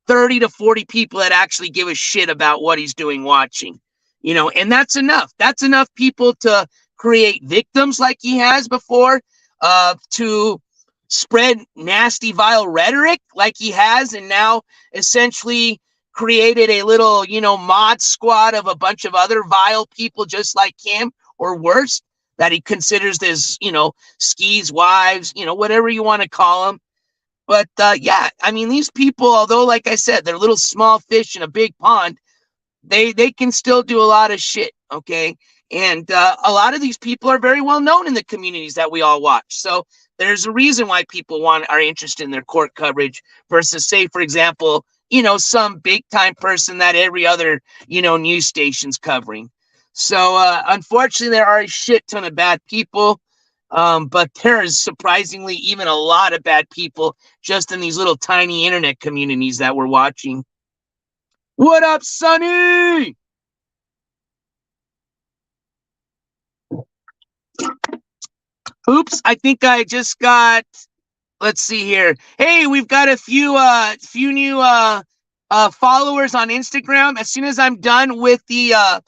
30 to 40 people that actually give a shit about what he's doing watching, and that's enough. That's enough people to create victims like he has before, to spread nasty, vile rhetoric like he has, and now essentially created a little, mod squad of a bunch of other vile people just like him or worse that he considers as, skis, wives, whatever you want to call them. But yeah, I mean, these people, although, like I said, they're little small fish in a big pond, they can still do a lot of shit, okay? And a lot of these people are very well known in the communities that we all watch. So there's a reason why people are interested in their court coverage versus, say, for example, some big time person that every other, news station's covering. So unfortunately, there are a shit ton of bad people. But there is surprisingly even a lot of bad people just in these little tiny internet communities that we're watching. What up, Sonny? Oops, I think I just got, let's see here. Hey, we've got a few new followers on Instagram. As soon as I'm done with the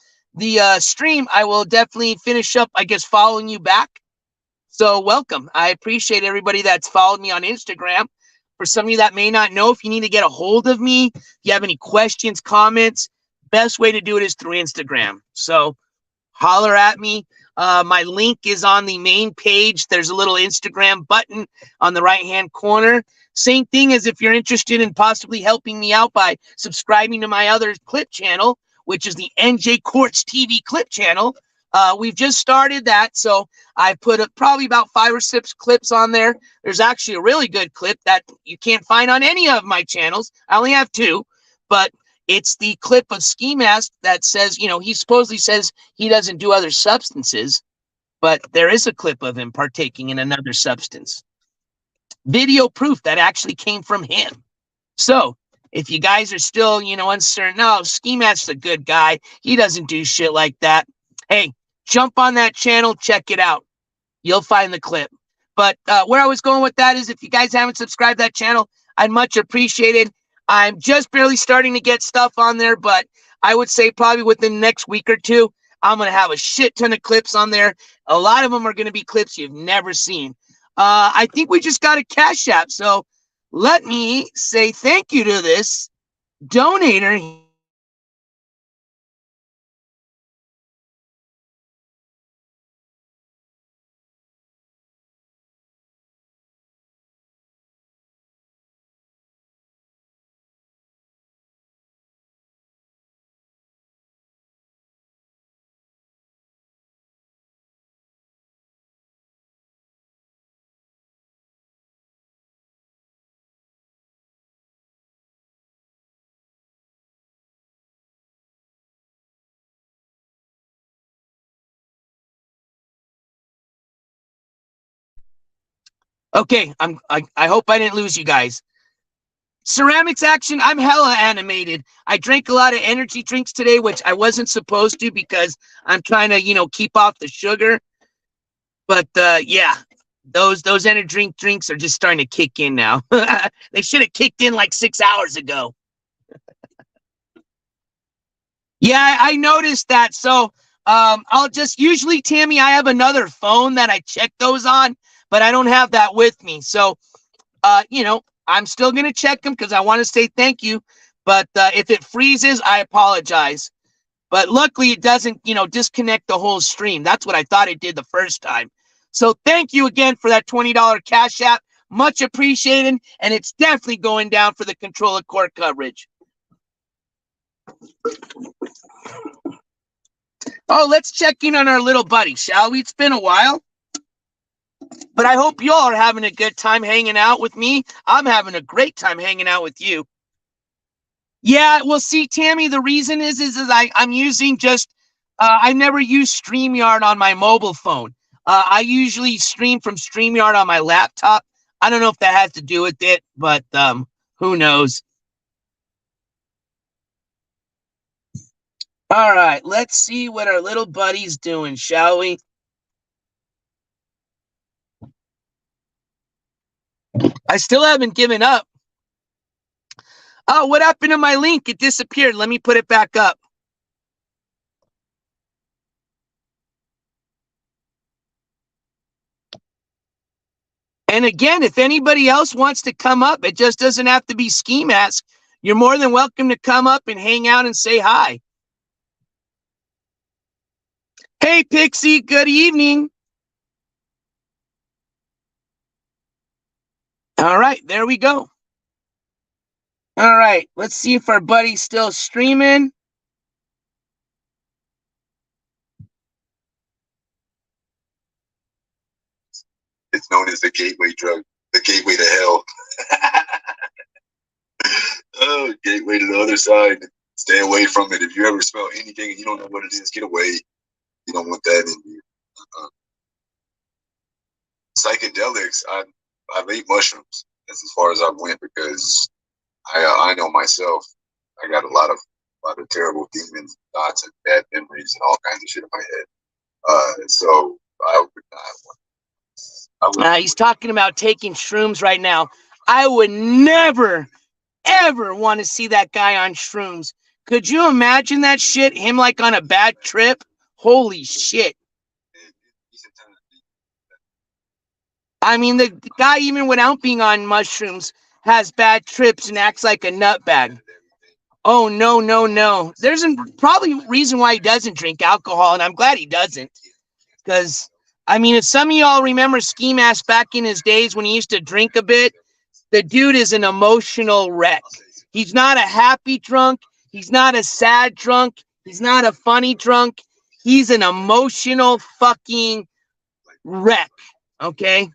stream, I will definitely finish up, I guess, following you back. So welcome. I appreciate everybody that's followed me on Instagram. For some of you that may not know, if you need to get a hold of me, if you have any questions, comments, best way to do it is through Instagram. So holler at me. My link is on the main page. There's a little Instagram button on the right-hand corner. Same thing as if you're interested in possibly helping me out by subscribing to my other clip channel, which is the NJCourts TV clip channel. We've just started that, so I put probably about 5 or 6 clips on there. There's actually a really good clip that you can't find on any of my channels. I only have 2, but it's the clip of Ski Mask that says, he supposedly says he doesn't do other substances, but there is a clip of him partaking in another substance. Video proof that actually came from him. So if you guys are still, uncertain, no, Ski Mask's a good guy. He doesn't do shit like that. Hey, jump on that channel, check it out. You'll find the clip. But where I was going with that is if you guys haven't subscribed to that channel, I'd much appreciate it. I'm just barely starting to get stuff on there, but I would say probably within the next week or 2, I'm going to have a shit ton of clips on there. A lot of them are going to be clips you've never seen. I think we just got a Cash App, so let me say thank you to this donator. Okay, I hope I didn't lose you guys. Ceramics action, I'm hella animated. I drank a lot of energy drinks today, which I wasn't supposed to because I'm trying to, keep off the sugar. But yeah, those energy drinks are just starting to kick in now. They should have kicked in like 6 hours ago. Yeah, I noticed that. So I'll just usually, Tammy, I have another phone that I check those on, but I don't have that with me. So, I'm still going to check them because I want to say thank you. But if it freezes, I apologize. But luckily, it doesn't, disconnect the whole stream. That's what I thought it did the first time. So thank you again for that $20 Cash App. Much appreciated. And it's definitely going down for the Control of Court coverage. Oh, let's check in on our little buddy, shall we? It's been a while. But I hope you all are having a good time hanging out with me. I'm having a great time hanging out with you. Yeah, well, see, Tammy, the reason is I'm using just, I never use StreamYard on my mobile phone. I usually stream from StreamYard on my laptop. I don't know if that has to do with it, but who knows? All right, let's see what our little buddy's doing, shall we? I still haven't given up. Oh, what happened to my link? It disappeared. Let me put it back up. And again, if anybody else wants to come up, it just doesn't have to be Ski Mask. You're more than welcome to come up and hang out and say hi. Hey, Pixie, good evening. All right, there we go. All right, let's see if our buddy's still streaming. It's known as the gateway drug, the gateway to hell. Oh, gateway to the other side. Stay away from it. If you ever smell anything and you don't know what it is, get away. You don't want that in you. Psychedelics, I've ate mushrooms. That's as far as I went because I know myself. I got a lot of terrible demons, thoughts, and bad memories, and all kinds of shit in my head. So I would not. He's talking about taking shrooms right now. I would never, ever want to see that guy on shrooms. Could you imagine that shit? Him like on a bad trip? Holy shit. I mean, the guy, even without being on mushrooms, has bad trips and acts like a nutbag. Oh, no, no, no. There's probably a reason why he doesn't drink alcohol, and I'm glad he doesn't. Because, I mean, if some of y'all remember Ski Mask back in his days when he used to drink a bit, the dude is an emotional wreck. He's not a happy drunk. He's not a sad drunk. He's not a funny drunk. He's an emotional fucking wreck. Okay?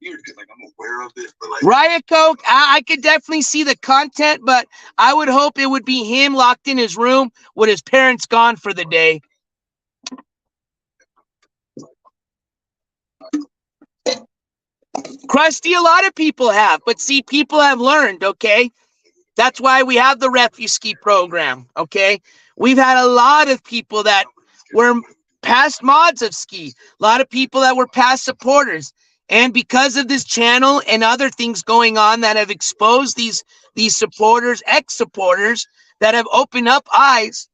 Like I'm aware of it, but like Riot Coke, I could definitely see the content, but I would hope it would be him locked in his room with his parents gone for the day. Krusty, a lot of people have, but see, people have learned, okay? That's why we have the Refugee Ski program, okay? We've had a lot of people that were past mods of ski, a lot of people that were past supporters. And because of this channel and other things going on that have exposed these supporters, ex-supporters, that have opened up eyes,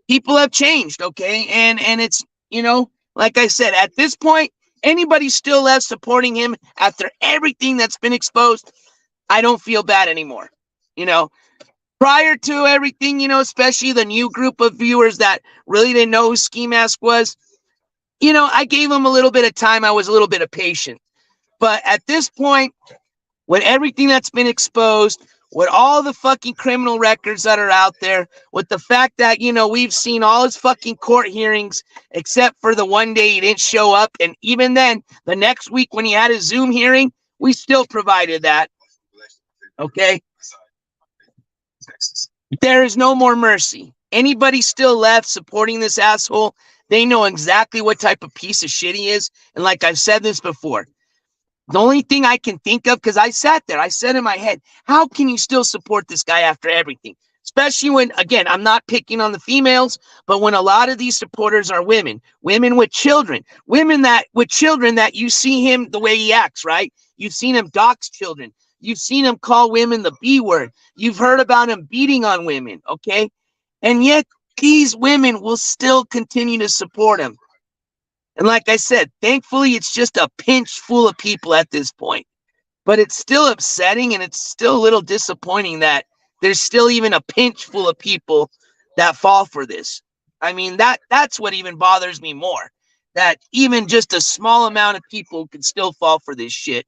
people have changed, okay? And it's, you know, like I said, at this point, anybody still left supporting him after everything that's been exposed, I don't feel bad anymore, you know? Prior to everything, you know, especially the new group of viewers that really didn't know who Ski Mask was, you know, I gave him a little bit of time. I was a little bit of patient. But at this point, with everything that's been exposed, with all the fucking criminal records that are out there, with the fact that, you know, we've seen all his fucking court hearings, except for the one day he didn't show up. And even then, the next week when he had his Zoom hearing, we still provided that. Okay? There is no more mercy. Anybody still left supporting this asshole, they know exactly what type of piece of shit he is. And like I've said this before, the only thing I can think of, because I sat there, I said in my head, how can you still support this guy after everything? Especially when, again, I'm not picking on the females, but when a lot of these supporters are women with children, with children that you see him the way he acts, right? You've seen him dox children. You've seen him call women the B word. You've heard about him beating on women, okay? And yet these women will still continue to support him. And like I said, thankfully, it's just a pinch full of people at this point. But it's still upsetting, and it's still a little disappointing that there's still even a pinch full of people that fall for this. I mean, that's what even bothers me more, that even just a small amount of people can still fall for this shit.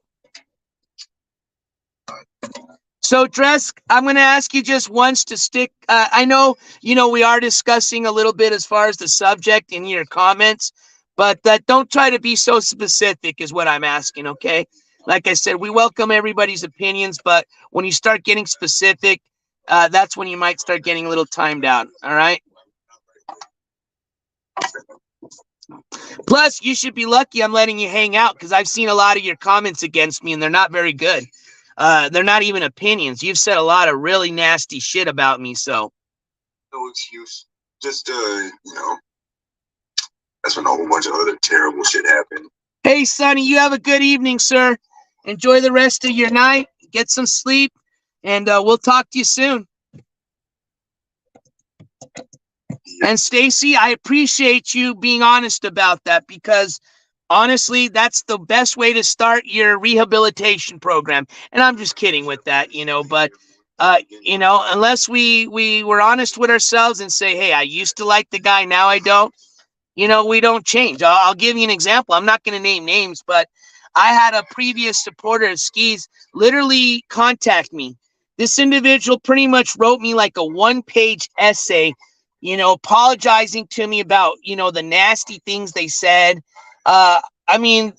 So, Dresk, I'm going to ask you just once to stick. I know, you know, we are discussing a little bit as far as the subject in your comments, but don't try to be so specific is what I'm asking, okay? Like I said, we welcome everybody's opinions, but when you start getting specific, that's when you might start getting a little timed out, all right? Plus, you should be lucky I'm letting you hang out because I've seen a lot of your comments against me, and they're not very good. They're not even opinions. You've said a lot of really nasty shit about me, so. No excuse. Just, you know, that's when a whole bunch of other terrible shit happened. Hey, Sonny, you have a good evening, sir. Enjoy the rest of your night. Get some sleep. And we'll talk to you soon. And Stacy, I appreciate you being honest about that, because honestly, that's the best way to start your rehabilitation program. And I'm just kidding with that, but unless we were honest with ourselves and say, hey, I used to like the guy, now I don't, we don't change. I'll give you an example. I'm not going to name names, but I had a previous supporter of Skis literally contact me. This individual pretty much wrote me like a 1-page essay, apologizing to me about, the nasty things they said. I mean,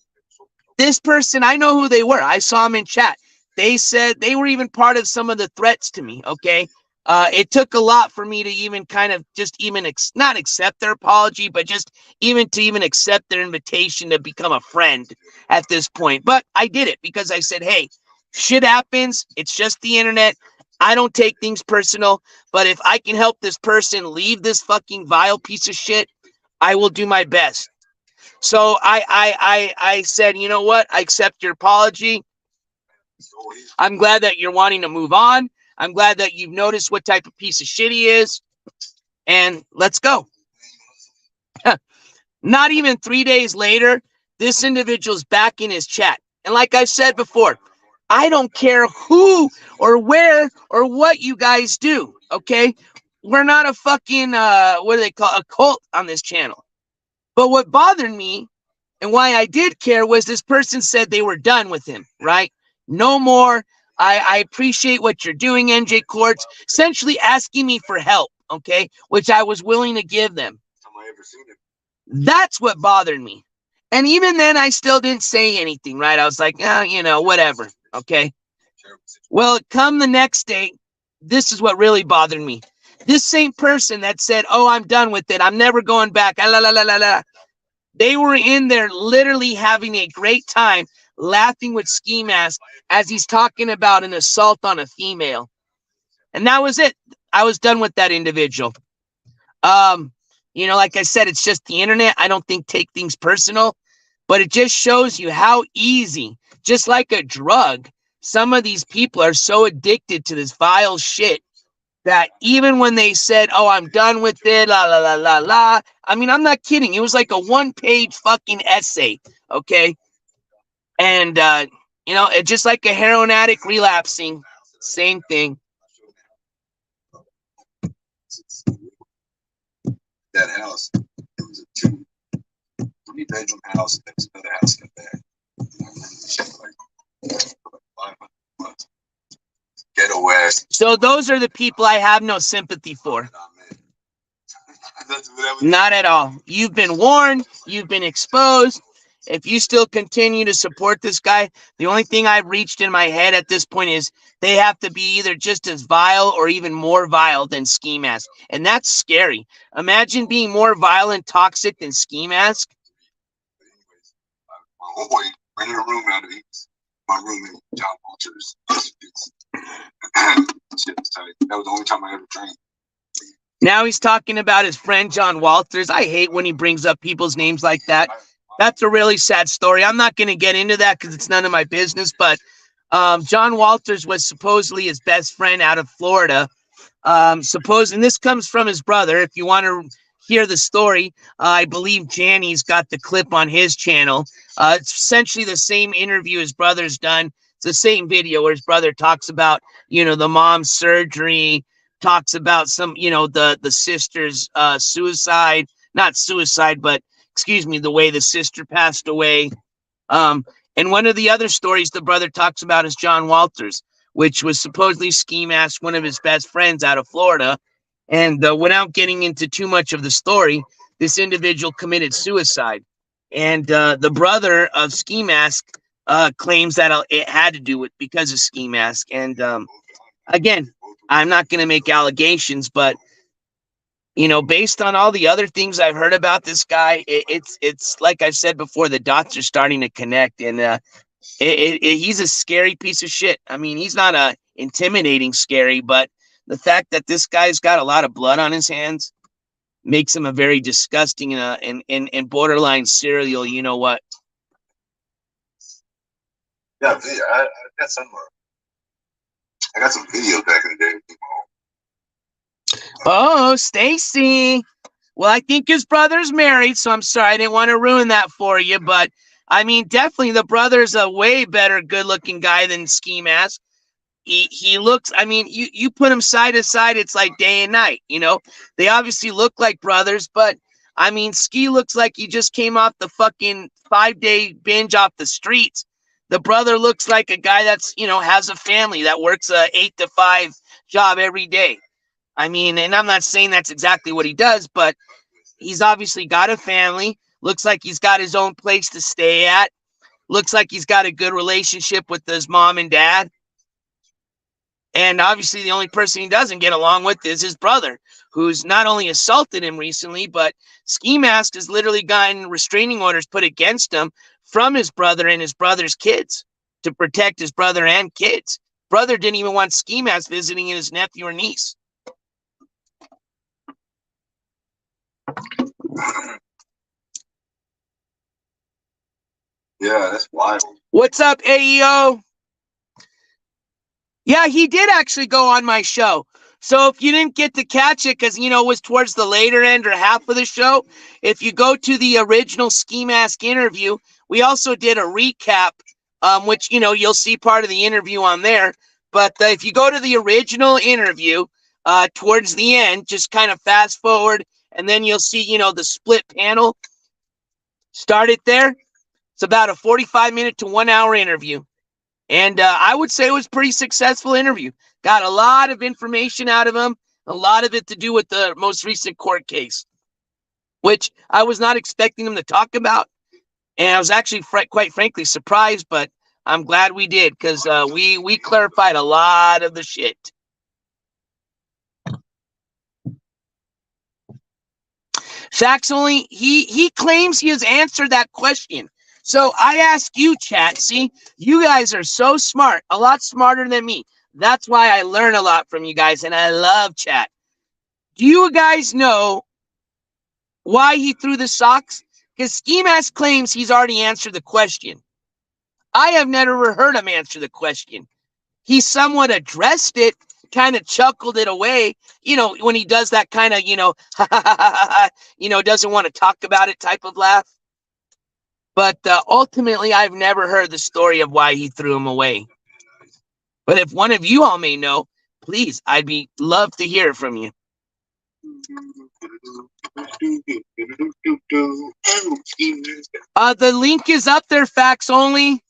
this person, I know who they were. I saw them in chat. They said they were even part of some of the threats to me. Okay. It took a lot for me to even kind of just even not accept their apology, but just even accept their invitation to become a friend at this point. But I did it because I said, hey, shit happens. It's just the internet. I don't take things personal, but if I can help this person leave this fucking vile piece of shit, I will do my best. So I said, you know what? I accept your apology. I'm glad that you're wanting to move on. I'm glad that you've noticed what type of piece of shit he is. And let's go. Not even 3 days later, this individual's back in his chat. And like I said before, I don't care who or where or what you guys do, okay? We're not a fucking, what do they call a cult on this channel. But what bothered me and why I did care was this person said they were done with him, right? No more. I appreciate what you're doing, NJCourts, essentially asking me for help, okay? Which I was willing to give them. That's what bothered me. And even then, I still didn't say anything, right? I was like, oh, whatever, okay? Well, come the next day, this is what really bothered me. This same person that said, oh, I'm done with it, I'm never going back, they were in there literally having a great time laughing with Ski Mask as he's talking about an assault on a female. And that was it. I was done with that individual. Like I said, it's just the internet. I don't take things personal, but it just shows you how easy, just like a drug, some of these people are so addicted to this vile shit that even when they said, oh, I'm done with it, la, la, la, la, la. I mean, I'm not kidding. It was like a 1-page fucking essay, okay? And, it's just like a heroin addict relapsing. Same thing. That house, it was a 3-bedroom house. There was another house in the back. Ghetto West. So those are the people I have no sympathy for. Not at all. You've been warned. You've been exposed. If you still continue to support this guy, the only thing I've reached in my head at this point is they have to be either just as vile or even more vile than Ski Mask. And that's scary. Imagine being more vile and toxic than Ski Mask. My homeboy rented a room out of my roommate, John Walters. That was the only time I ever drank. Now he's talking about his friend John Walters. I hate when he brings up people's names like that. That's a really sad story. I'm not going to get into that because it's none of my business. But John Walters was supposedly his best friend out of Florida. And this comes from his brother. If you want to hear the story, I believe Janny's got the clip on his channel. It's essentially the same interview his brother's done. It's the same video where his brother talks about, the mom's surgery, talks about some, the sister's suicide, not suicide, but excuse me, the way the sister passed away. And one of the other stories the brother talks about is John Walters, which was supposedly Ski Mask, one of his best friends out of Florida. And without getting into too much of the story, this individual committed suicide. And the brother of Ski Mask claims that it had to do with because of Ski Mask. And again, I'm not going to make allegations, but based on all the other things I've heard about this guy, it's like I've said before, the dots are starting to connect, and he's a scary piece of shit. I mean, he's not a intimidating scary, but the fact that this guy's got a lot of blood on his hands makes him a very disgusting and borderline serial. You know what? Yeah, I got somewhere. I got some video back in the day. Oh, Stacy. Well, I think his brother's married, so I'm sorry. I didn't want to ruin that for you. But, I mean, definitely the brother's a way better good-looking guy than Ski Mask. He looks, I mean, you put them side to side, it's like day and night, you know? They obviously look like brothers, but, I mean, Ski looks like he just came off the fucking 5-day binge off the streets. The brother looks like a guy that's, you know, has a family that works a 8 to 5 job every day. I mean, and I'm not saying that's exactly what he does, but he's obviously got a family. Looks like he's got his own place to stay at. Looks like he's got a good relationship with his mom and dad. And obviously the only person he doesn't get along with is his brother, who's not only assaulted him recently, but Ski Mask has literally gotten restraining orders put against him from his brother and his brother's kids to protect his brother and kids. Brother didn't even want Ski Mask visiting his nephew or niece. Yeah, that's wild. What's up, AEO? Yeah, he did actually go on my show. So if you didn't get to catch it, because, you know, it was towards the later end or half of the show, if you go to the original Ski Mask interview, we also did a recap, which, you know, you'll see part of the interview on there. But if you go to the original interview towards the end, just kind of fast forward, and then you'll see, you know, the split panel. Start it there. It's about a 45-minute to 1 hour interview. And I would say it was a pretty successful interview. Got a lot of information out of him, a lot of it to do with the most recent court case, which I was not expecting him to talk about. And I was actually, quite frankly, surprised, but I'm glad we did, because we clarified a lot of the shit. Facts only, he claims he has answered that question. So I ask you, chat, see, you guys are so smart, a lot smarter than me. That's why I learn a lot from you guys, and I love chat. Do you guys know why he threw the socks? Because Ski Mask claims he's already answered the question. I have never heard him answer the question. He somewhat addressed it, kind of chuckled it away, you know, when he does that kind of, you know, you know, doesn't want to talk about it type of laugh. But ultimately, I've never heard the story of why he threw him away. But if one of you all may know, please, I'd be love to hear from you. The link is up there, facts only.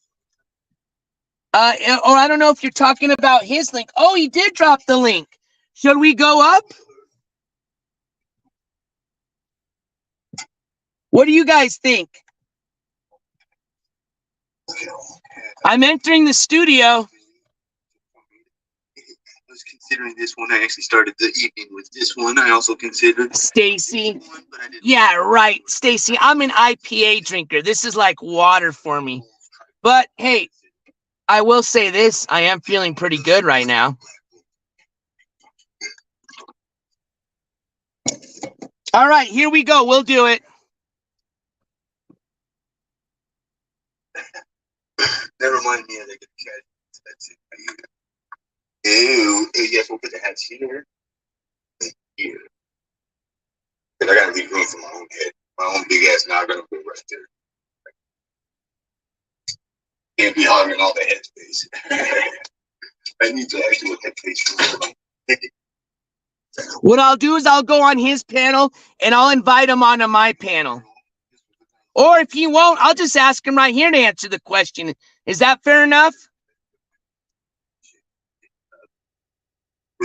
Or I don't know if you're talking about his link. Oh, he did drop the link. Should we go up? What do you guys think? I'm entering the studio. I was considering this one. I actually started the evening with this one. I also considered Stacy. Yeah, right. Stacy, I'm an IPA drinker. This is like water for me. But hey, I will say this. I am feeling pretty good right now. All right, here we go. We'll do it. Never mind me. I think that's it. Ew. Yes, we'll put the hats here. Here. Because I gotta leave room for my own head. My own big ass now. I'm gonna put right there. Can't be hogging all the headspace. I need to actually look at page. What I'll do is I'll go on his panel and I'll invite him onto my panel. Or if he won't, I'll just ask him right here to answer the question. Is that fair enough?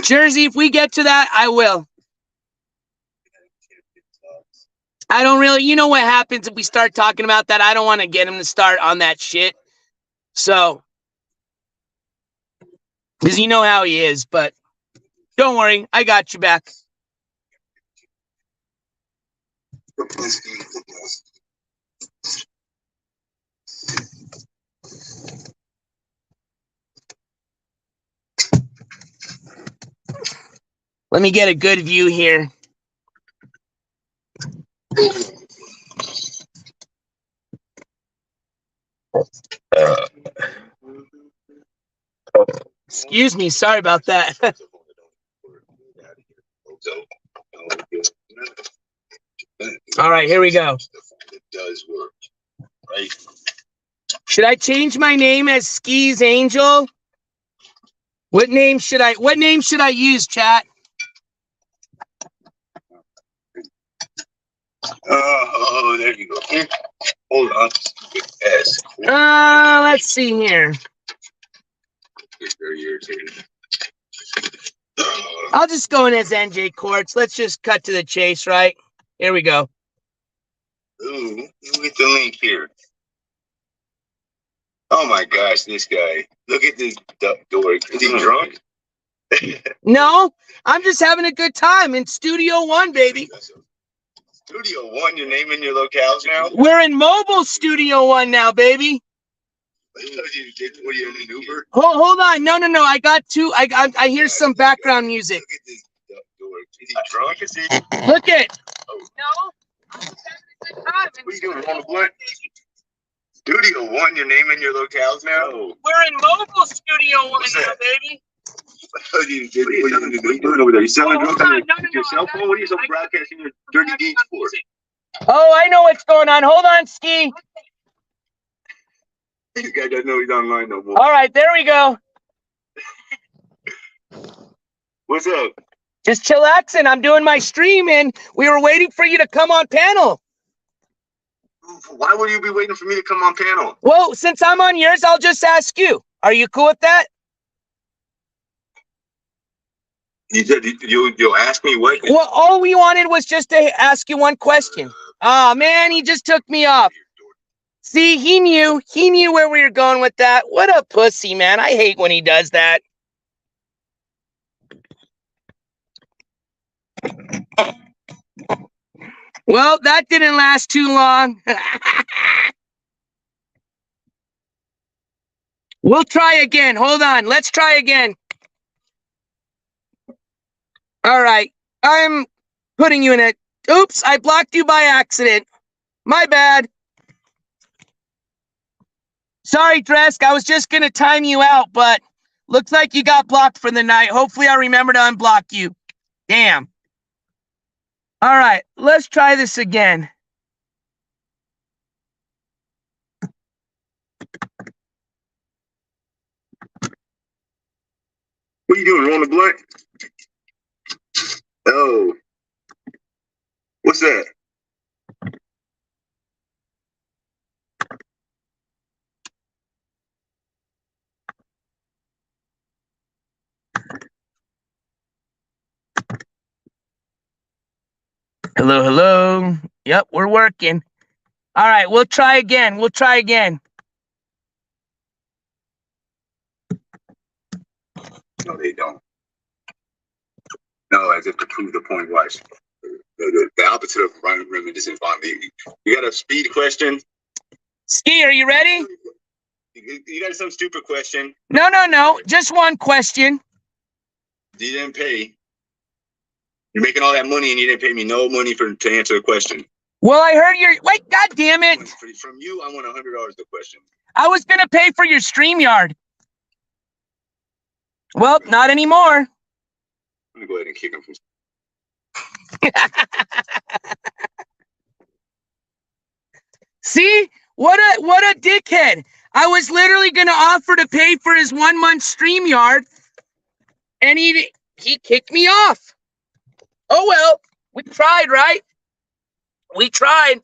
Jersey, if we get to that, I will. I don't really, you know what happens if we start talking about that? I don't want to get him to start on that shit. So, because you know how he is, but don't worry, I got you back. Let me get a good view here. Excuse me. Sorry about that. All right, here we go. It does work, right? Should I change my name as Skis Angel? What name should I use, chat? Oh, there you go. Hold on. Yes. Let's see here. It's very irritating. I'll just go in as NJCourts. Let's just cut to the chase, right? Here we go. Ooh, look at the link here. Oh my gosh, this guy. Look at this dork. Is he drunk? No, I'm just having a good time in Studio One, baby. Studio One, your name and your locales now? We're in mobile Studio One now, baby. What are you in an Uber? Hold on. No. I got two. I hear some background music. Look at this dork. Is he drunk? Is he? Look it. Oh. No, I'm just having a good time. What are you doing? On the blunt? Studio One, your name and your locales now? We're in mobile Studio One What's now, that? baby. What are you doing over there? You selling drugs on your cell phone? What are you so I- broadcasting your dirty deeds for? Oh, I know what's going on. Hold on, Ski. This guy doesn't know he's online no more. All right, there we go. What's up? Just chillaxing. I'm doing my stream, and we were waiting for you to come on panel. Why would you be waiting for me to come on panel? Well, since I'm on yours, I'll just ask you. Are you cool with that? You said you'll ask me what? Well, all we wanted was just to ask you one question. Oh, man, he just took me off. See, he knew where we were going with that. What a pussy, man. I hate when he does that. Well, that didn't last too long. We'll try again. Hold on. Let's try again. All right. I'm putting you in it. Oops, I blocked you by accident. My bad. Sorry, Dresk. I was just going to time you out, but looks like you got blocked for the night. Hopefully, I remember to unblock you. Damn. All right, let's try this again. What are you doing? Rolling the blunt? Oh. What's that? Hello, hello. Yep, we're working. All right, we'll try again. We'll try again. No, they don't. No, as if to prove the point. Watch. The opposite of reminiscent bonding. You got a speed question? Ski, are you ready? You got some stupid question. No. Just one question. You didn't pay. You're making all that money and you didn't pay me no money to answer a question. Well, I heard your... Wait, God damn it. From you, I want $100 the question. I was going to pay for your StreamYard. Well, not anymore. I'm going to go ahead and kick him from... See? What a dickhead. I was literally going to offer to pay for his 1 month StreamYard, and he kicked me off. Oh, well, we tried, right? We tried.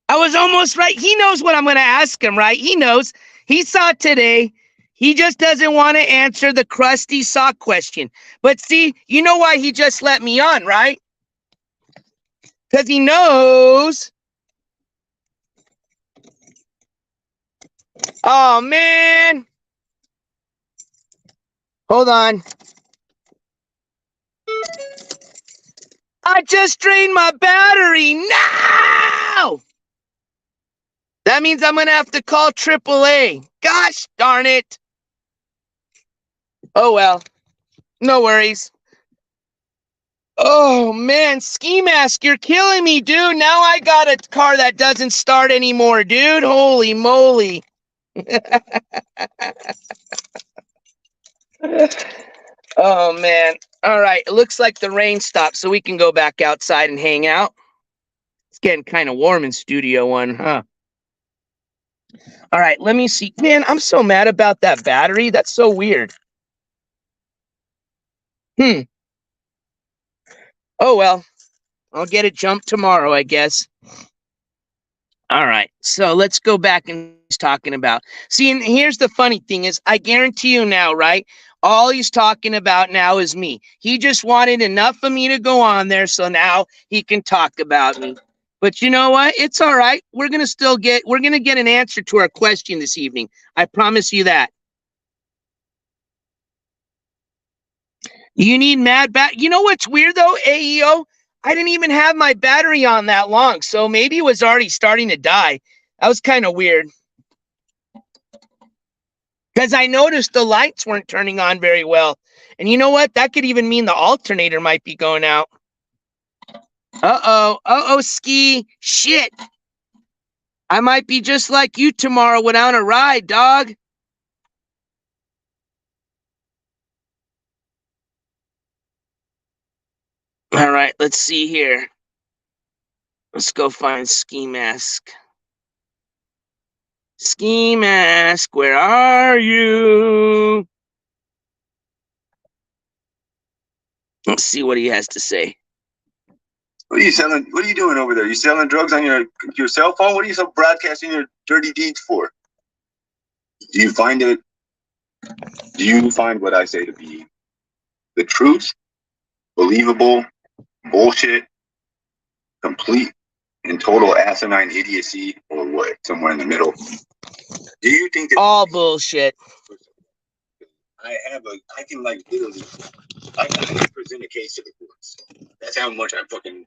I was almost right. He knows what I'm going to ask him, right? He knows. He saw it today. He just doesn't want to answer the crusty sock question. But see, you know why he just let me on, right? Because he knows. Oh, man. Hold on. I just drained my battery. No! That means I'm going to have to call AAA. Gosh darn it. Oh, well. No worries. Oh, man. Ski Mask, you're killing me, dude. Now I got a car that doesn't start anymore, dude. Holy moly. man. All right. It looks like the rain stopped, so we can go back outside and hang out. It's getting kind of warm in Studio One, huh? All right. Let me see. Man, I'm so mad about that battery. That's so weird. Oh, well. I'll get it jumped tomorrow, I guess. All right. So let's go back and he's talking about. See, and here's the funny thing is, I guarantee you now, right? All he's talking about now is me. He just wanted enough of me to go on there, so now he can talk about me. But you know what? It's all right. We're gonna get an answer to our question this evening. I promise you that. You need mad bat. You know what's weird though, AEO? I didn't even have my battery on that long, so maybe it was already starting to die. That was kind of weird. Because I noticed the lights weren't turning on very well. And you know what? That could even mean the alternator might be going out. Uh-oh. Uh-oh, Ski. Shit. I might be just like you tomorrow without a ride, dog. All right, let's see here. Let's go find Ski Mask. Ski Mask, where are you? Let's see what he has to say. What are you selling? What are you doing over there? You selling drugs on your cell phone? What are you broadcasting your dirty deeds for? Do you find what I say to be the truth, believable bullshit, complete and total asinine idiocy, or what? Somewhere in the middle. Do you think that all bullshit? I can literally present a case to the courts. That's how much I fucking.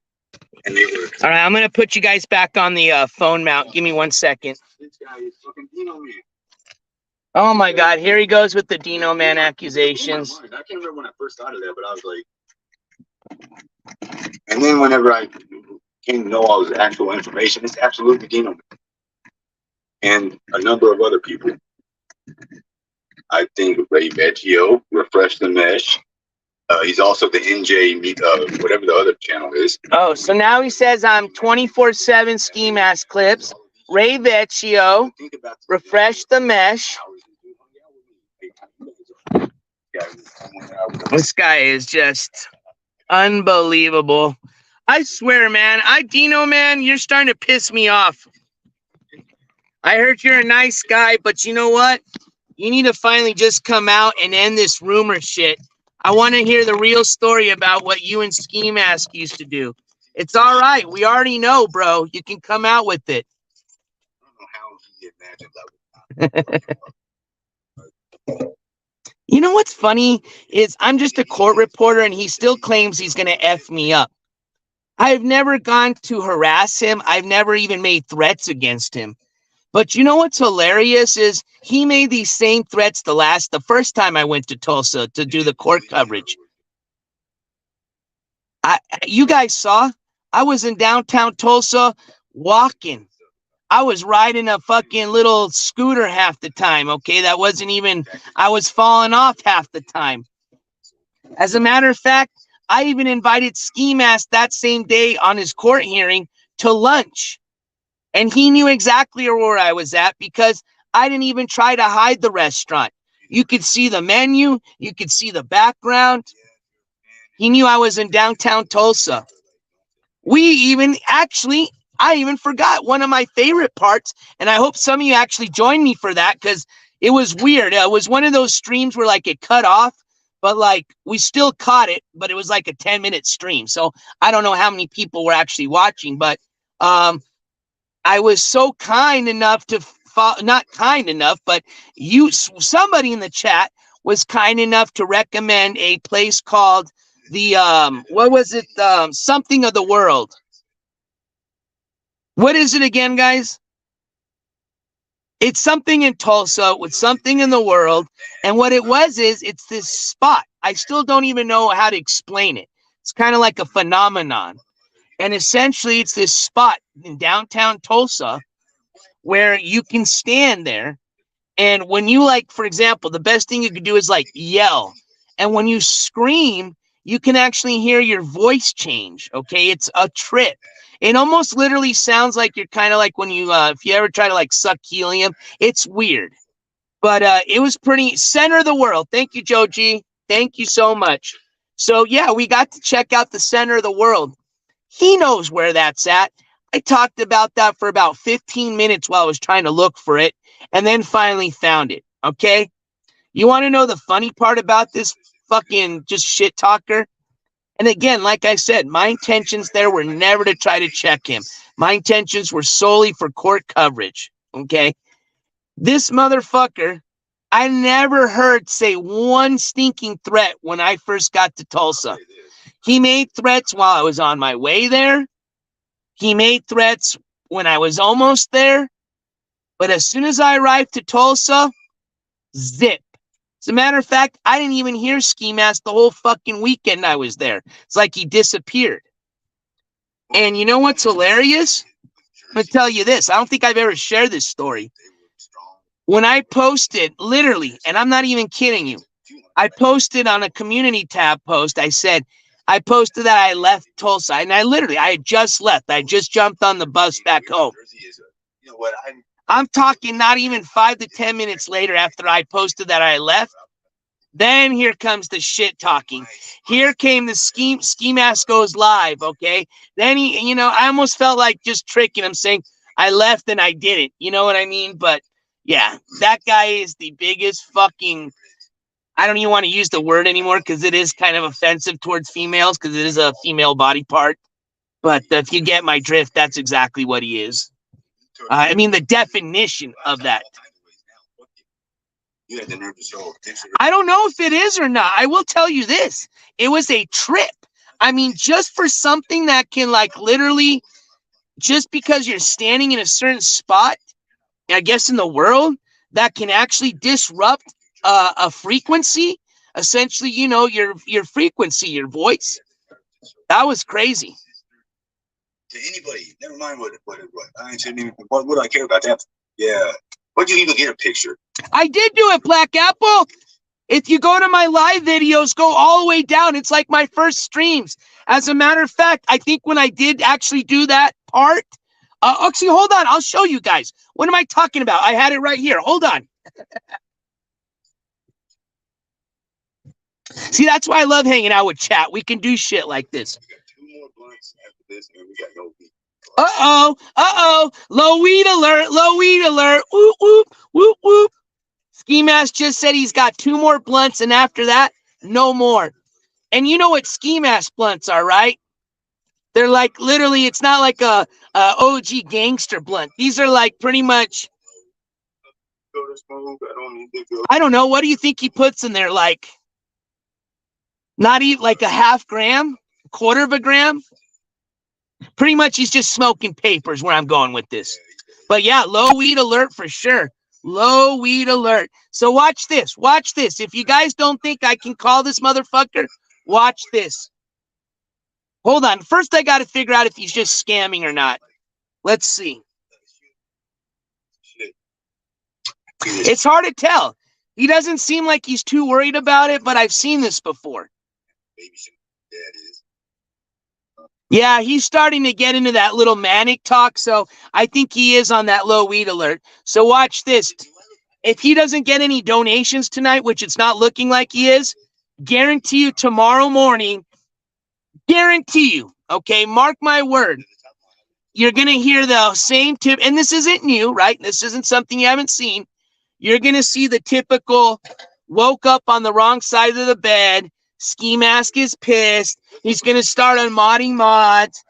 And they were. All right, I'm gonna put you guys back on the phone mount. Give me 1 second. This guy is fucking Dino Man. Oh my God, here he goes with the Dino Man accusations. I can't remember when I first thought of that, but I was like, and then whenever I came to know all his actual information, it's absolutely Dino Man. And a number of other people. I think Ray Vecchio, Refresh the Mesh. He's also the NJ, whatever the other channel is. Oh, so now he says I'm 24/7 Ski Mask Clips, Ray Vecchio, Refresh the Mesh. This guy is just unbelievable. I swear, man, Dino Man, you're starting to piss me off. I heard you're a nice guy, but you know what? You need to finally just come out and end this rumor shit. I want to hear the real story about what you and Ski Mask used to do. It's all right. We already know, bro. You can come out with it. I don't know how he imagined that. You know what's funny is I'm just a court reporter and he still claims he's going to F me up. I've never gone to harass him. I've never even made threats against him. But you know what's hilarious is he made these same threats the first time I went to Tulsa to do the court coverage. You guys saw, I was in downtown Tulsa walking. I was riding a fucking little scooter half the time, okay? That wasn't even, I was falling off half the time. As a matter of fact, I even invited Ski Mask that same day on his court hearing to lunch. And he knew exactly where I was at because I didn't even try to hide the restaurant. You could see the menu. You could see the background. He knew I was in downtown Tulsa. I even forgot one of my favorite parts, and I hope some of you actually joined me for that because it was weird. It was one of those streams where like it cut off, but like we still caught it, but it was like a 10-minute stream. So I don't know how many people were actually watching, but I was so kind enough to not kind enough, but somebody in the chat was kind enough to recommend a place called the what was it? Something of the World. What is it again, guys? It's something in Tulsa with something in the world. And what it was is it's this spot. I still don't even know how to explain it. It's kind of like a phenomenon. And essentially it's this spot in downtown Tulsa where you can stand there. And when you, like, for example, the best thing you could do is like yell. And when you scream, you can actually hear your voice change. Okay, it's a trip. It almost literally sounds like you're kind of like when you, if you ever try to like suck helium, it's weird. But it was pretty center of the world. Thank you, Joe G. Thank you so much. So yeah, we got to check out the center of the world. He knows where that's at. I talked about that for about 15 minutes while I was trying to look for it, and then finally found it. Okay? You want to know the funny part about this fucking just shit talker? And again, like I said, my intentions there were never to try to check him. My intentions were solely for court coverage. Okay? This motherfucker, I never heard say one stinking threat when I first got to Tulsa. He made threats while I was on my way there. He made threats when I was almost there. But as soon as I arrived to Tulsa, zip. As a matter of fact, I didn't even hear Ski Mask the whole fucking weekend I was there. It's like he disappeared. And you know what's hilarious? I'm going to tell you this. I don't think I've ever shared this story. When I posted, literally, and I'm not even kidding you, I posted on a community tab post, I posted that I left Tulsa, and I had just left. I just jumped on the bus back home. I'm talking not even 5 to 10 minutes later after I posted that I left. Then here comes the shit talking. Here came the Ski Mask goes live, okay? Then I almost felt like just tricking him, saying I left and I didn't. You know what I mean? But yeah, that guy is the biggest fucking, I don't even want to use the word anymore because it is kind of offensive towards females because it is a female body part. But if you get my drift, that's exactly what he is. I mean, the definition of that. I don't know if it is or not. I will tell you this. It was a trip. I mean, just for something that can like literally, just because you're standing in a certain spot, I guess in the world, that can actually disrupt a frequency, essentially, your frequency, your voice. That was crazy. To anybody, never mind what I shouldn't even. What would I care about that? Yeah. What'd you even get a picture? I did do it, Black Apple. If you go to my live videos, go all the way down. It's like my first streams. As a matter of fact, I think when I did actually do that part, actually, hold on. I'll show you guys. What am I talking about? I had it right here. Hold on. See, that's why I love hanging out with chat. We can do shit like this. We got 2 more blunts after this, and we got no weed. Uh-oh. Low weed alert. Low weed alert. Whoop, whoop, whoop, whoop. Ski Mask just said he's got 2 more blunts, and after that, no more. And you know what Ski Mask blunts are, right? They're like literally, it's not like a OG gangster blunt. These are like pretty much, I don't know. What do you think he puts in there? Like, not even like a half gram, quarter of a gram? Pretty much he's just smoking papers where I'm going with this. But yeah, low weed alert for sure. Low weed alert. So watch this. Watch this. If you guys don't think I can call this motherfucker, watch this. Hold on. First, I got to figure out if he's just scamming or not. Let's see. It's hard to tell. He doesn't seem like he's too worried about it, but I've seen this before. Yeah, he's starting to get into that little manic talk, so I think he is on that low weed alert. So watch this. If he doesn't get any donations tonight, which it's not looking like he is, guarantee you tomorrow morning, guarantee you, okay, mark my word, you're going to hear the same tip, and this isn't new, right? This isn't something you haven't seen. You're going to see the typical woke up on the wrong side of the bed, Ski Mask is pissed, he's going to start unmodding mods,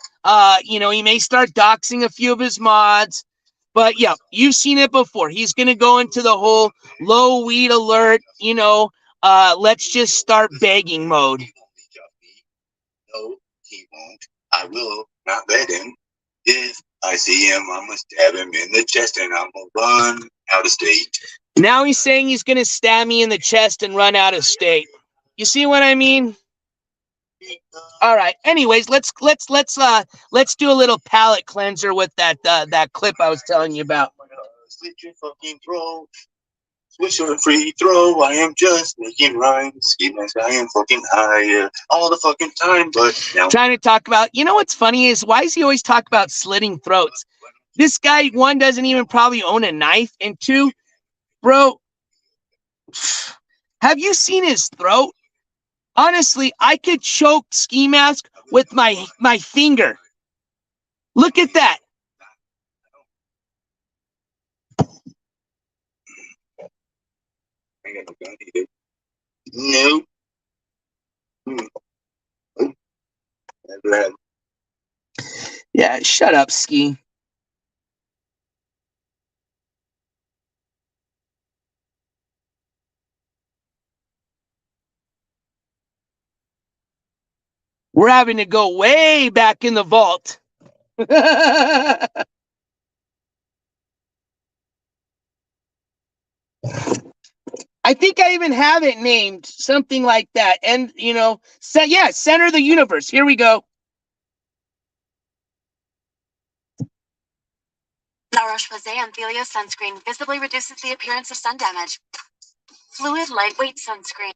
he may start doxing a few of his mods, but yeah, you've seen it before. He's going to go into the whole low weed alert, let's just start begging mode. No, he won't. I will not let him. If I see him, I'm going to stab him in the chest and I'm going to run out of state. Now he's saying he's going to stab me in the chest and run out of state. You see what I mean? All right. Anyways, let's do a little palate cleanser with that clip I was telling you about. Slit your fucking throat. Switch to a free throw. I am just making rhymes. Ski mask. I am fucking high all the fucking time. But now Trying to talk about, you know what's funny is, why does he always talk about slitting throats? This guy, one, doesn't even probably own a knife, and two, bro, have you seen his throat? Honestly, I could choke Ski Mask with my finger. Look at that. I got no gun either. Nope. Never had. Yeah, shut up, Ski. We're having to go way back in the vault. I think I even have it named something like that. And, you know, center of the universe. Here we go. La Roche-Posay Anthelia sunscreen visibly reduces the appearance of sun damage. Fluid, lightweight sunscreen.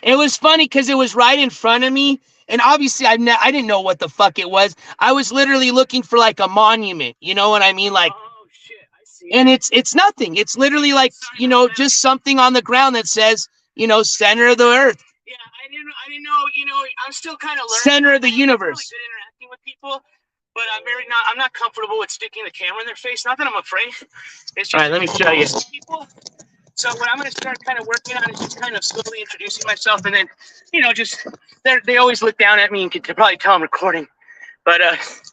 It was funny because it was right in front of me. And obviously, I didn't know what the fuck it was. I was literally looking for like a monument. You know what I mean? Like, Oh shit, I see. and it's nothing. It's literally like, you know, just something on the ground that says, you know, center of the earth, Yeah, I didn't know. You know, I'm still kind of learning. center of the I'm really universe. good interacting with people, but I'm not comfortable with sticking the camera in their face. Not that I'm afraid. It's just, All right, let me show you. people. So what I'm going to start kind of working on is just kind of slowly introducing myself, and then, you know, just they always look down at me and can probably tell I'm recording. But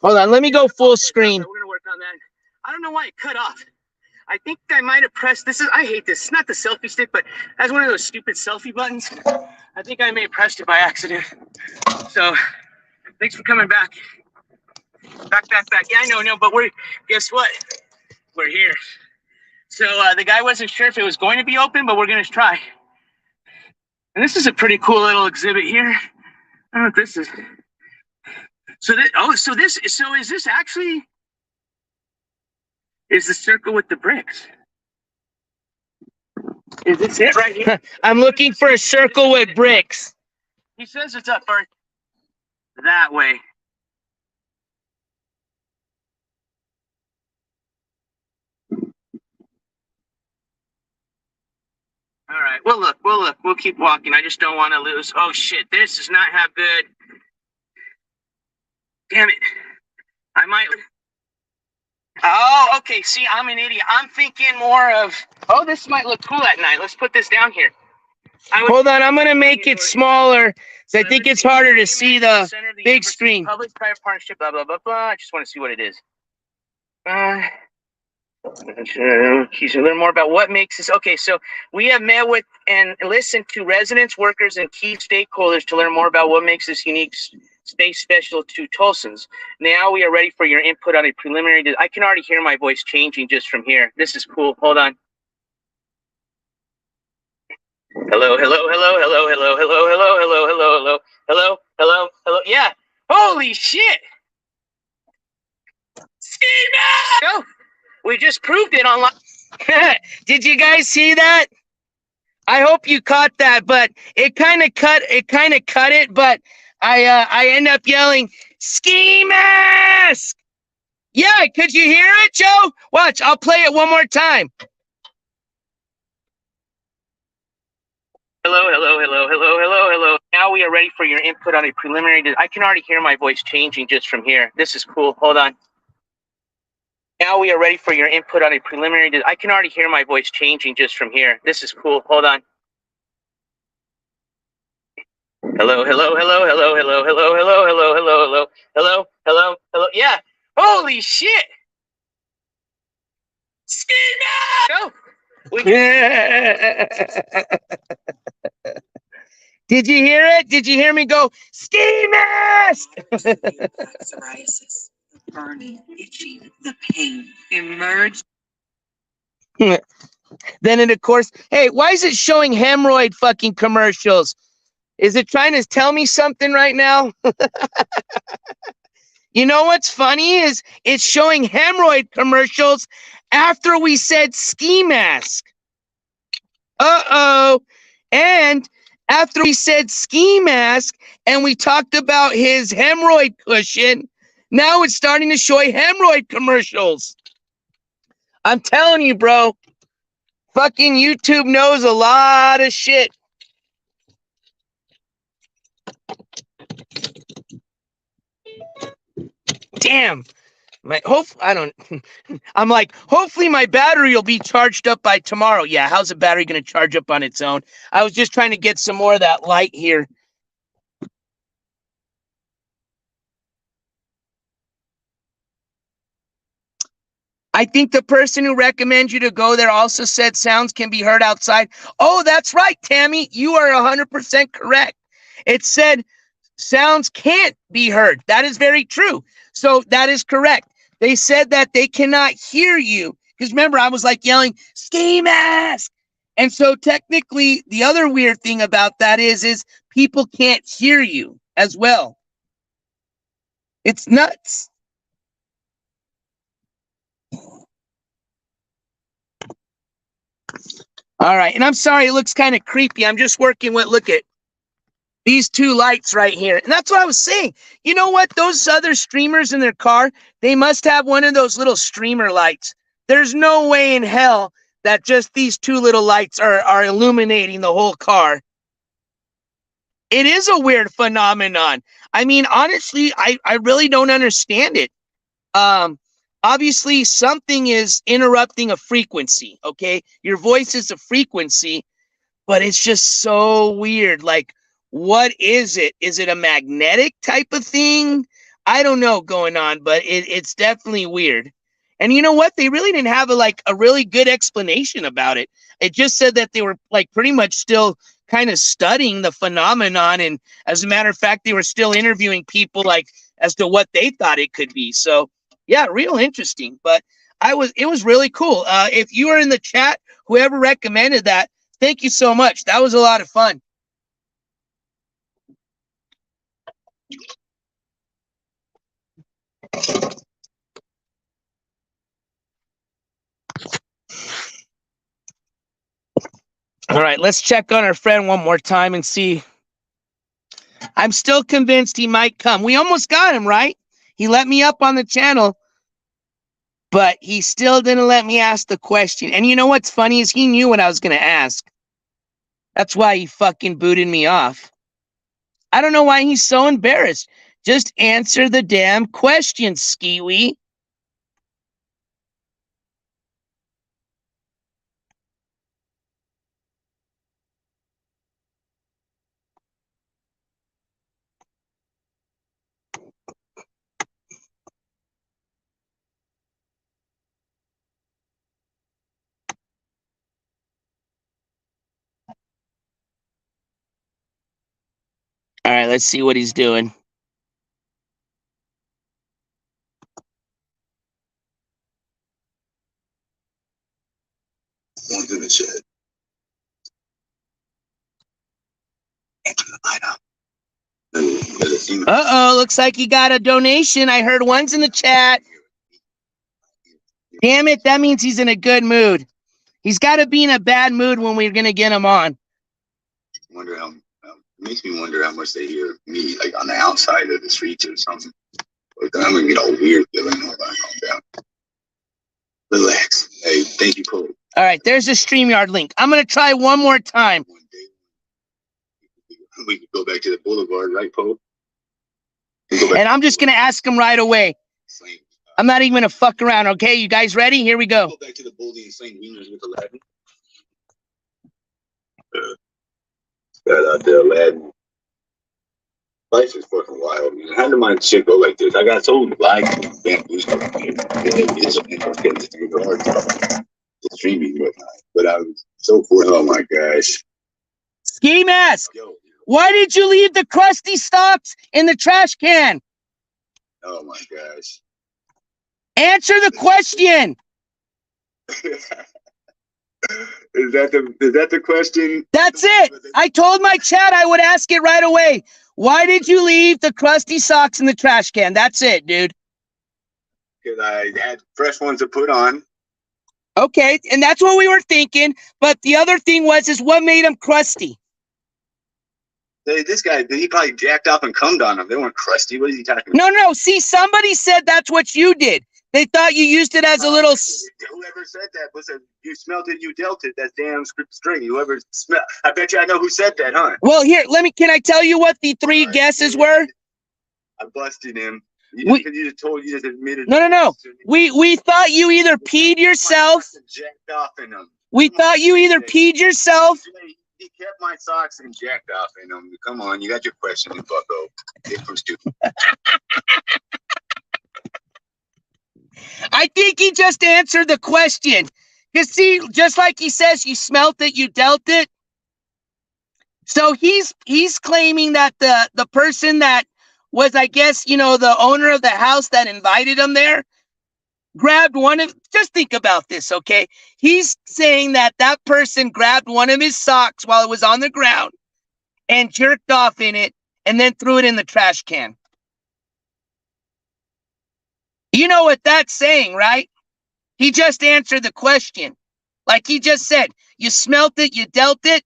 Hold on, let me go full screen. We're going to work on that. I don't know why it cut off. I think I might have pressed this. I hate this. It's not the selfie stick, but that's one of those stupid selfie buttons. I think I may have pressed it by accident. So thanks for coming back. Back. Yeah, I know, but guess what? We're here. So the guy wasn't sure if it was going to be open, but we're going to try. And this is a pretty cool little exhibit here. I don't know what this is. So is this actually, is the circle with the bricks? Is this it right here? I'm looking for a circle with bricks. He says it's up first. That way. All right. We'll look. We'll keep walking. I just don't want to lose. Oh shit! This does not have good. Damn it! I might. Oh, okay. See, I'm an idiot. I'm thinking more of. Oh, this might look cool at night. Let's put this down here. Hold on, I'm gonna make it smaller. So I think it's harder to see the big screen. Public-private partnership. Blah blah blah blah. I just want to see what it is. To learn more about what makes this. Okay, so we have met with and listened to residents, workers, and key stakeholders to learn more about what makes this unique space special to Tulsans. Now we are ready for your input on a preliminary. I can already hear my voice changing just from here. This is cool. Hold on. Hello. Yeah. Holy shit. Go. We just proved it online. Did you guys see that? I hope you caught that, but it kind of cut it, but I end up yelling, "Ski Mask!" Yeah, could you hear it, Joe? Watch, I'll play it one more time. Hello. Now we are ready for your input on a preliminary. I can already hear my voice changing just from here. This is cool. Hold on. Now we are ready for your input on a preliminary. I can already hear my voice changing just from here. This is cool. Hold on. Hello. Yeah. Holy shit. Ski Mask! Go. Did you hear it? Did you hear me go, "Ski Mask"? Psoriasis, the burning, itchy, the pain emerged. Then it, of course, hey, why is it showing hemorrhoid fucking commercials? Is it trying to tell me something right now? You know what's funny is it's showing hemorrhoid commercials after we said ski mask. Uh-oh. And after we said ski mask and we talked about his hemorrhoid cushion, now it's starting to show hemorrhoid commercials. I'm telling you, bro. Fucking YouTube knows a lot of shit. Damn. I'm like, hopefully my battery will be charged up by tomorrow. Yeah, how's the battery going to charge up on its own? I was just trying to get some more of that light here. I think the person who recommends you to go there also said sounds can be heard outside. Oh, that's right, Tammy. You are 100% correct. It said sounds can't be heard. That is very true. So that is correct. They said that they cannot hear you. Because remember, I was like yelling, ski mask. And so technically, the other weird thing about that is people can't hear you as well. It's nuts. All right. And I'm sorry, it looks kind of creepy. I'm just working with, look at these two lights right here. And that's what I was saying. You know what? Those other streamers in their car, they must have one of those little streamer lights. There's no way in hell that just these two little lights are illuminating the whole car. It is a weird phenomenon. I mean, honestly, I really don't understand it. Obviously, something is interrupting a frequency, okay? Your voice is a frequency, but it's just so weird. Like, what is it? Is it a magnetic type of thing? I don't know going on, but it's definitely weird. And you know what? They really didn't have a really good explanation about it. It just said that they were like pretty much still kind of studying the phenomenon. And as a matter of fact, they were still interviewing people like as to what they thought it could be. So yeah, real interesting. But it was really cool. If you are in the chat, whoever recommended that, thank you so much. That was a lot of fun. All right, let's check on our friend one more time and see. I'm still convinced he might come. We almost got him, right? He let me up on the channel, but he still didn't let me ask the question. And you know what's funny is he knew what I was going to ask. That's why he fucking booted me off. I don't know why he's so embarrassed. Just answer the damn question, Skiwee. All right, let's see what he's doing. Going through the shed. Enter the lineup. Uh-oh, looks like he got a donation. I heard one's in the chat. Damn it, that means he's in a good mood. He's got to be in a bad mood when we're going to get him on. Wonder how, it makes me wonder how much they hear me, like on the outside of the streets or something. Like, I'm going to get all weird feeling. Hold on, calm down. Relax. Hey, thank you, Cole. All right, there's a StreamYard link. I'm going to try one more time. One day, we can go back to the boulevard, right, Poe? And I'm just going to ask him right away. I'm not even going to fuck around, okay? You guys ready? Here we go. Go back to the Boldy and St. Wieners with Aladdin. Got out there, Aladdin. Life is fucking wild, man. How did my shit go like this? I got so like bamboo stuff here. It's streaming whatnot. But I was so bored. Oh my gosh. Ski Mask, Yo. why did you leave the crusty socks in the trash can? Oh my gosh. Answer the question. Is that the question? That's it. I told my chat I would ask it right away. Why did you leave the crusty socks in the trash can? That's it, dude. Because I had fresh ones to put on. Okay, and that's what we were thinking. But the other thing is what made them crusty? Hey, this guy, he probably jacked off and cummed on them. They weren't crusty. What is he talking about? No. See, somebody said that's what you did. They thought you used it as a little. Whoever said that was you smelled it, you dealt it. That's damn straight. Whoever smelled, I bet you I know who said that, huh? Well, here, can I tell you what the three guesses were? I busted him. You just admitted. No. We thought you either peed yourself. Jacked off in them. We thought you either peed yourself. He kept my socks and jacked off in them. Come on, you got your question in bucko. Different stupid. I think he just answered the question. You see, just like he says, you smelt it, you dealt it. So he's claiming that the person that was, I guess, the owner of the house that invited him there, grabbed one of, just think about this, okay? He's saying that person grabbed one of his socks while it was on the ground and jerked off in it and then threw it in the trash can. You know what that's saying, right? He just answered the question. Like he just said, you smelt it, you dealt it.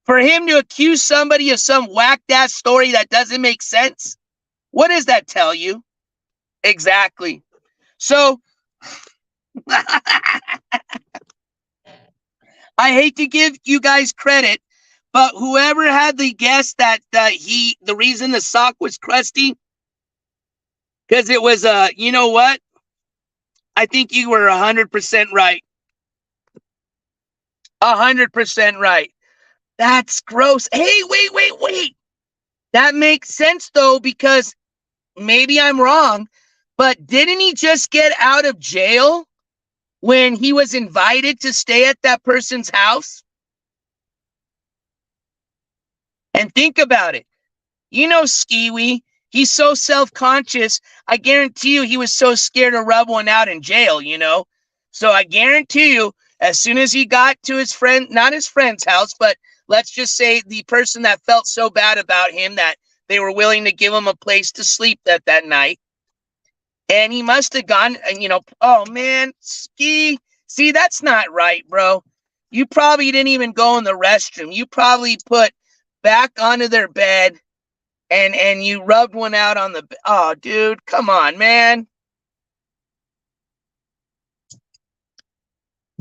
For him to accuse somebody of some whacked-ass story that doesn't make sense, what does that tell you? Exactly. So, I hate to give you guys credit, but whoever had the guess that the reason the sock was crusty, because it was, you know what? I think you were 100% right. 100% right. That's gross. Hey, wait. That makes sense, though, because maybe I'm wrong, but didn't he just get out of jail when he was invited to stay at that person's house? And think about it. You know, Skiwi, he's so self-conscious. I guarantee you he was so scared to rub one out in jail, So I guarantee you, as soon as he got to his friend, not his friend's house, but let's just say the person that felt so bad about him that they were willing to give him a place to sleep that night. And he must have gone, and oh man, see, that's not right, bro. You probably didn't even go in the restroom. You probably put back onto their bed and you rubbed one out on the, oh dude, come on, man.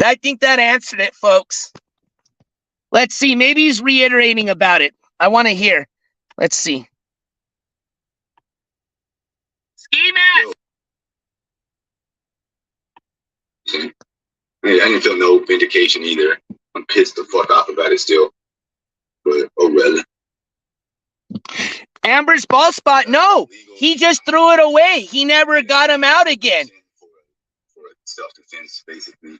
I think that answered it, folks. Let's see. Maybe he's reiterating about it. I want to hear. Let's see. Ski Mask. I didn't feel no vindication either. I'm pissed the fuck off about it still. But oh well. Amber's ball spot. No, he just threw it away. He never got him out again. For self-defense, basically.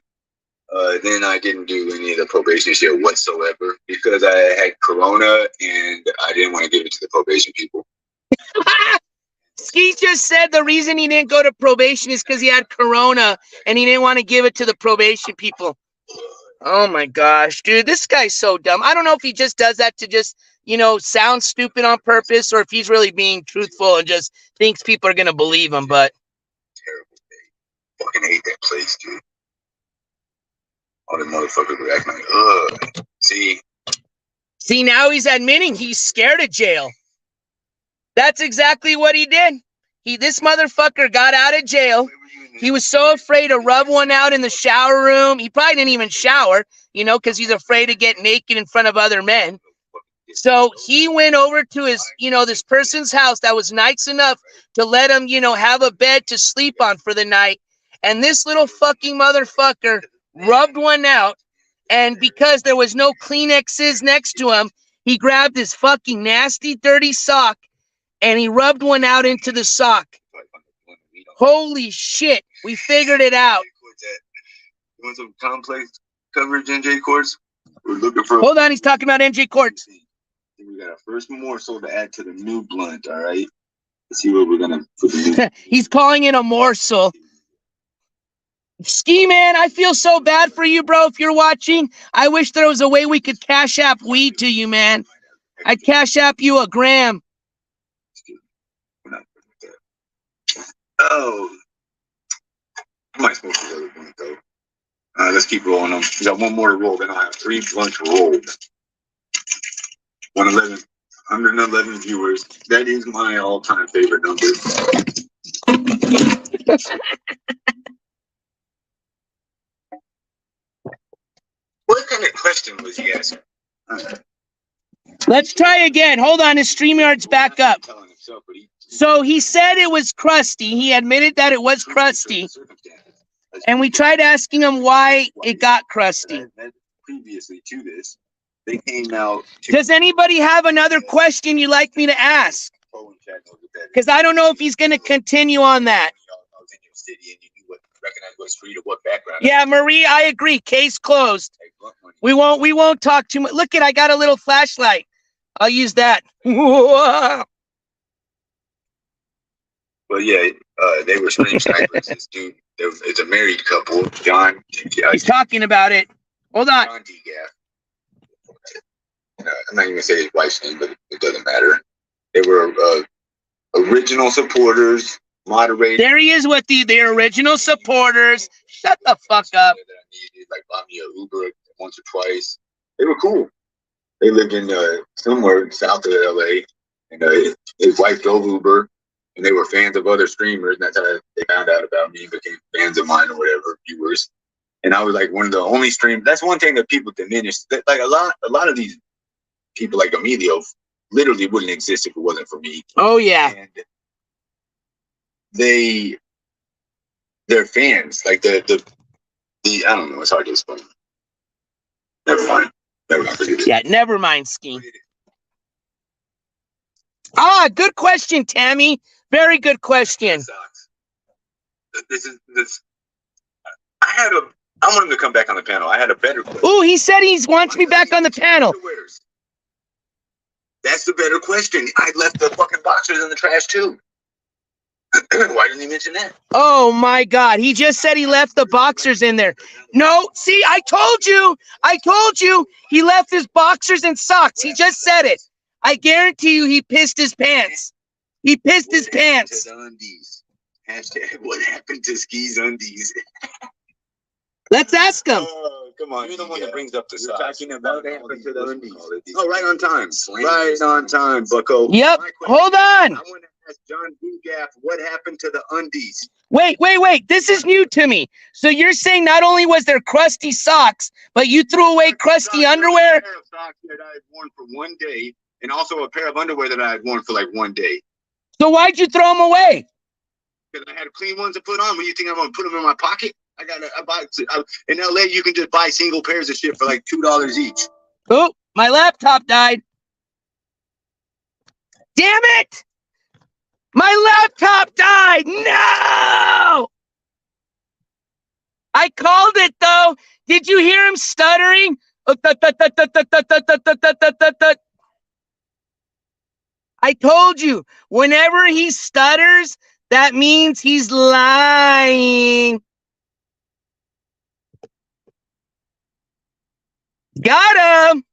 Then I didn't do any of the probation shit whatsoever because I had corona and I didn't want to give it to the probation people. Ski just said the reason he didn't go to probation is because he had corona and he didn't want to give it to the probation people. Oh my gosh, dude, this guy's so dumb. I don't know if he just does that to just, sound stupid on purpose or if he's really being truthful and just thinks people are going to believe him, but. Terrible day. Fucking hate that place, dude. All the motherfuckers were acting like, ugh. See, now he's admitting he's scared of jail. That's exactly what he did. This motherfucker got out of jail. He was so afraid to rub one out in the shower room. He probably didn't even shower, because he's afraid to get naked in front of other men. So he went over to his, this person's house that was nice enough to let him, have a bed to sleep on for the night. And this little fucking motherfucker rubbed one out. And because there was no Kleenexes next to him, he grabbed his fucking nasty, dirty sock and he rubbed one out into the sock. Holy shit. We figured it out. You want some complex coverage, NJCourts? We're looking for. Hold on, he's talking about NJCourts. We got our first morsel to add to the new blunt, all right? Let's see what we're going to put the new. He's calling it a morsel. Ski Man, I feel so bad for you, bro. If you're watching, I wish there was a way we could cash app weed to you, man. I'd cash app you a gram. Oh, I might smoke the other one though. Let's keep rolling them. We got one more to roll, then I'll have 3 blunts rolled. 111 viewers. That is my all-time favorite number. What kind of question was he asking? Let's try again. Hold on, his StreamYard's back up. So he said it was crusty. He admitted that it was crusty. And we tried asking him why it got crusty. Previously to this, they came out. Does anybody have another question you'd like me to ask? Because I don't know if he's going to continue on that. Yeah, Marie, I agree. Case closed. We won't talk too much. Look, I got a little flashlight. I'll use that. Well, yeah, they were stream snipers. This dude, it's a married couple. John. He's talking about it. Hold on. John D-Gaff. I'm not even gonna say his wife's name, but it doesn't matter. They were original supporters, moderators. There he is with the original supporters. Shut the fuck up. Like bought me a Uber once or twice. They were cool. They lived in somewhere south of LA, and his wife drove Uber, and they were fans of other streamers. And that's how they found out about me and became fans of mine or whatever, viewers. And I was like one of the only streamers. That's one thing that people diminish. That, like a lot of these people, like Emilio, literally wouldn't exist if it wasn't for me. Oh yeah. And they're fans. Like the I don't know. It's hard to explain. Never mind. Yeah, never mind, Ski. Ah, good question, Tammy. Very good question. I want him to come back on the panel. I had a better question. Ooh, he said he wants me back on the panel. That's the better question. I left the fucking boxers in the trash too. Why didn't he mention that? Oh my God. He just said he left the boxers in there. No, see, I told you he left his boxers and socks. He just said it. I guarantee you he pissed his pants. He pissed his pants. Hashtag what happened to Ski's undies? Let's ask him. Oh, come on. You're the one that brings up the socks. Talking about what happened to the undies. Oh, right on time. Right on time, bucko. Yep. Hold on. I want to ask John D-Gaff what happened to the undies. Wait. This is new to me. So you're saying not only was there crusty socks, but you threw away crusty underwear? A pair of socks that I had worn for one day, and also a pair of underwear that I had worn for like one day. So why'd you throw them away? Because I had clean ones to put on. When you think I'm gonna put them in my pocket? In LA, you can just buy single pairs of shit for like $2 each. Oh, my laptop died. Damn it! My laptop died! No! I called it though. Did you hear him stuttering? I told you, whenever he stutters, that means he's lying. Got him.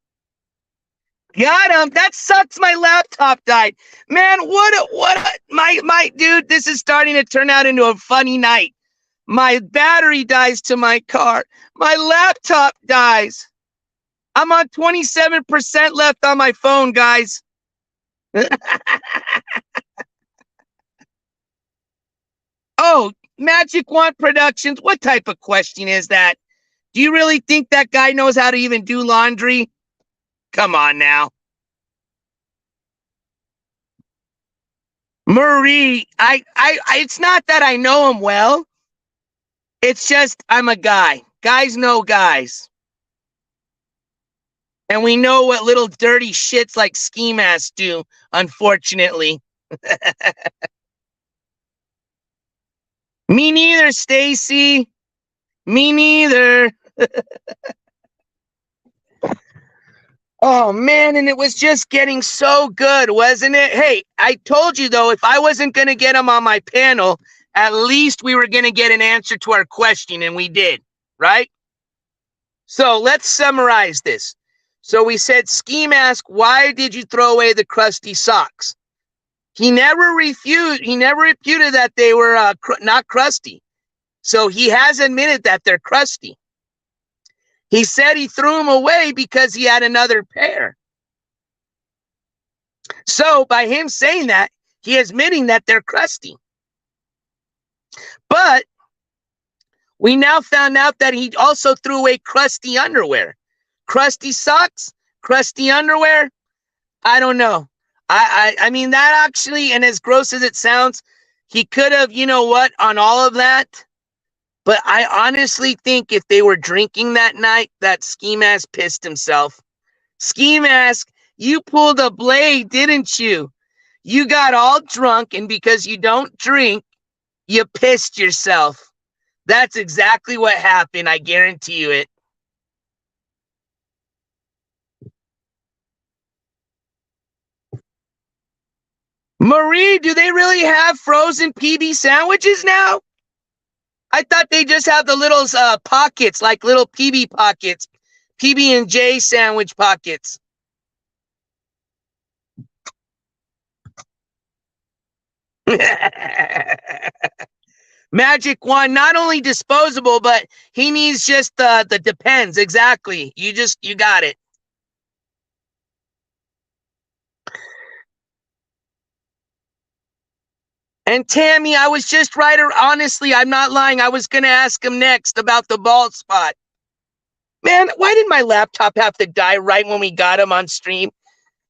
That sucks. My laptop died. Man, my dude, this is starting to turn out into a funny night. My battery dies to my car. My laptop dies. I'm on 27% left on my phone, guys. Oh, Magic Wand Productions. What type of question is that? Do you really think that guy knows how to even do laundry? Come on now. Marie, it's not that I know him well. It's just I'm a guy. Guys know guys. And we know what little dirty shits like ski masks do, unfortunately. Me neither, Stacy. Me neither. Oh, man, and it was just getting so good, wasn't it? Hey, I told you, though, if I wasn't going to get him on my panel, at least we were going to get an answer to our question, and we did, right? So let's summarize this. So we said, Ski Mask, why did you throw away the crusty socks? He never refuted that they were not crusty. So he has admitted that they're crusty. He said he threw them away because he had another pair. So by him saying that, he is admitting that they're crusty. But we now found out that he also threw away crusty underwear. Crusty socks, crusty underwear. I don't know. I mean, that actually, and as gross as it sounds, he could have, you know what, on all of that. But I honestly think if they were drinking that night, that Ski Mask pissed himself. Ski Mask, you pulled a blade, didn't you? You got all drunk, and because you don't drink, you pissed yourself. That's exactly what happened. I guarantee you it. Marie, do they really have frozen PB sandwiches now? I thought they just have the little pockets, like little PB pockets, PB&J sandwich pockets. Magic wand, not only disposable, but he needs just the depends. Exactly. You got it. And Tammy, I was just right. Honestly, I'm not lying. I was going to ask him next about the bald spot. Man, why did my laptop have to die right when we got him on stream?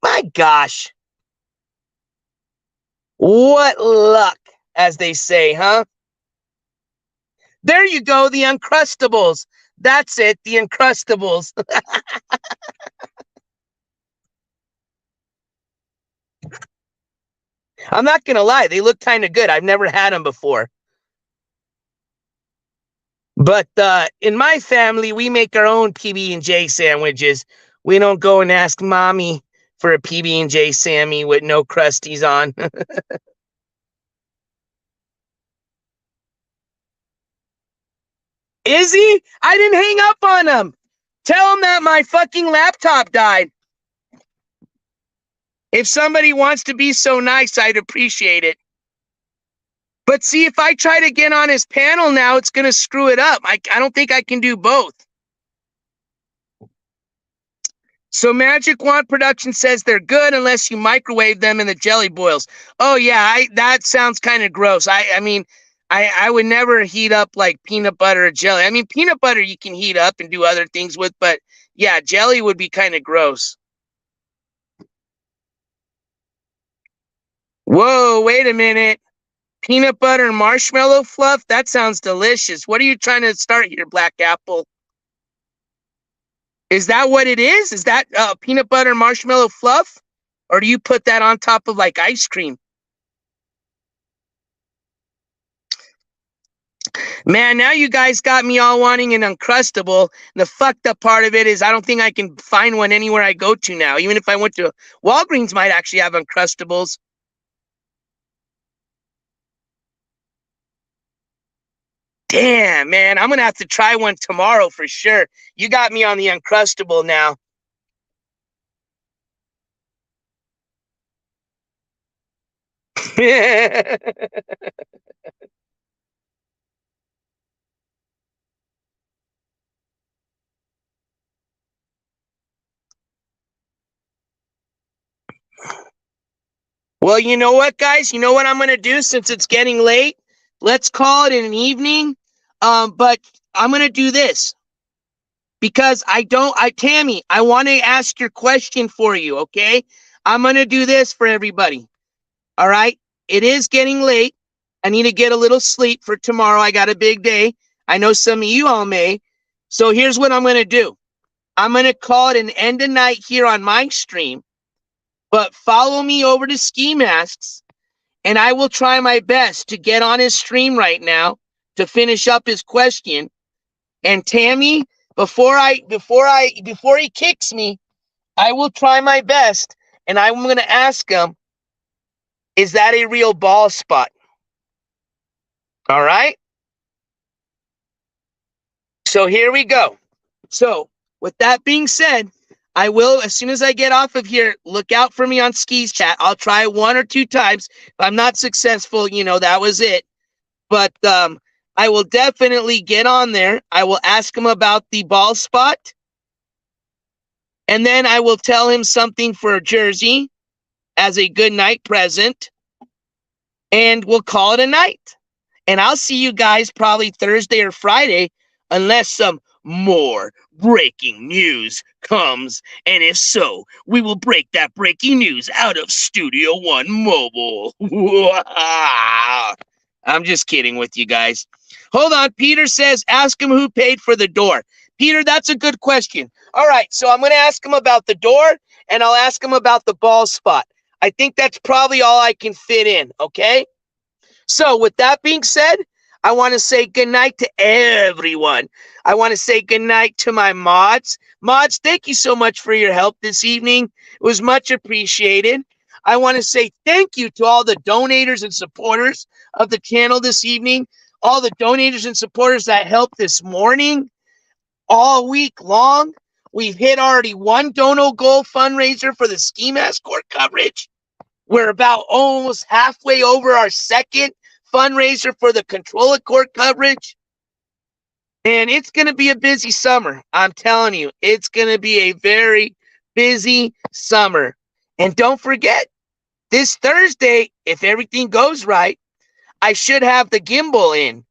My gosh. What luck, as they say, huh? There you go, the Uncrustables. That's it, the Uncrustables. I'm not going to lie, they look kind of good. I've never had them before. But in my family, we make our own PB&J sandwiches. We don't go and ask mommy for a PB&J Sammy with no crusties on. Is he? I didn't hang up on him. Tell him that my fucking laptop died. If somebody wants to be so nice, I'd appreciate it. But see, if I try to get on his panel now, it's going to screw it up. I don't think I can do both. So Magic Wand Production says they're good unless you microwave them in the jelly boils. Oh, yeah, that sounds kind of gross. I mean, I would never heat up like peanut butter or jelly. I mean, peanut butter you can heat up and do other things with, but yeah, jelly would be kind of gross. Whoa, wait a minute. Peanut butter and marshmallow fluff? That sounds delicious. What are you trying to start here, Black Apple? Is that what it is? Is that peanut butter and marshmallow fluff? Or do you put that on top of like ice cream? Man, now you guys got me all wanting an Uncrustable. The fucked up part of it is I don't think I can find one anywhere I go to now. Even if I went to Walgreens, might actually have Uncrustables. Damn, man, I'm going to have to try one tomorrow for sure. You got me on the Uncrustable now. Well, you know what, guys? You know what I'm going to do since it's getting late? Let's call it an evening. But I'm going to do this because Tammy, I want to ask your question for you, okay? I'm going to do this for everybody. All right? It is getting late. I need to get a little sleep for tomorrow. I got a big day. I know some of you all may. So here's what I'm going to do. I'm going to call it an end of night here on my stream. But follow me over to Ski Masks, and I will try my best to get on his stream right now to finish up his question. And Tammy, before he kicks me, I will try my best, and I'm going to ask him, is that a real ball spot? All right. So here we go. So with that being said, I will, as soon as I get off of here, look out for me on Skis Chat. I'll try 1 or 2 times. If I'm not successful, that was it. But I will definitely get on there. I will ask him about the ball spot. And then I will tell him something for a jersey as a good night present. And we'll call it a night. And I'll see you guys probably Thursday or Friday, unless some more breaking news comes. And if so, we will break that breaking news out of Studio One Mobile. I'm just kidding with you guys. Hold on. Peter says, ask him who paid for the door. Peter, that's a good question. All right, so I'm going to ask him about the door, and I'll ask him about the ball spot. I think that's probably all I can fit in, okay? So with that being said, I want to say goodnight to everyone. I want to say goodnight to my mods. Mods, thank you so much for your help this evening. It was much appreciated. I want to say thank you to all the donators and supporters of the channel this evening, all the donators and supporters that helped this morning, all week long. We've hit already 1 dono goal fundraiser for the Ski Mask Court coverage. We're about almost halfway over our 2nd fundraiser for the Control Court coverage. And it's going to be a busy summer. I'm telling you, it's going to be a very busy summer. And don't forget, this Thursday, if everything goes right, I should have the gimbal in.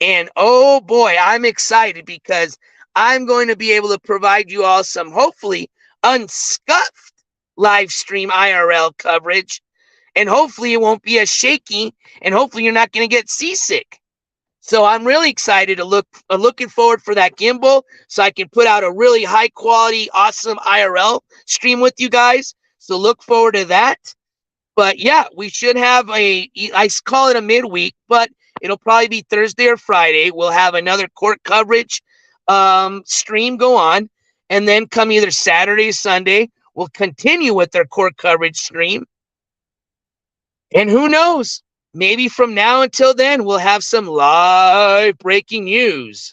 And oh boy, I'm excited because I'm going to be able to provide you all some hopefully unscuffed live stream IRL coverage. And hopefully it won't be as shaky, and hopefully you're not going to get seasick. So I'm really excited to looking forward for that gimbal so I can put out a really high quality, awesome IRL stream with you guys. So look forward to that. But yeah, we should have I call it a midweek, but it'll probably be Thursday or Friday. We'll have another court coverage stream go on. And then come either Saturday or Sunday, we'll continue with our court coverage stream. And who knows, maybe from now until then, we'll have some live breaking news.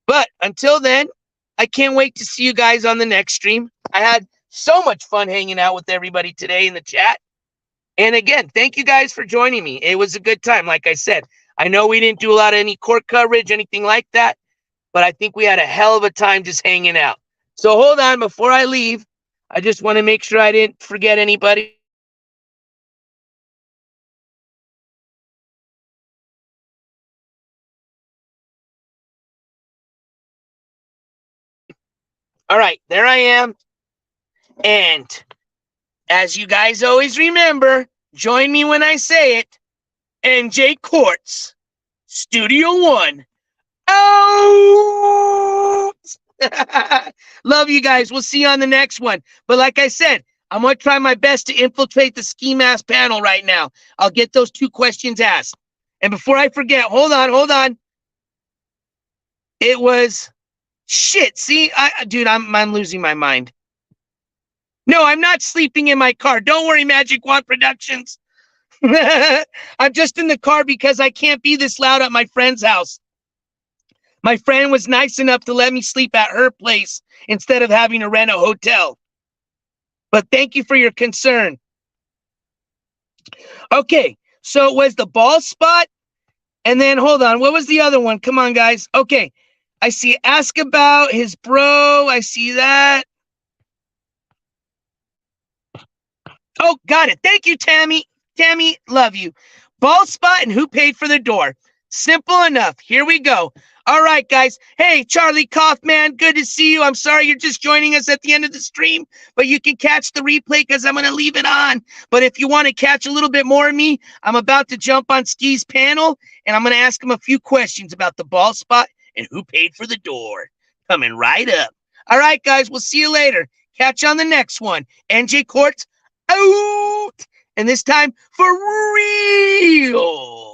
But until then, I can't wait to see you guys on the next stream. I had so much fun hanging out with everybody today in the chat. And again, thank you guys for joining me. It was a good time. Like I said, I know we didn't do a lot of any court coverage, anything like that, but I think we had a hell of a time just hanging out. So hold on, before I leave, I just want to make sure I didn't forget anybody. All right, there I am. And as you guys always remember, join me when I say it, NJCourts, Studio One, out! Love you guys. We'll see you on the next one. But like I said, I'm going to try my best to infiltrate the Ski Mask panel right now. I'll get those 2 questions asked. And before I forget, hold on. It was... Shit, see, dude, I'm losing my mind. No, I'm not sleeping in my car. Don't worry, Magic Wand Productions. I'm just in the car because I can't be this loud at my friend's house. My friend was nice enough to let me sleep at her place instead of having to rent a hotel. But thank you for your concern. Okay, so it was the ball spot. And then, hold on, what was the other one? Come on, guys. Okay. I see ask about his bro. I see that. Oh, got it. Thank you, Tammy. Tammy, love you. Ball spot and who paid for the door. Simple enough. Here we go. All right, guys. Hey, Charlie Kaufman, good to see you. I'm sorry you're just joining us at the end of the stream, but you can catch the replay because I'm going to leave it on. But if you want to catch a little bit more of me, I'm about to jump on Ski's panel, and I'm going to ask him a few questions about the ball spot and who paid for the door. Coming right up. All right, guys, we'll see you later. Catch you on the next one. NJCourts out. And this time for real.